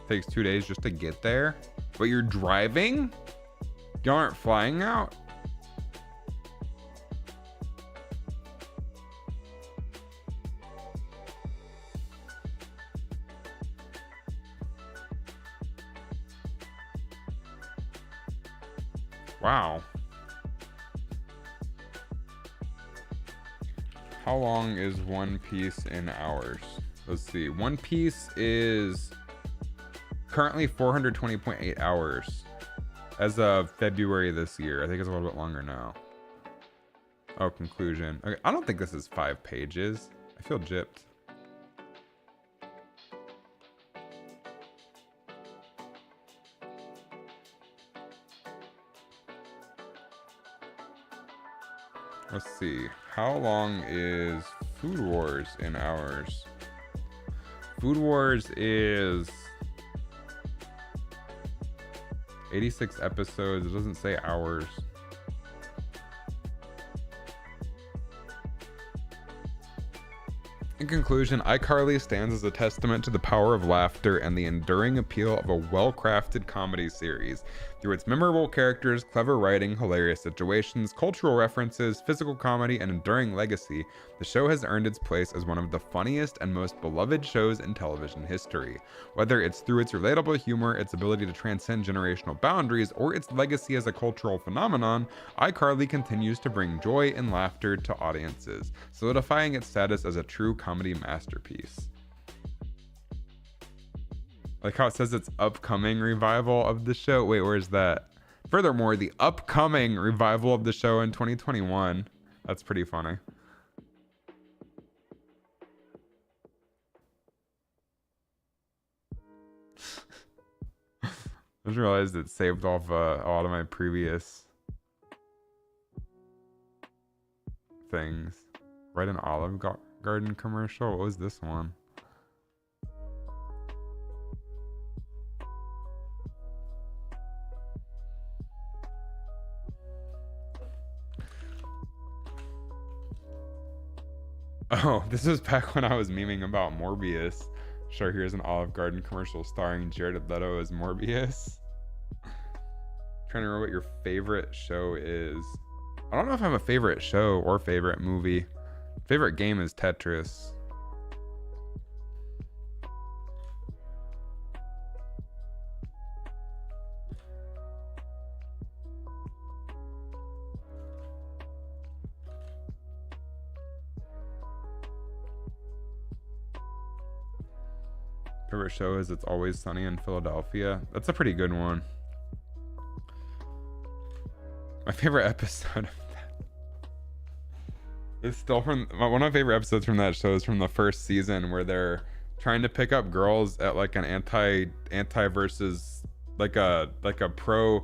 Takes 2 days just to get there, but you're driving? You aren't flying out? Wow. How long is One Piece in hours? Let's see. One Piece is currently 420.8 hours as of February this year. I think it's a little bit longer now. Oh, conclusion. Okay, I don't think this is 5 pages. I feel gypped. Let's see. How long is Food Wars in hours? Food Wars is 86 episodes. It doesn't say hours. In conclusion, iCarly stands as a testament to the power of laughter and the enduring appeal of a well-crafted comedy series. Through its memorable characters, clever writing, hilarious situations, cultural references, physical comedy, and enduring legacy, the show has earned its place as one of the funniest and most beloved shows in television history. Whether it's through its relatable humor, its ability to transcend generational boundaries, or its legacy as a cultural phenomenon, iCarly continues to bring joy and laughter to audiences, solidifying its status as a true comedy masterpiece. Like how it says it's upcoming revival of the show. Wait, where's that? Furthermore, the upcoming revival of the show in 2021. That's pretty funny. I just realized it saved off a lot of my previous things. Write an Olive Garden commercial. What was this one? Oh, this was back when I was memeing about Morbius. Sure, here's an Olive Garden commercial starring Jared Leto as Morbius. Trying to remember what your favorite show is. I don't know if I have a favorite show or favorite movie. Favorite game is Tetris. Favorite show is It's Always Sunny in Philadelphia. That's a pretty good one. My favorite episode of that is still from one of my favorite episodes from that show is from the first season where they're trying to pick up girls at like an anti versus like a pro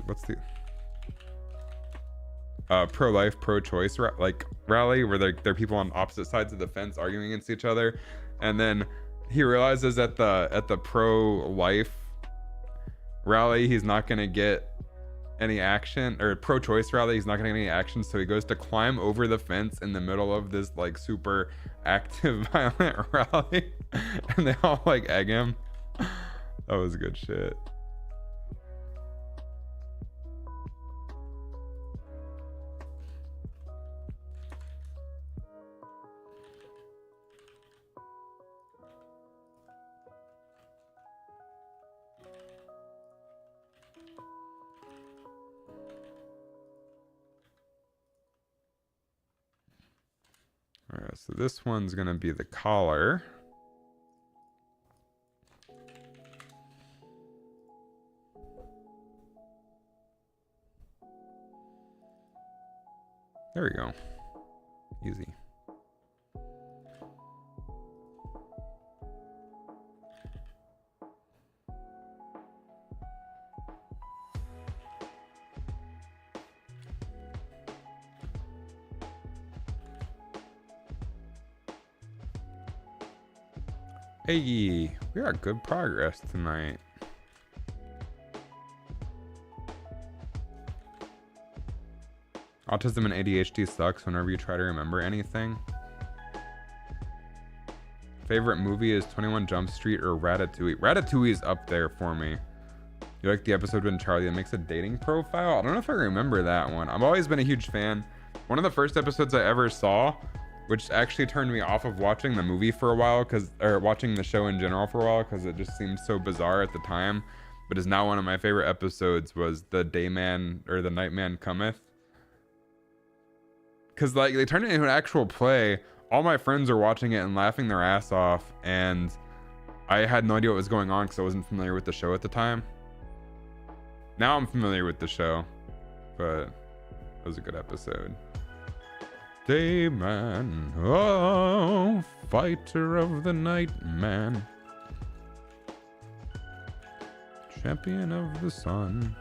what's the pro-life, pro-choice rally where they're people on opposite sides of the fence arguing against each other, and then he realizes at the pro-life rally he's not gonna get any action, or pro-choice rally he's not gonna get any action, so he goes to climb over the fence in the middle of this like super active violent rally and they all like egg him. That was good shit. All right, so this one's gonna be the collar. There we go. Easy. Hey, we got good progress tonight. Autism and ADHD sucks whenever you try to remember anything. Favorite movie is 21 Jump Street or Ratatouille. Ratatouille is up there for me. You like the episode when Charlie makes a dating profile? I don't know if I remember that one. I've always been a huge fan. One of the first episodes I ever saw, which actually turned me off of watching the movie for a while, or watching the show in general for a while, because it just seemed so bizarre at the time, but is now one of my favorite episodes, was The Dayman or The Nightman Cometh. Because like they turned it into an actual play. All my friends are watching it and laughing their ass off, and I had no idea what was going on because I wasn't familiar with the show at the time. Now I'm familiar with the show, but it was a good episode. Dayman, oh, fighter of the night, man, champion of the sun.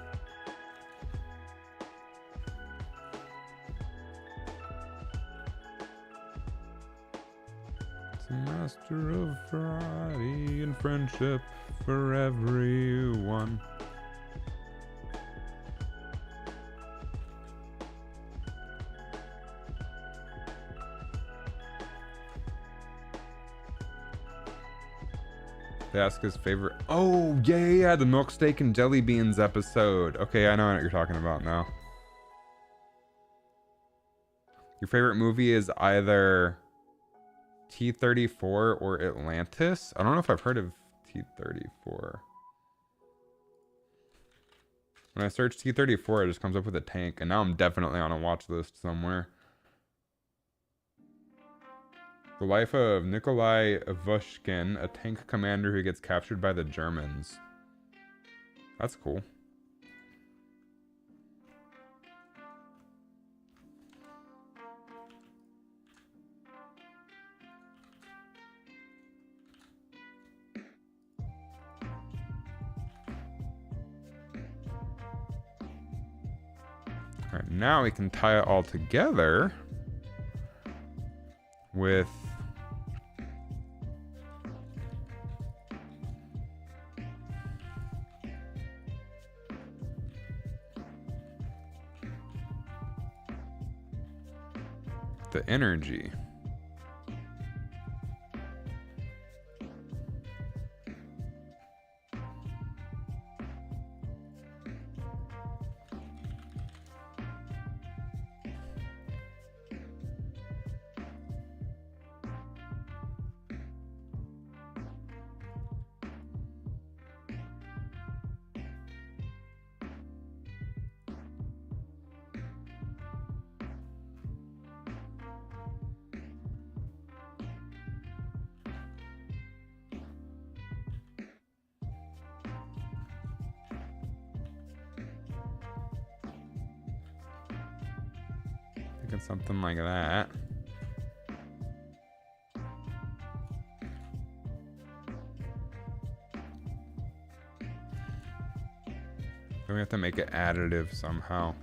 It's a master of variety and friendship for everyone. They ask his favorite. Oh, yeah, the milk steak and jelly beans episode. Okay, I know what you're talking about now. Your favorite movie is either T-34 or Atlantis. I don't know if I've heard of T-34. When I search T-34, it just comes up with a tank, and now I'm definitely on a watch list somewhere. The life of Nikolai Ivushkin, a tank commander who gets captured by the Germans. That's cool. All right, now we can tie it all together with the energy. Thinking something like that. Then we have to make it additive somehow.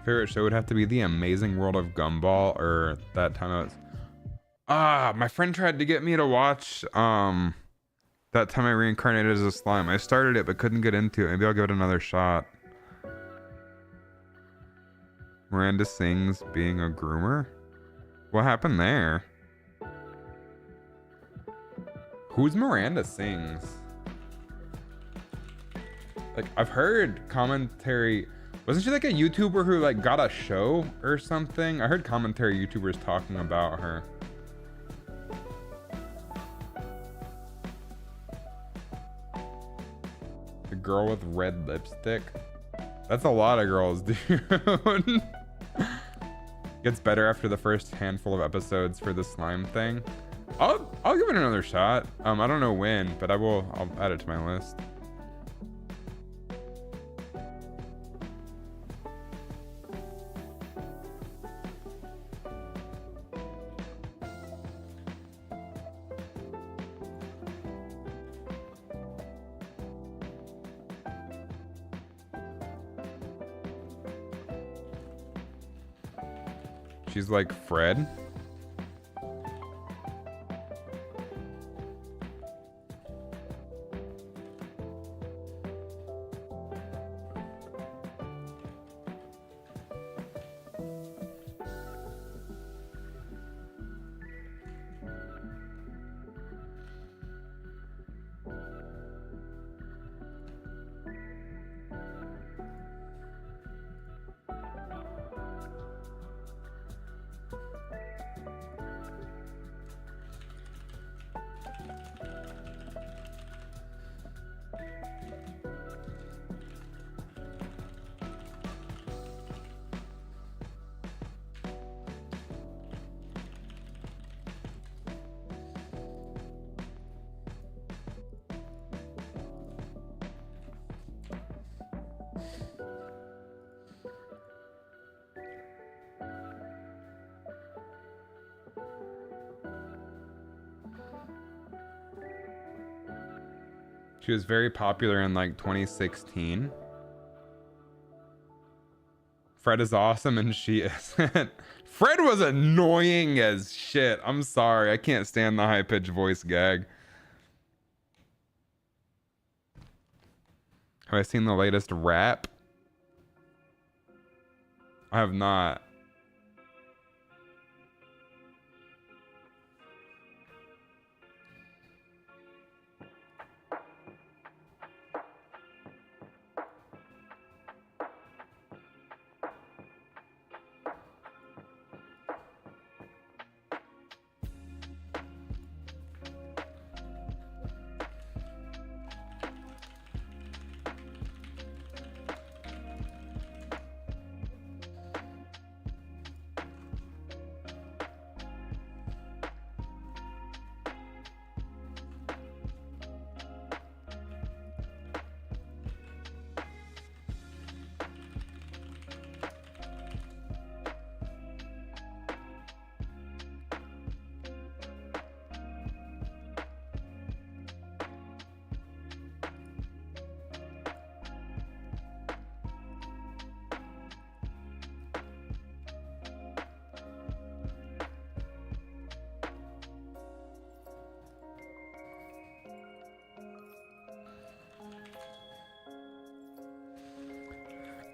Favorite show would have to be The Amazing World of Gumball, or that time I was... my friend tried to get me to watch that time I reincarnated as a slime. I started it but couldn't get into it. Maybe I'll give it another shot. Miranda Sings being a groomer? What happened there? Who's Miranda Sings? Like, I've heard commentary Wasn't she like a YouTuber who like got a show or something? I heard commentary YouTubers talking about her. The girl with red lipstick. That's a lot of girls, dude. Gets better after the first handful of episodes for the slime thing. I'll give it another shot. I don't know when, but I'll add it to my list. She's like Fred. She was very popular in like 2016. Fred is awesome and she isn't. Fred was annoying as shit. I'm sorry. I can't stand the high-pitched voice gag. Have I seen the latest rap? I have not.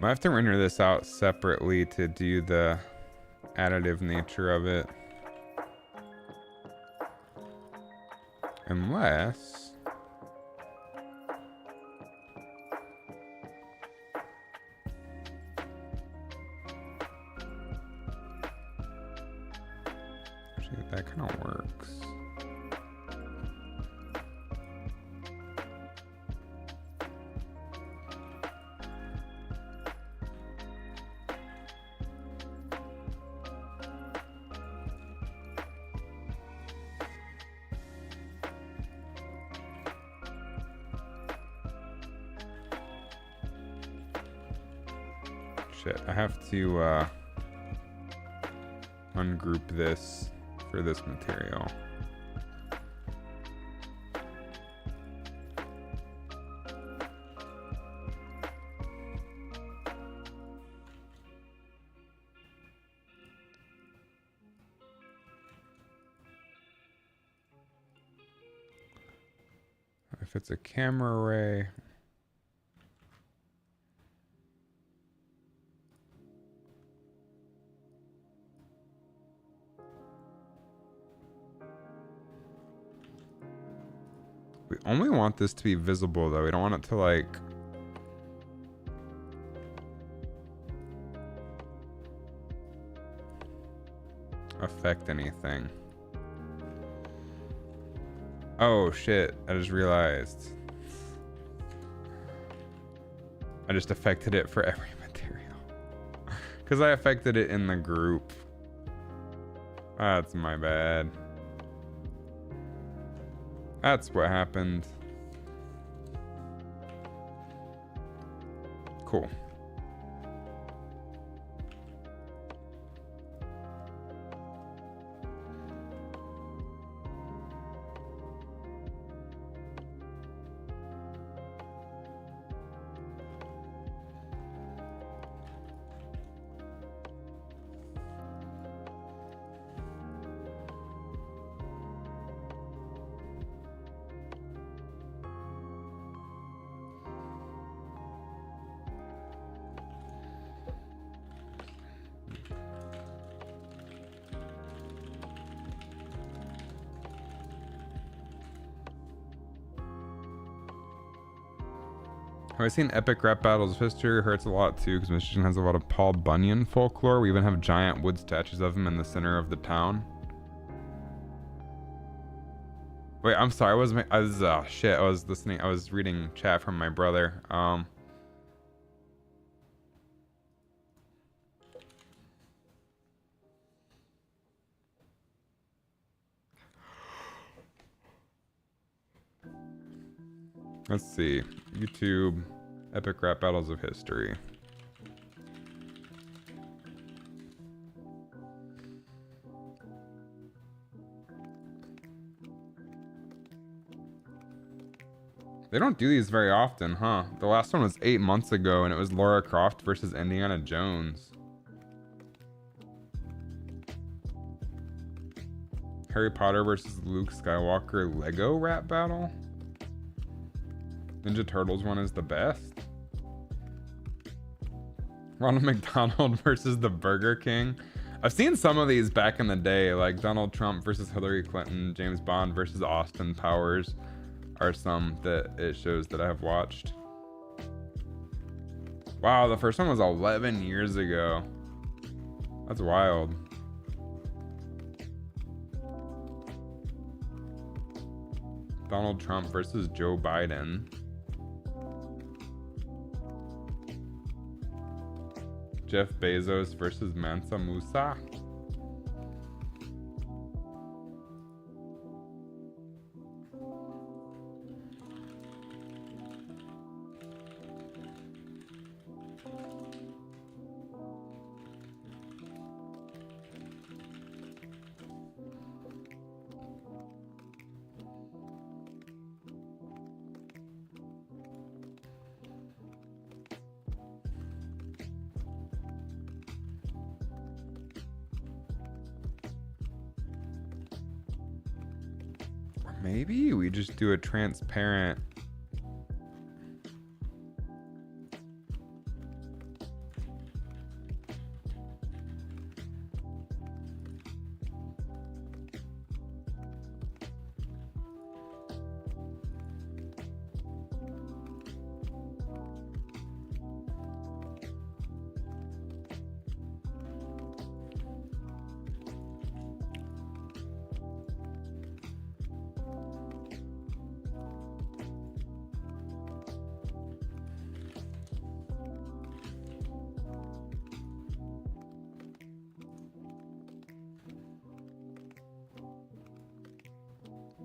I have to render this out separately to do the additive nature of it. Unless... Actually, that kind of works. Shit, I have to ungroup this for this material. If it's a camera array, we only want this to be visible though. We don't want it to like affect anything. Oh shit, I just realized. I just affected it for every material. Because I affected it in the group. That's my bad. That's what happened. Cool. Have I seen epic rap battles of history? Hurts a lot too because Michigan has a lot of Paul Bunyan folklore. We even have giant wood statues of him in the center of the town. Wait, I'm sorry. I was shit. I was listening. I was reading chat from my brother. Let's see. YouTube epic rap battles of history. They don't do these very often, huh? The last one was 8 months ago and it was Laura Croft versus Indiana Jones. Harry Potter versus Luke Skywalker Lego rap battle? Ninja Turtles one is the best. Ronald McDonald versus the Burger King. I've seen some of these back in the day, like Donald Trump versus Hillary Clinton, James Bond versus Austin Powers are some that it shows that I have watched. Wow, the first one was 11 years ago. That's wild. Donald Trump versus Joe Biden. Jeff Bezos versus Mansa Musa. Maybe we just do a transparent.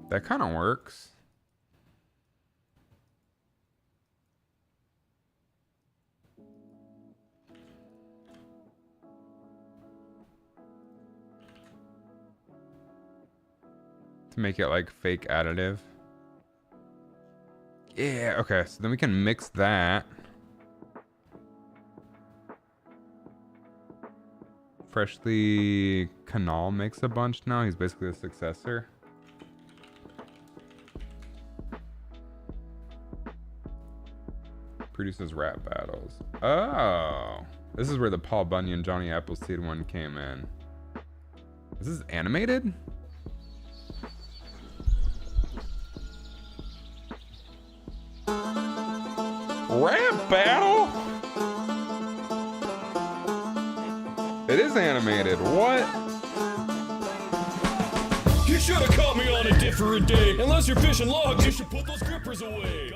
That kind of works. To make it like fake additive. Yeah, okay, so then we can mix that. Freshly Canal makes a bunch now. He's basically the successor. Produces rap battles. Oh, this is where the Paul Bunyan, Johnny Appleseed one came in. This is animated? Rap battle? It is animated. What? You should have caught me on a different day. Unless you're fishing logs, you should put those grippers away.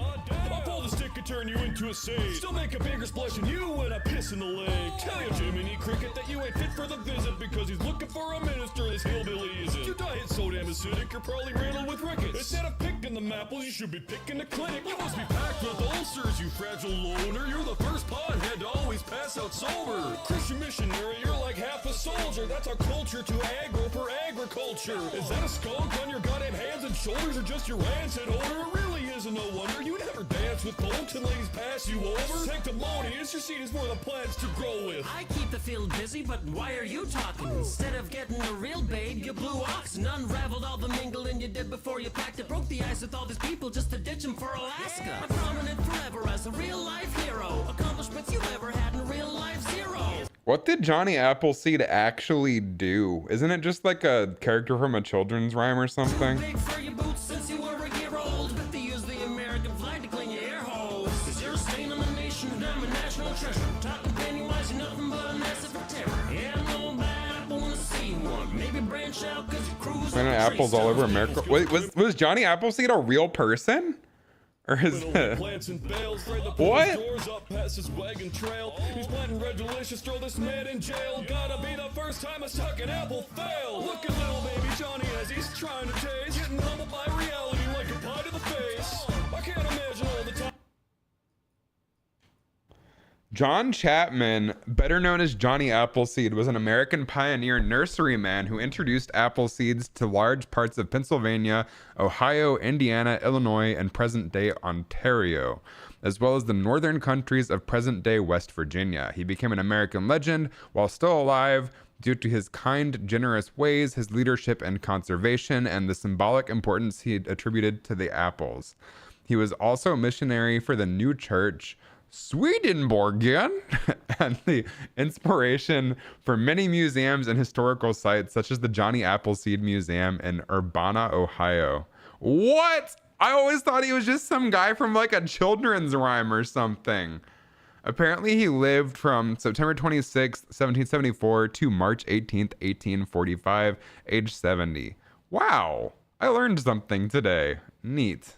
I'll pull the stick and turn you into a sage. Still make a bigger splash than you when I piss in the lake. Tell you, Jiminy Cricket, that you ain't fit for the visit because he's looking for a minister this hillbilly isn't. Your diet's so damn acidic, you're probably riddled with rickets. Instead of picking the mapples, you should be picking the clinic. You must be packed with ulcers, you fragile loner. You're the first pothead to always pass out sober. Christian missionary, you're like half a soldier. That's our culture to aggro for agriculture. Is that a skunk on your goddamn hands and shoulders or just your rancid odor? It really isn't no wonder you never dance with folks and ladies pass you over. Sanctimonious, your seed is more the plants to grow with. I keep the field busy, but why are you talking? Instead of getting a real babe, you blew oxen. Unraveled all the mingling you did before you packed it. Broke the ice with all these people just to ditch them for Alaska. I'm prominent forever as a real life hero. Accomplishments you ever had in real life, zero. What did Johnny Appleseed actually do? Isn't it just like a character from a children's rhyme or something? Big for your boots since you were a year old. But they use the American flag to clean your air holes. Cause you're a stain on the nation, damn a national treasure. Talking Pennywise, you're nothing but an asset for terror. Yeah, no bad apple wanna see one. Maybe branch out cause you cruise Planting apples all over America. Wait, was Johnny Appleseed a real person? Or is it? What? Doors up past his wagon trail. He's planting red delicious, throw this man in jail. Gotta be the first time a sucking apple failed. Look at little baby Johnny as he's trying to taste. Getting humbled by reality like a pie to the face. I can't imagine all the time. John Chapman, better known as Johnny Appleseed, was an American pioneer nurseryman who introduced apple seeds to large parts of Pennsylvania, Ohio, Indiana, Illinois, and present-day Ontario, as well as the northern countries of present-day West Virginia. He became an American legend while still alive due to his kind, generous ways, his leadership and conservation, and the symbolic importance he attributed to the apples. He was also a missionary for the New Church, Swedenborgian, and the inspiration for many museums and historical sites such as the Johnny Appleseed Museum in Urbana, Ohio. What? I always thought he was just some guy from like a children's rhyme or something. Apparently he lived from September 26th, 1774 to March 18th, 1845, age 70. Wow, I learned something today. Neat.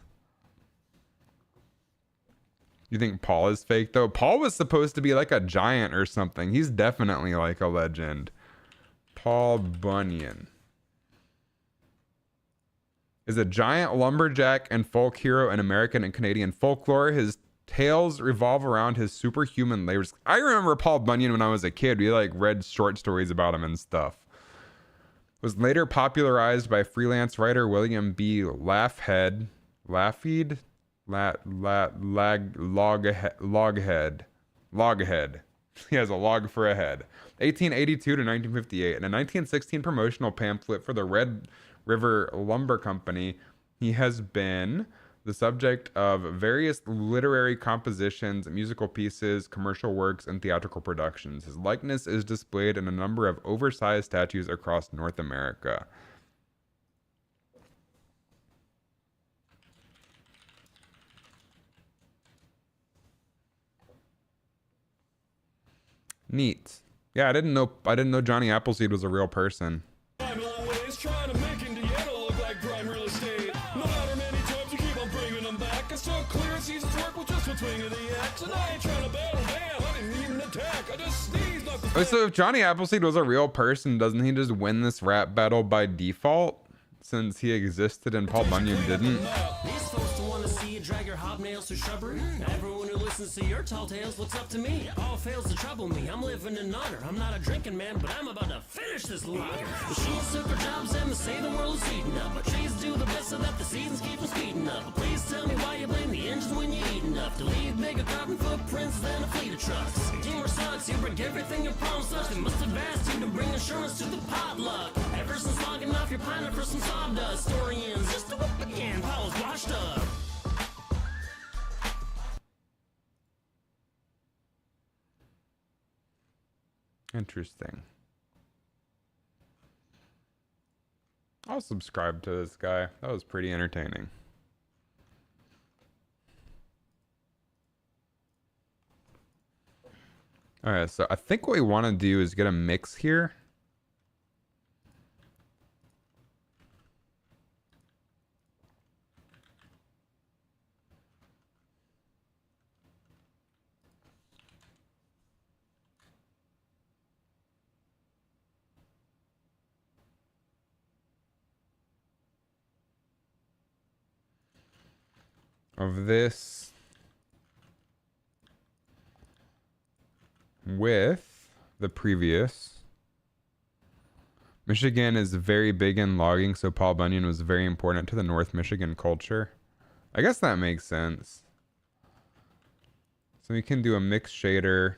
You think Paul is fake though? Paul was supposed to be like a giant or something. He's definitely like a legend. Paul Bunyan is a giant lumberjack and folk hero in American and Canadian folklore. His tales revolve around his superhuman labors. I remember Paul Bunyan when I was a kid. We like read short stories about him and stuff. Was later popularized by freelance writer William B. Loghead. Loghead. He has a log for a head. 1882 to 1958. In a 1916 promotional pamphlet for the Red River Lumber Company, he has been the subject of various literary compositions, musical pieces, commercial works, and theatrical productions. His likeness is displayed in a number of oversized statues across North America. Neat. Yeah, I didn't know Johnny Appleseed was a real person. I'm always trying to make Indiana look like prime real estate. No matter many times you keep on bringing them back, I still clear season's work with just a swing of the axe. And I ain't trying to battle down, I didn't even attack. I just sneezed off the Wait, so if Johnny Appleseed was a real person, doesn't he just win this rap battle by default? Since he existed and Paul Bunyan didn't? These folks don't want to see you drag your hobnails through shrubbery. Everyone who listens to your tall tales looks up to me. All fails to trouble me. I'm living in honor. I'm not a drinking man, but I'm about to finish this lager. Machines took our jobs and they say the world is heating up. But trees do the best so that the seasons keep them speeding up. But please tell me why you blame the engines when you eat enough to leave bigger carbon footprints than a fleet of trucks. Teamwork sucks. You break everything your palms touch. They must have asked you to bring insurance to the potluck. Ever since logging off, you're pining for some sawdust. Story ends just to whip again. Paul's washed up. Interesting. I'll subscribe to this guy. That was pretty entertaining. Alright, so I think what we want to do is get a mix here. of this with the previous. Michigan is very big in logging, so Paul Bunyan was very important to the North Michigan culture. I guess that makes sense. So we can do a mixed shader.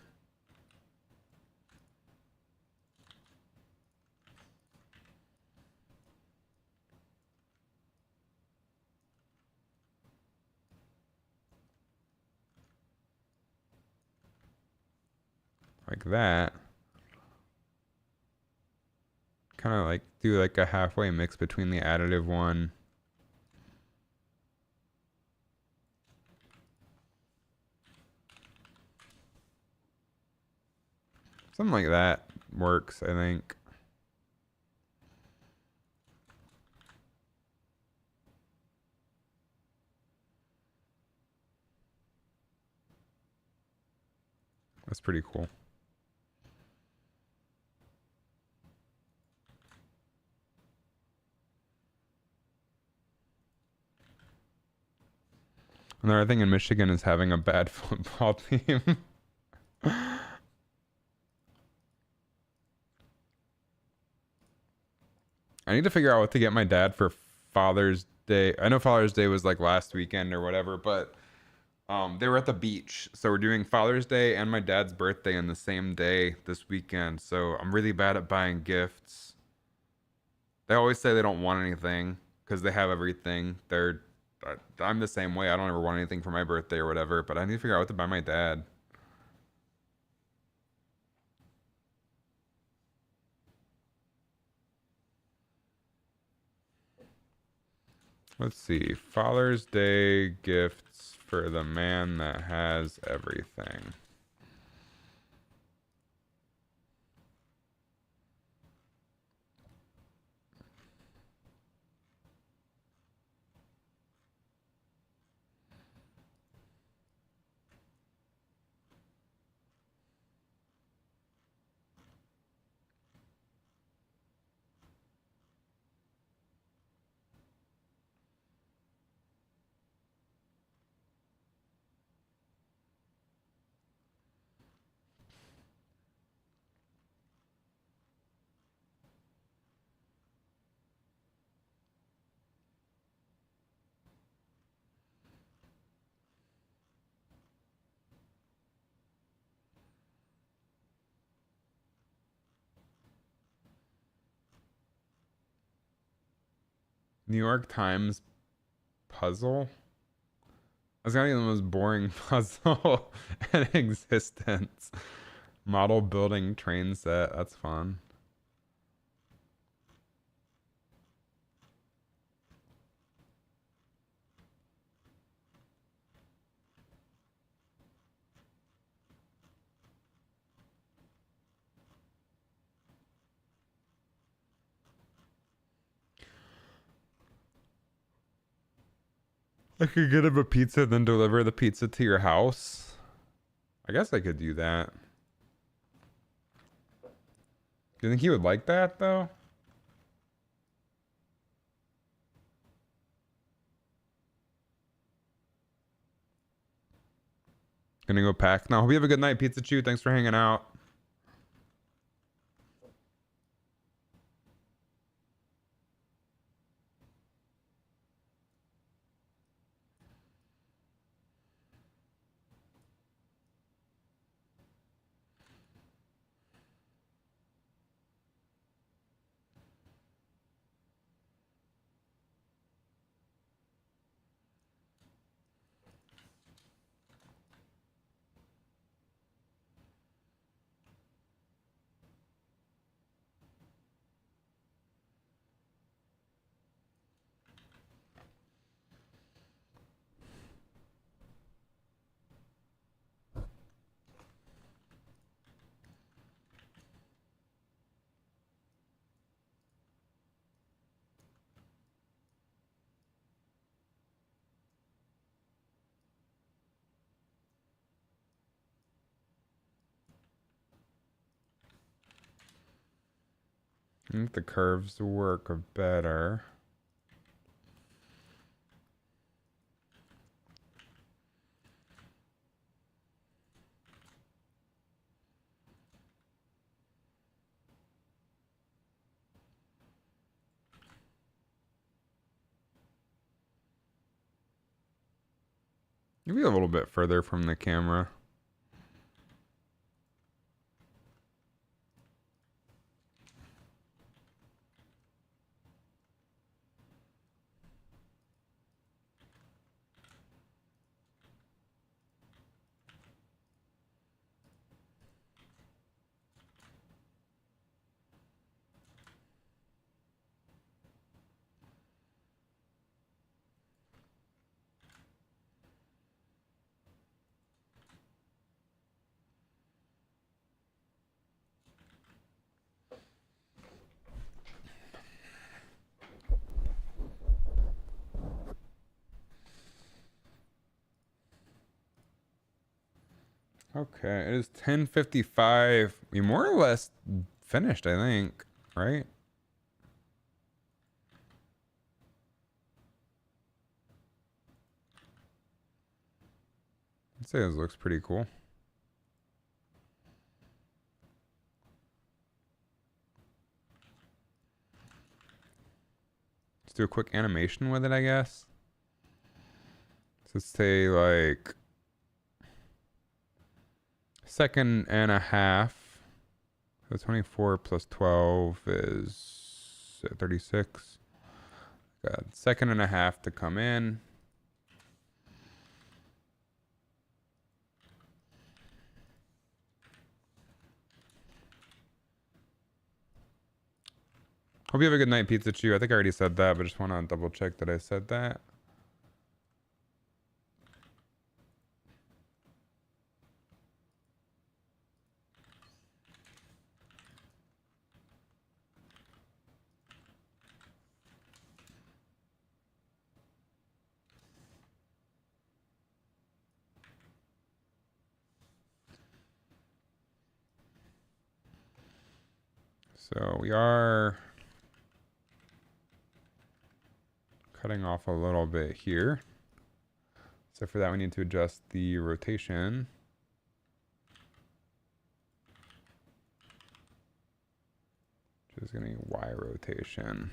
Like that. Kind of like do like a halfway mix between the additive one. Something like that works, I think. That's pretty cool. Another thing in Michigan is having a bad football team. I need to figure out what to get my dad for Father's Day. I know Father's Day was like last weekend or whatever, but they were at the beach. So we're doing Father's Day and my dad's birthday in the same day this weekend. So I'm really bad at buying gifts. They always say they don't want anything because they have everything. I'm the same way. I don't ever want anything for my birthday or whatever, but I need to figure out what to buy my dad. Let's see. Father's Day gifts for the man that has everything. New York Times puzzle? That's gotta be the most boring puzzle in existence. Model building train set. That's fun. I could get him a pizza, then deliver the pizza to your house. I guess I could do that. Do you think he would like that, though? Gonna go pack now. Hope you have a good night, Pizza Chew. Thanks for hanging out. I think the curves work better. Maybe a little bit further from the camera. Okay, it is 10:55. We more or less finished, I think, right? I'd say this looks pretty cool. Let's do a quick animation with it, I guess. So say like second and a half. So 24 plus 12 is 36. Got a second and a half to come in. Hope you have a good night, Pizza Chew. I think I already said that, but just want to double check that I said that. So we are cutting off a little bit here. So for that, we need to adjust the rotation. Which is going to be Y rotation.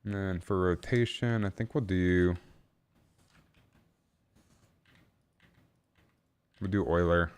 And then for rotation, I think we'll do Euler.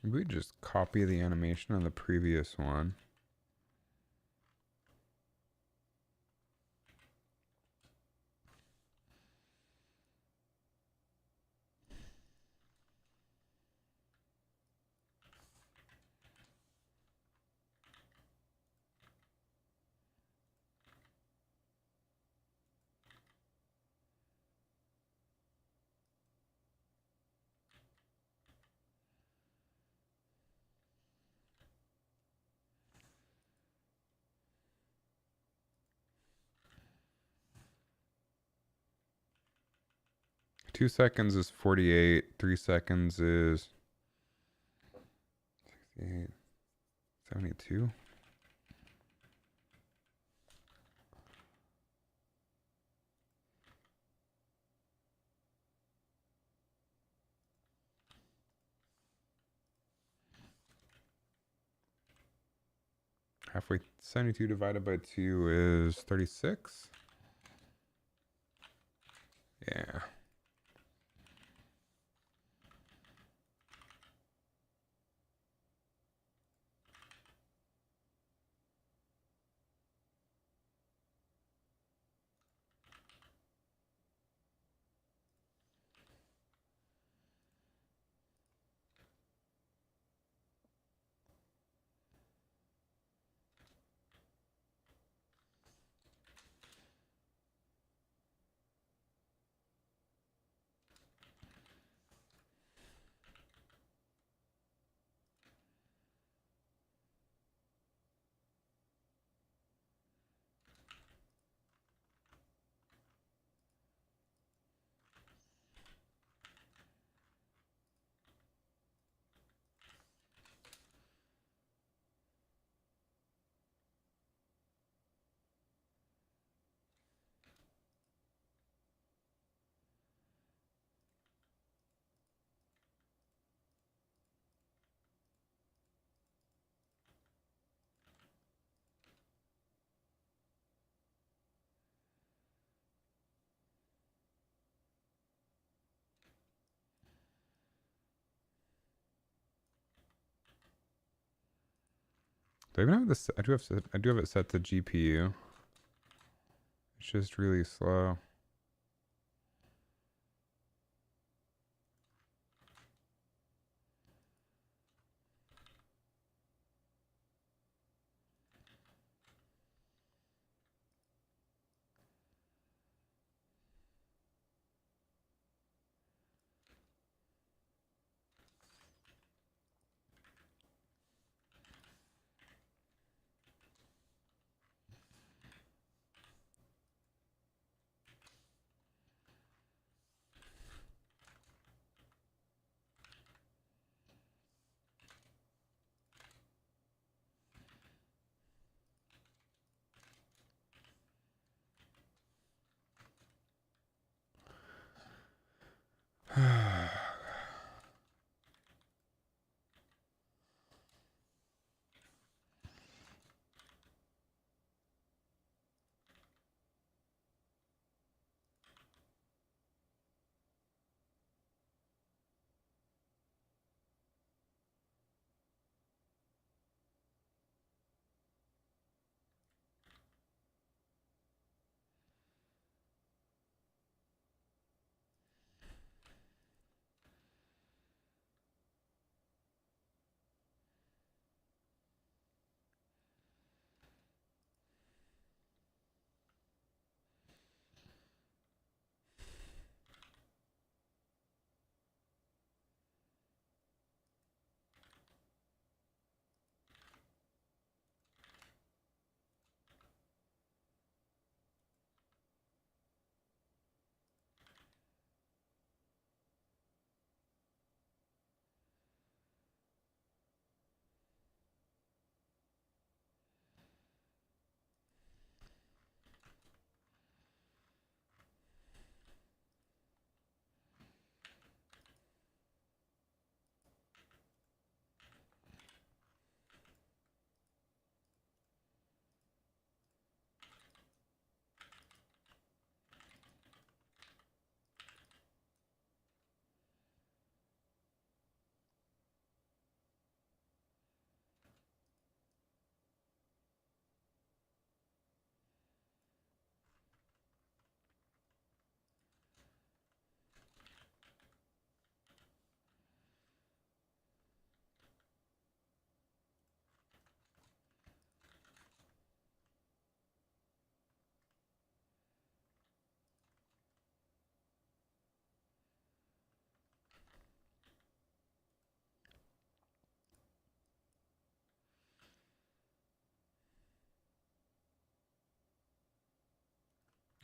Maybe we just copy the animation on the previous one. 2 seconds is 48. 3 seconds is 68. 72. Halfway, 72 divided by 2 is 36. Yeah. Do I even have this? I do have it set to GPU. It's just really slow.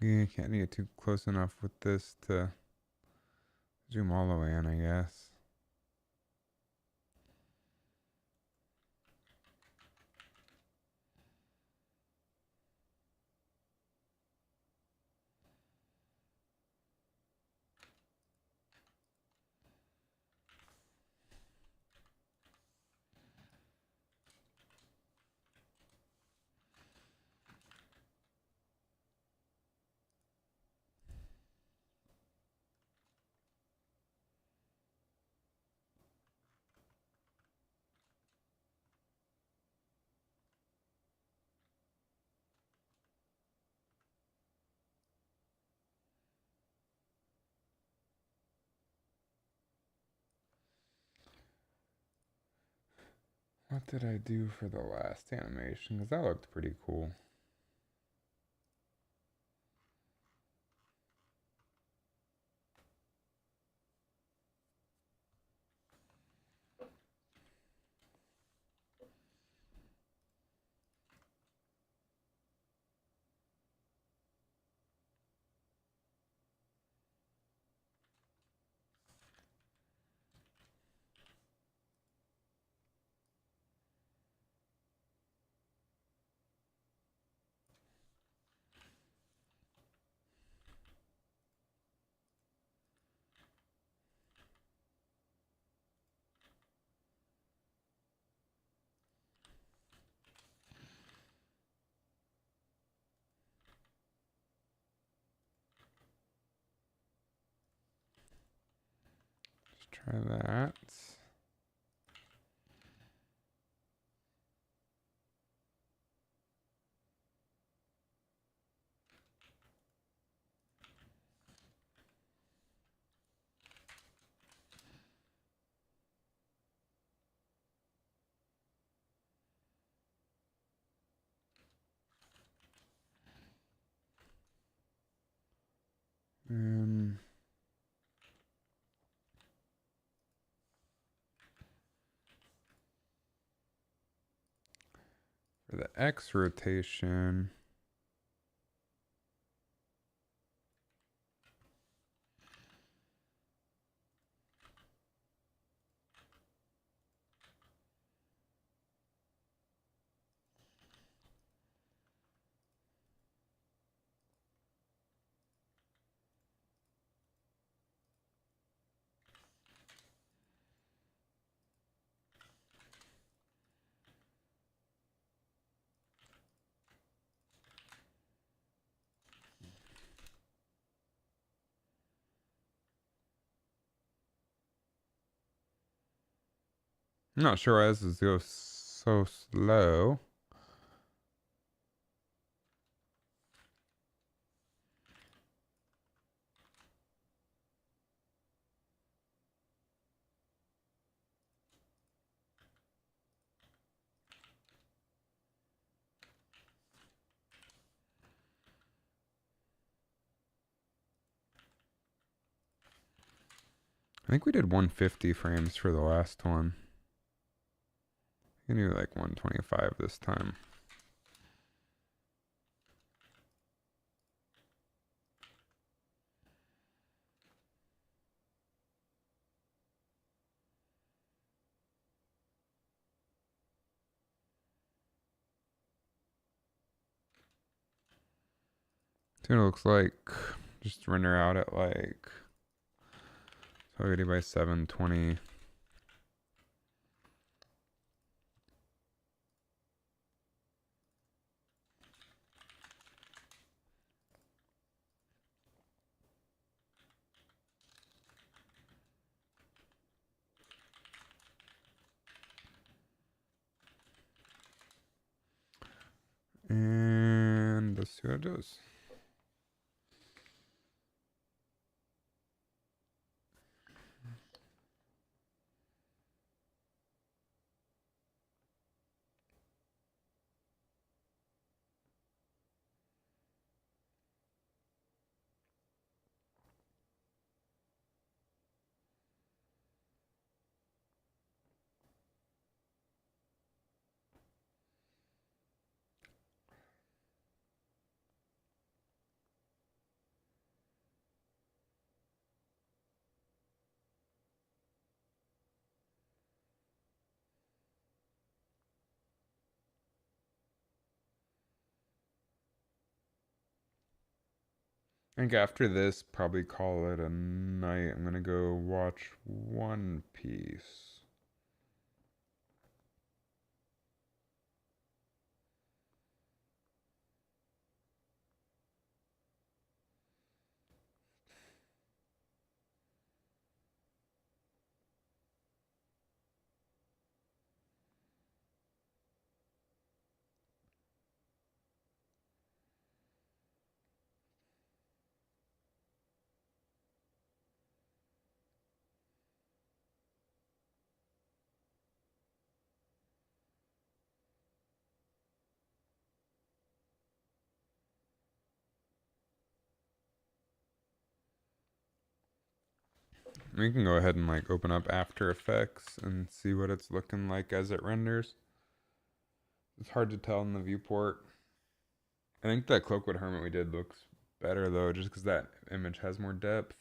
Yeah, can't get too close enough with this to Zoom all the way in, I guess. What did I do for the last animation? Because that looked pretty cool. Let's try that. Um, for the X rotation, I'm not sure why this is go so slow. I think we did 150 frames for the last one. We can do like 125 this time. So it looks like just render out at like 30 by 720. And let's see what it does. I think after this, probably call it a night. I'm gonna go watch One Piece. We can go ahead and like open up After Effects and see what it's looking like as it renders. It's hard to tell in the viewport. I think that Cloakwood Hermit we did looks better though, just because that image has more depth.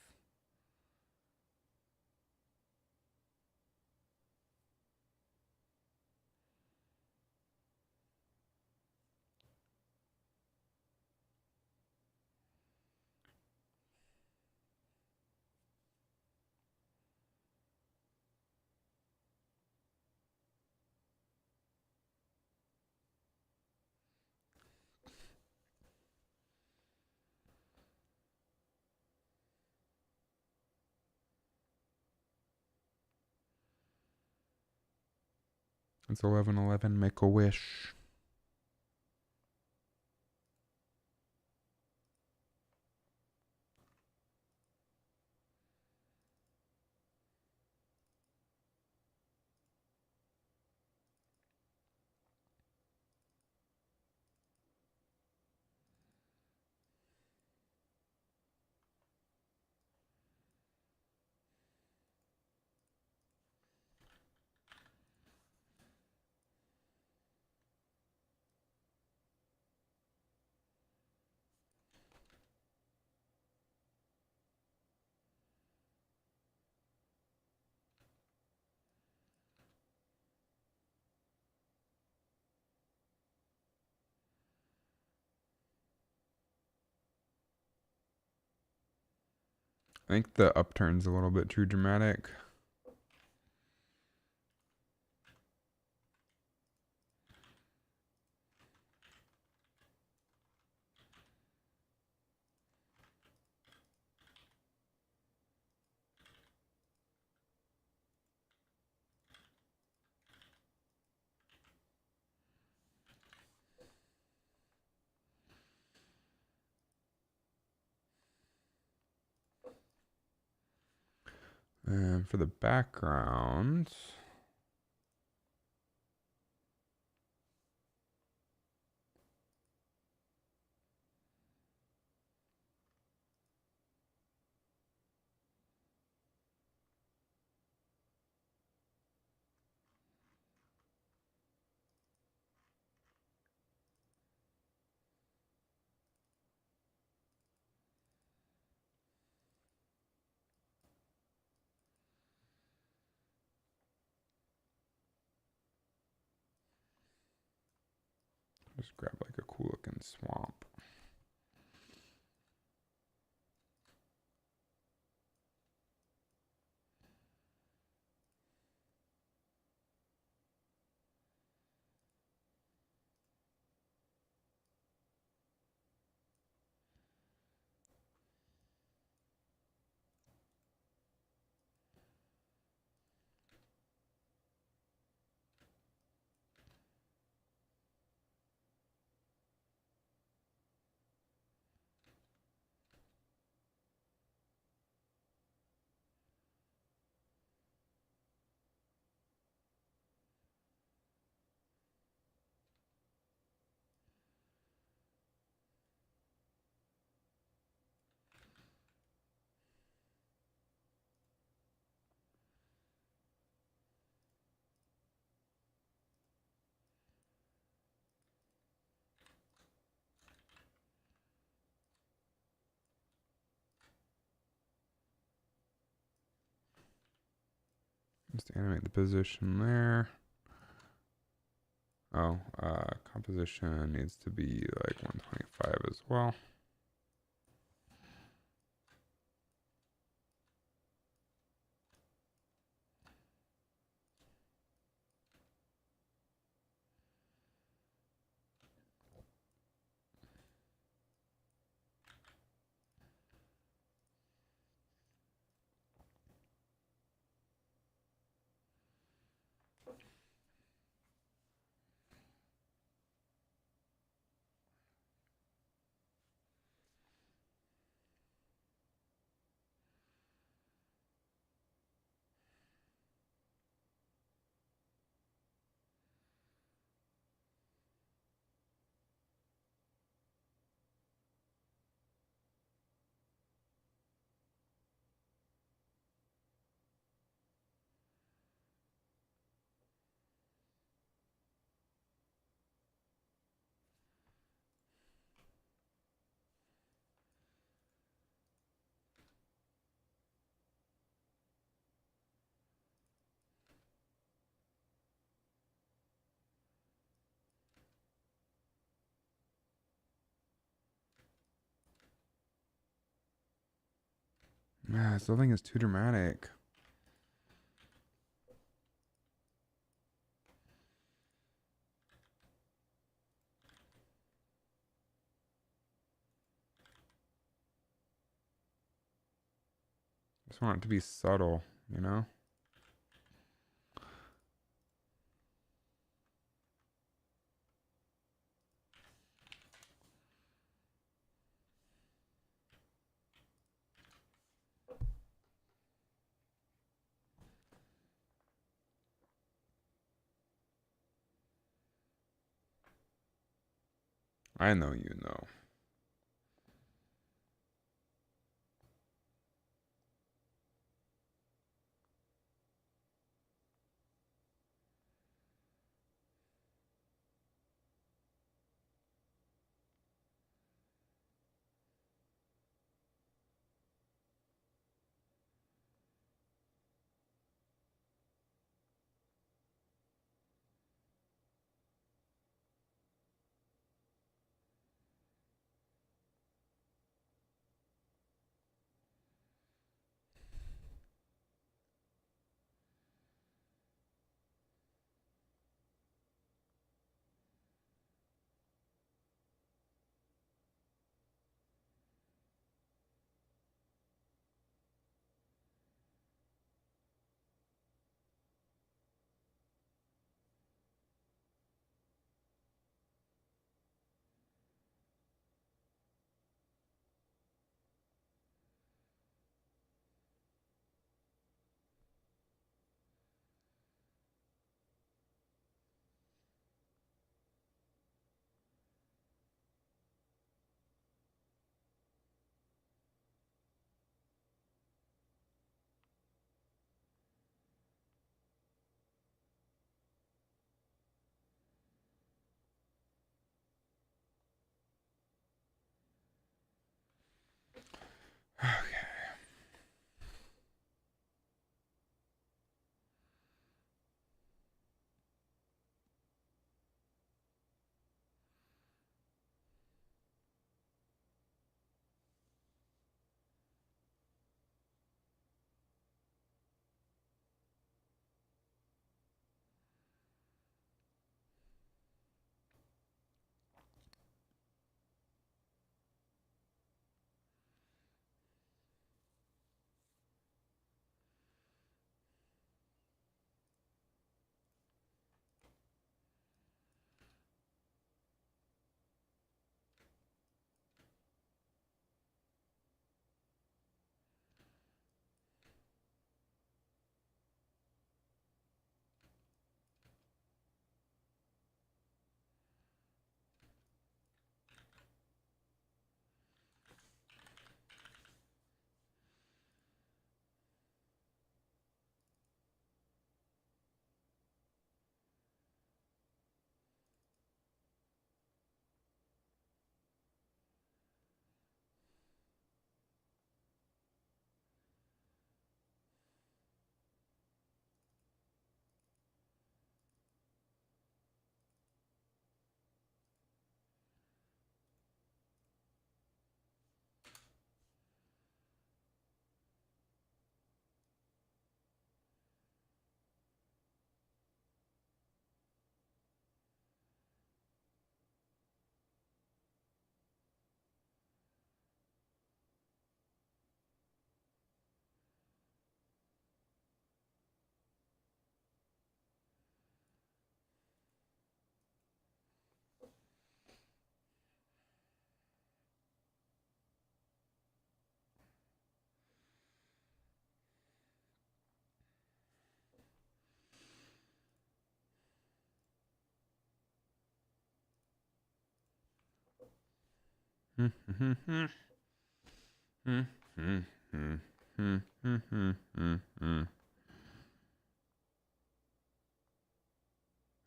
It's 11:11. Make a wish. I think the upturn's a little bit too dramatic. And for the background, just grab like a cool looking swamp. Just animate the position there. Oh, composition needs to be like 125 as well. I still think it's too dramatic. I just want it to be subtle, you know? I know you know.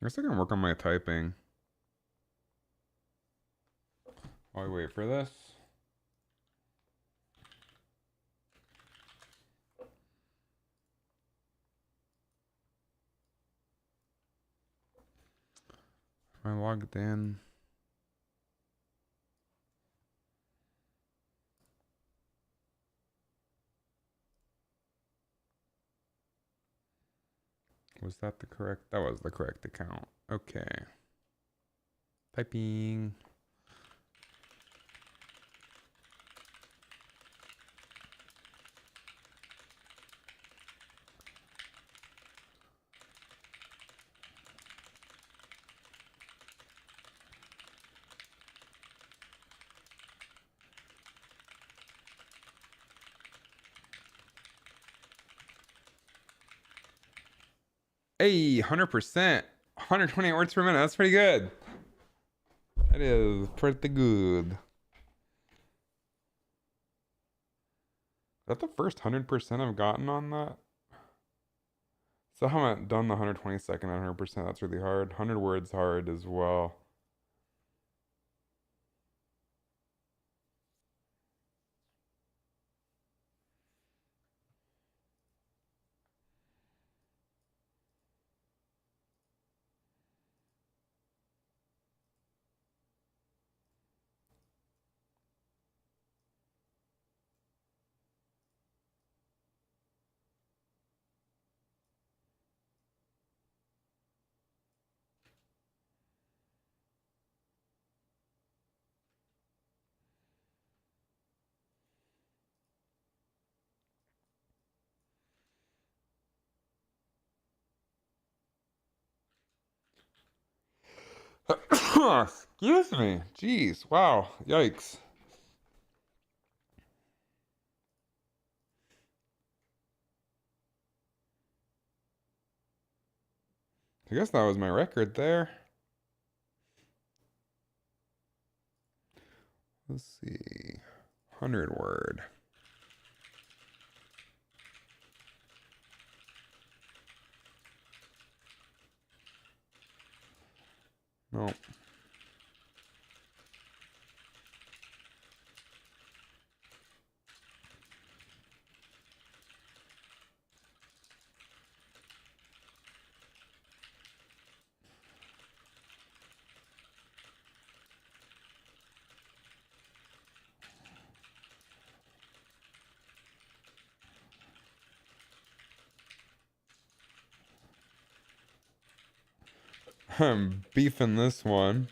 I guess I can work on my typing while I wait for this. Am I logged in? Was that the correct? That was the correct account. Okay. Typing. Hey, 100%. 128 words per minute. That's pretty good. That is pretty good. Is that the first 100% I've gotten on that? So I haven't done the 122nd 100%. That's really hard. 100 words hard as well. Excuse me. Jeez. Wow. Yikes. I guess that was my record there. Let's see. 100 word. Nope. I'm beefing this one.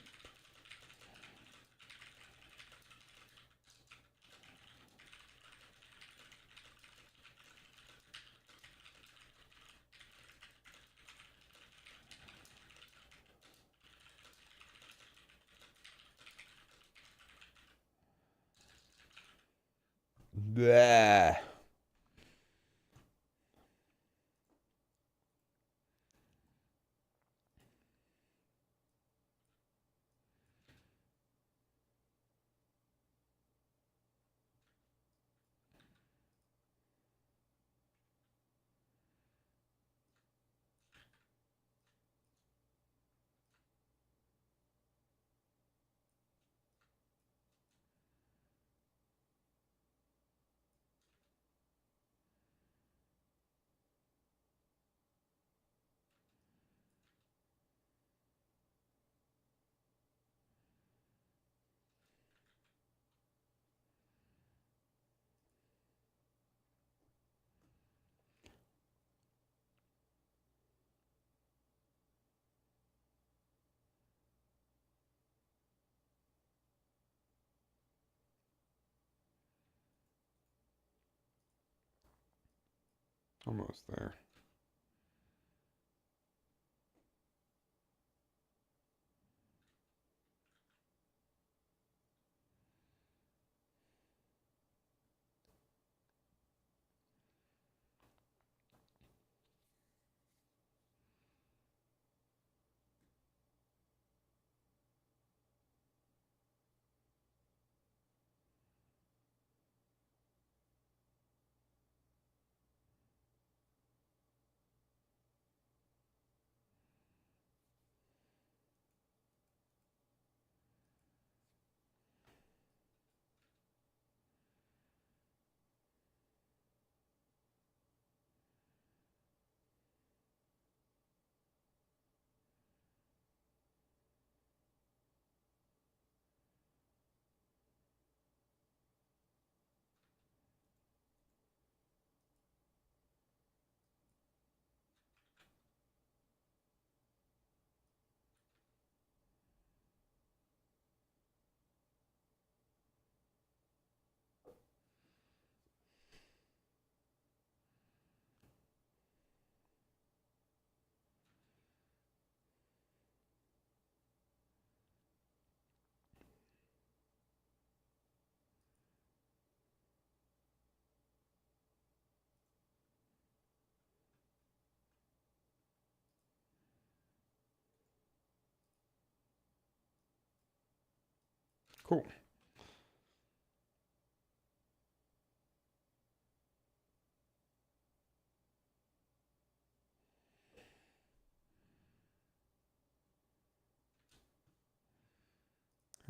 Bleh. Almost there. Cool.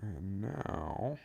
And now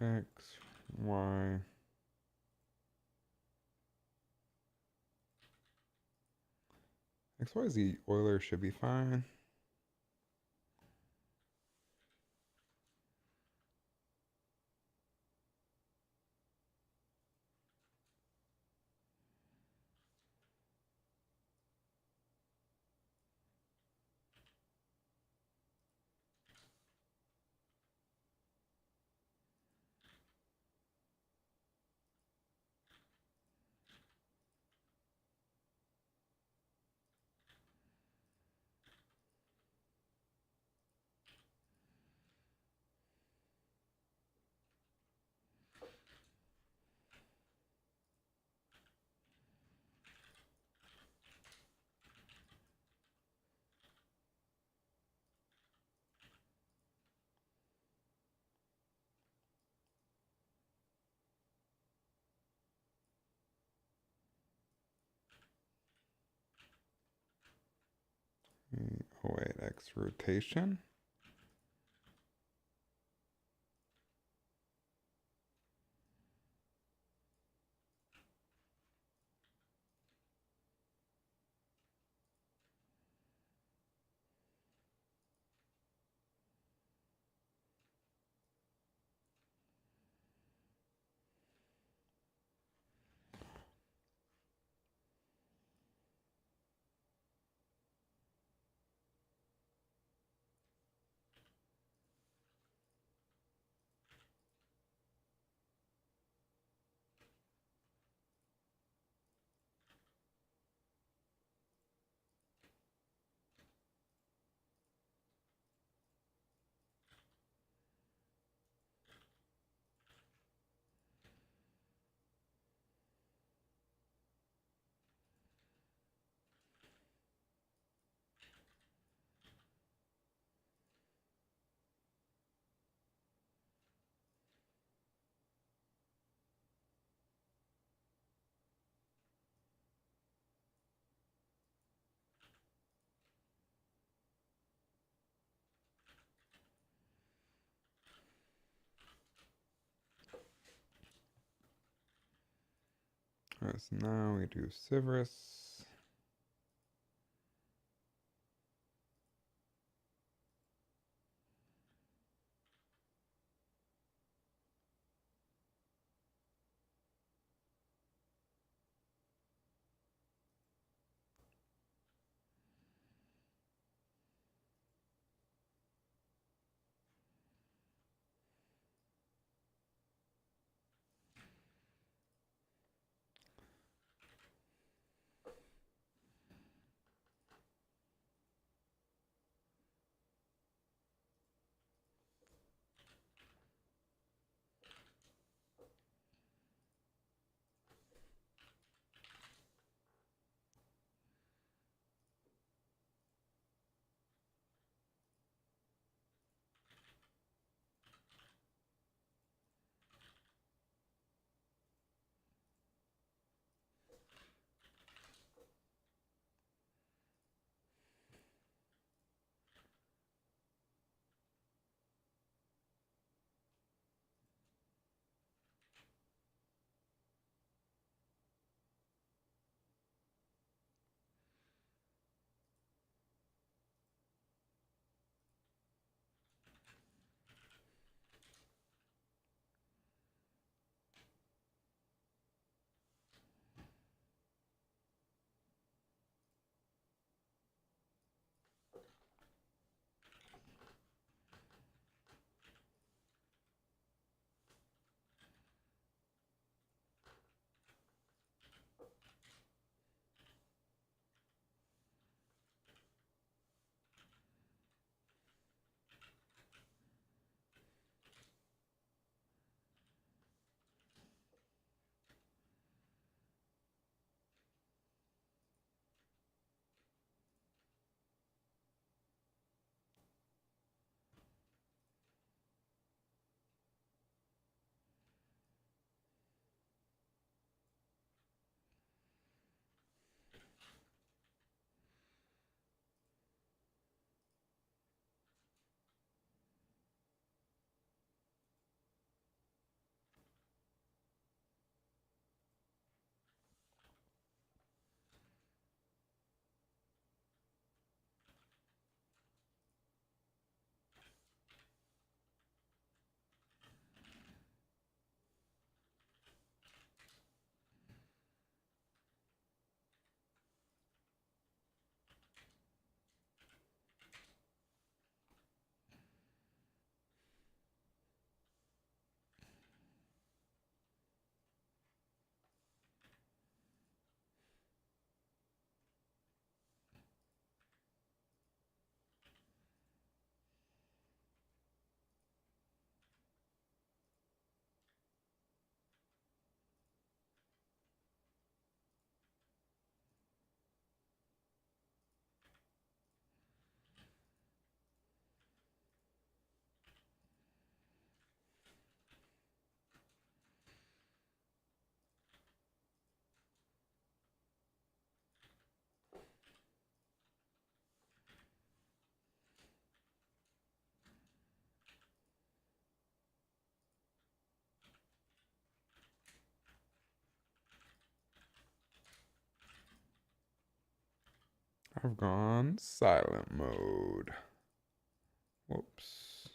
X, Y. XYZ Euler should be fine. Oh wait, X rotation. Alright, so now we do Sivris. I've gone silent mode. Whoops.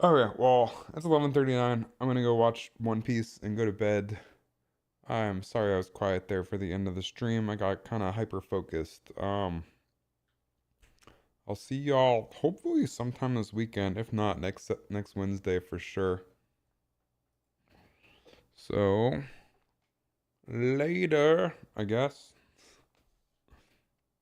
Okay, well, it's 11:39. I'm gonna go watch One Piece and go to bed. I'm sorry I was quiet there for the end of the stream. I got kind of hyper focused. I'll see y'all hopefully sometime this weekend. If not, next Wednesday for sure. So later, I guess.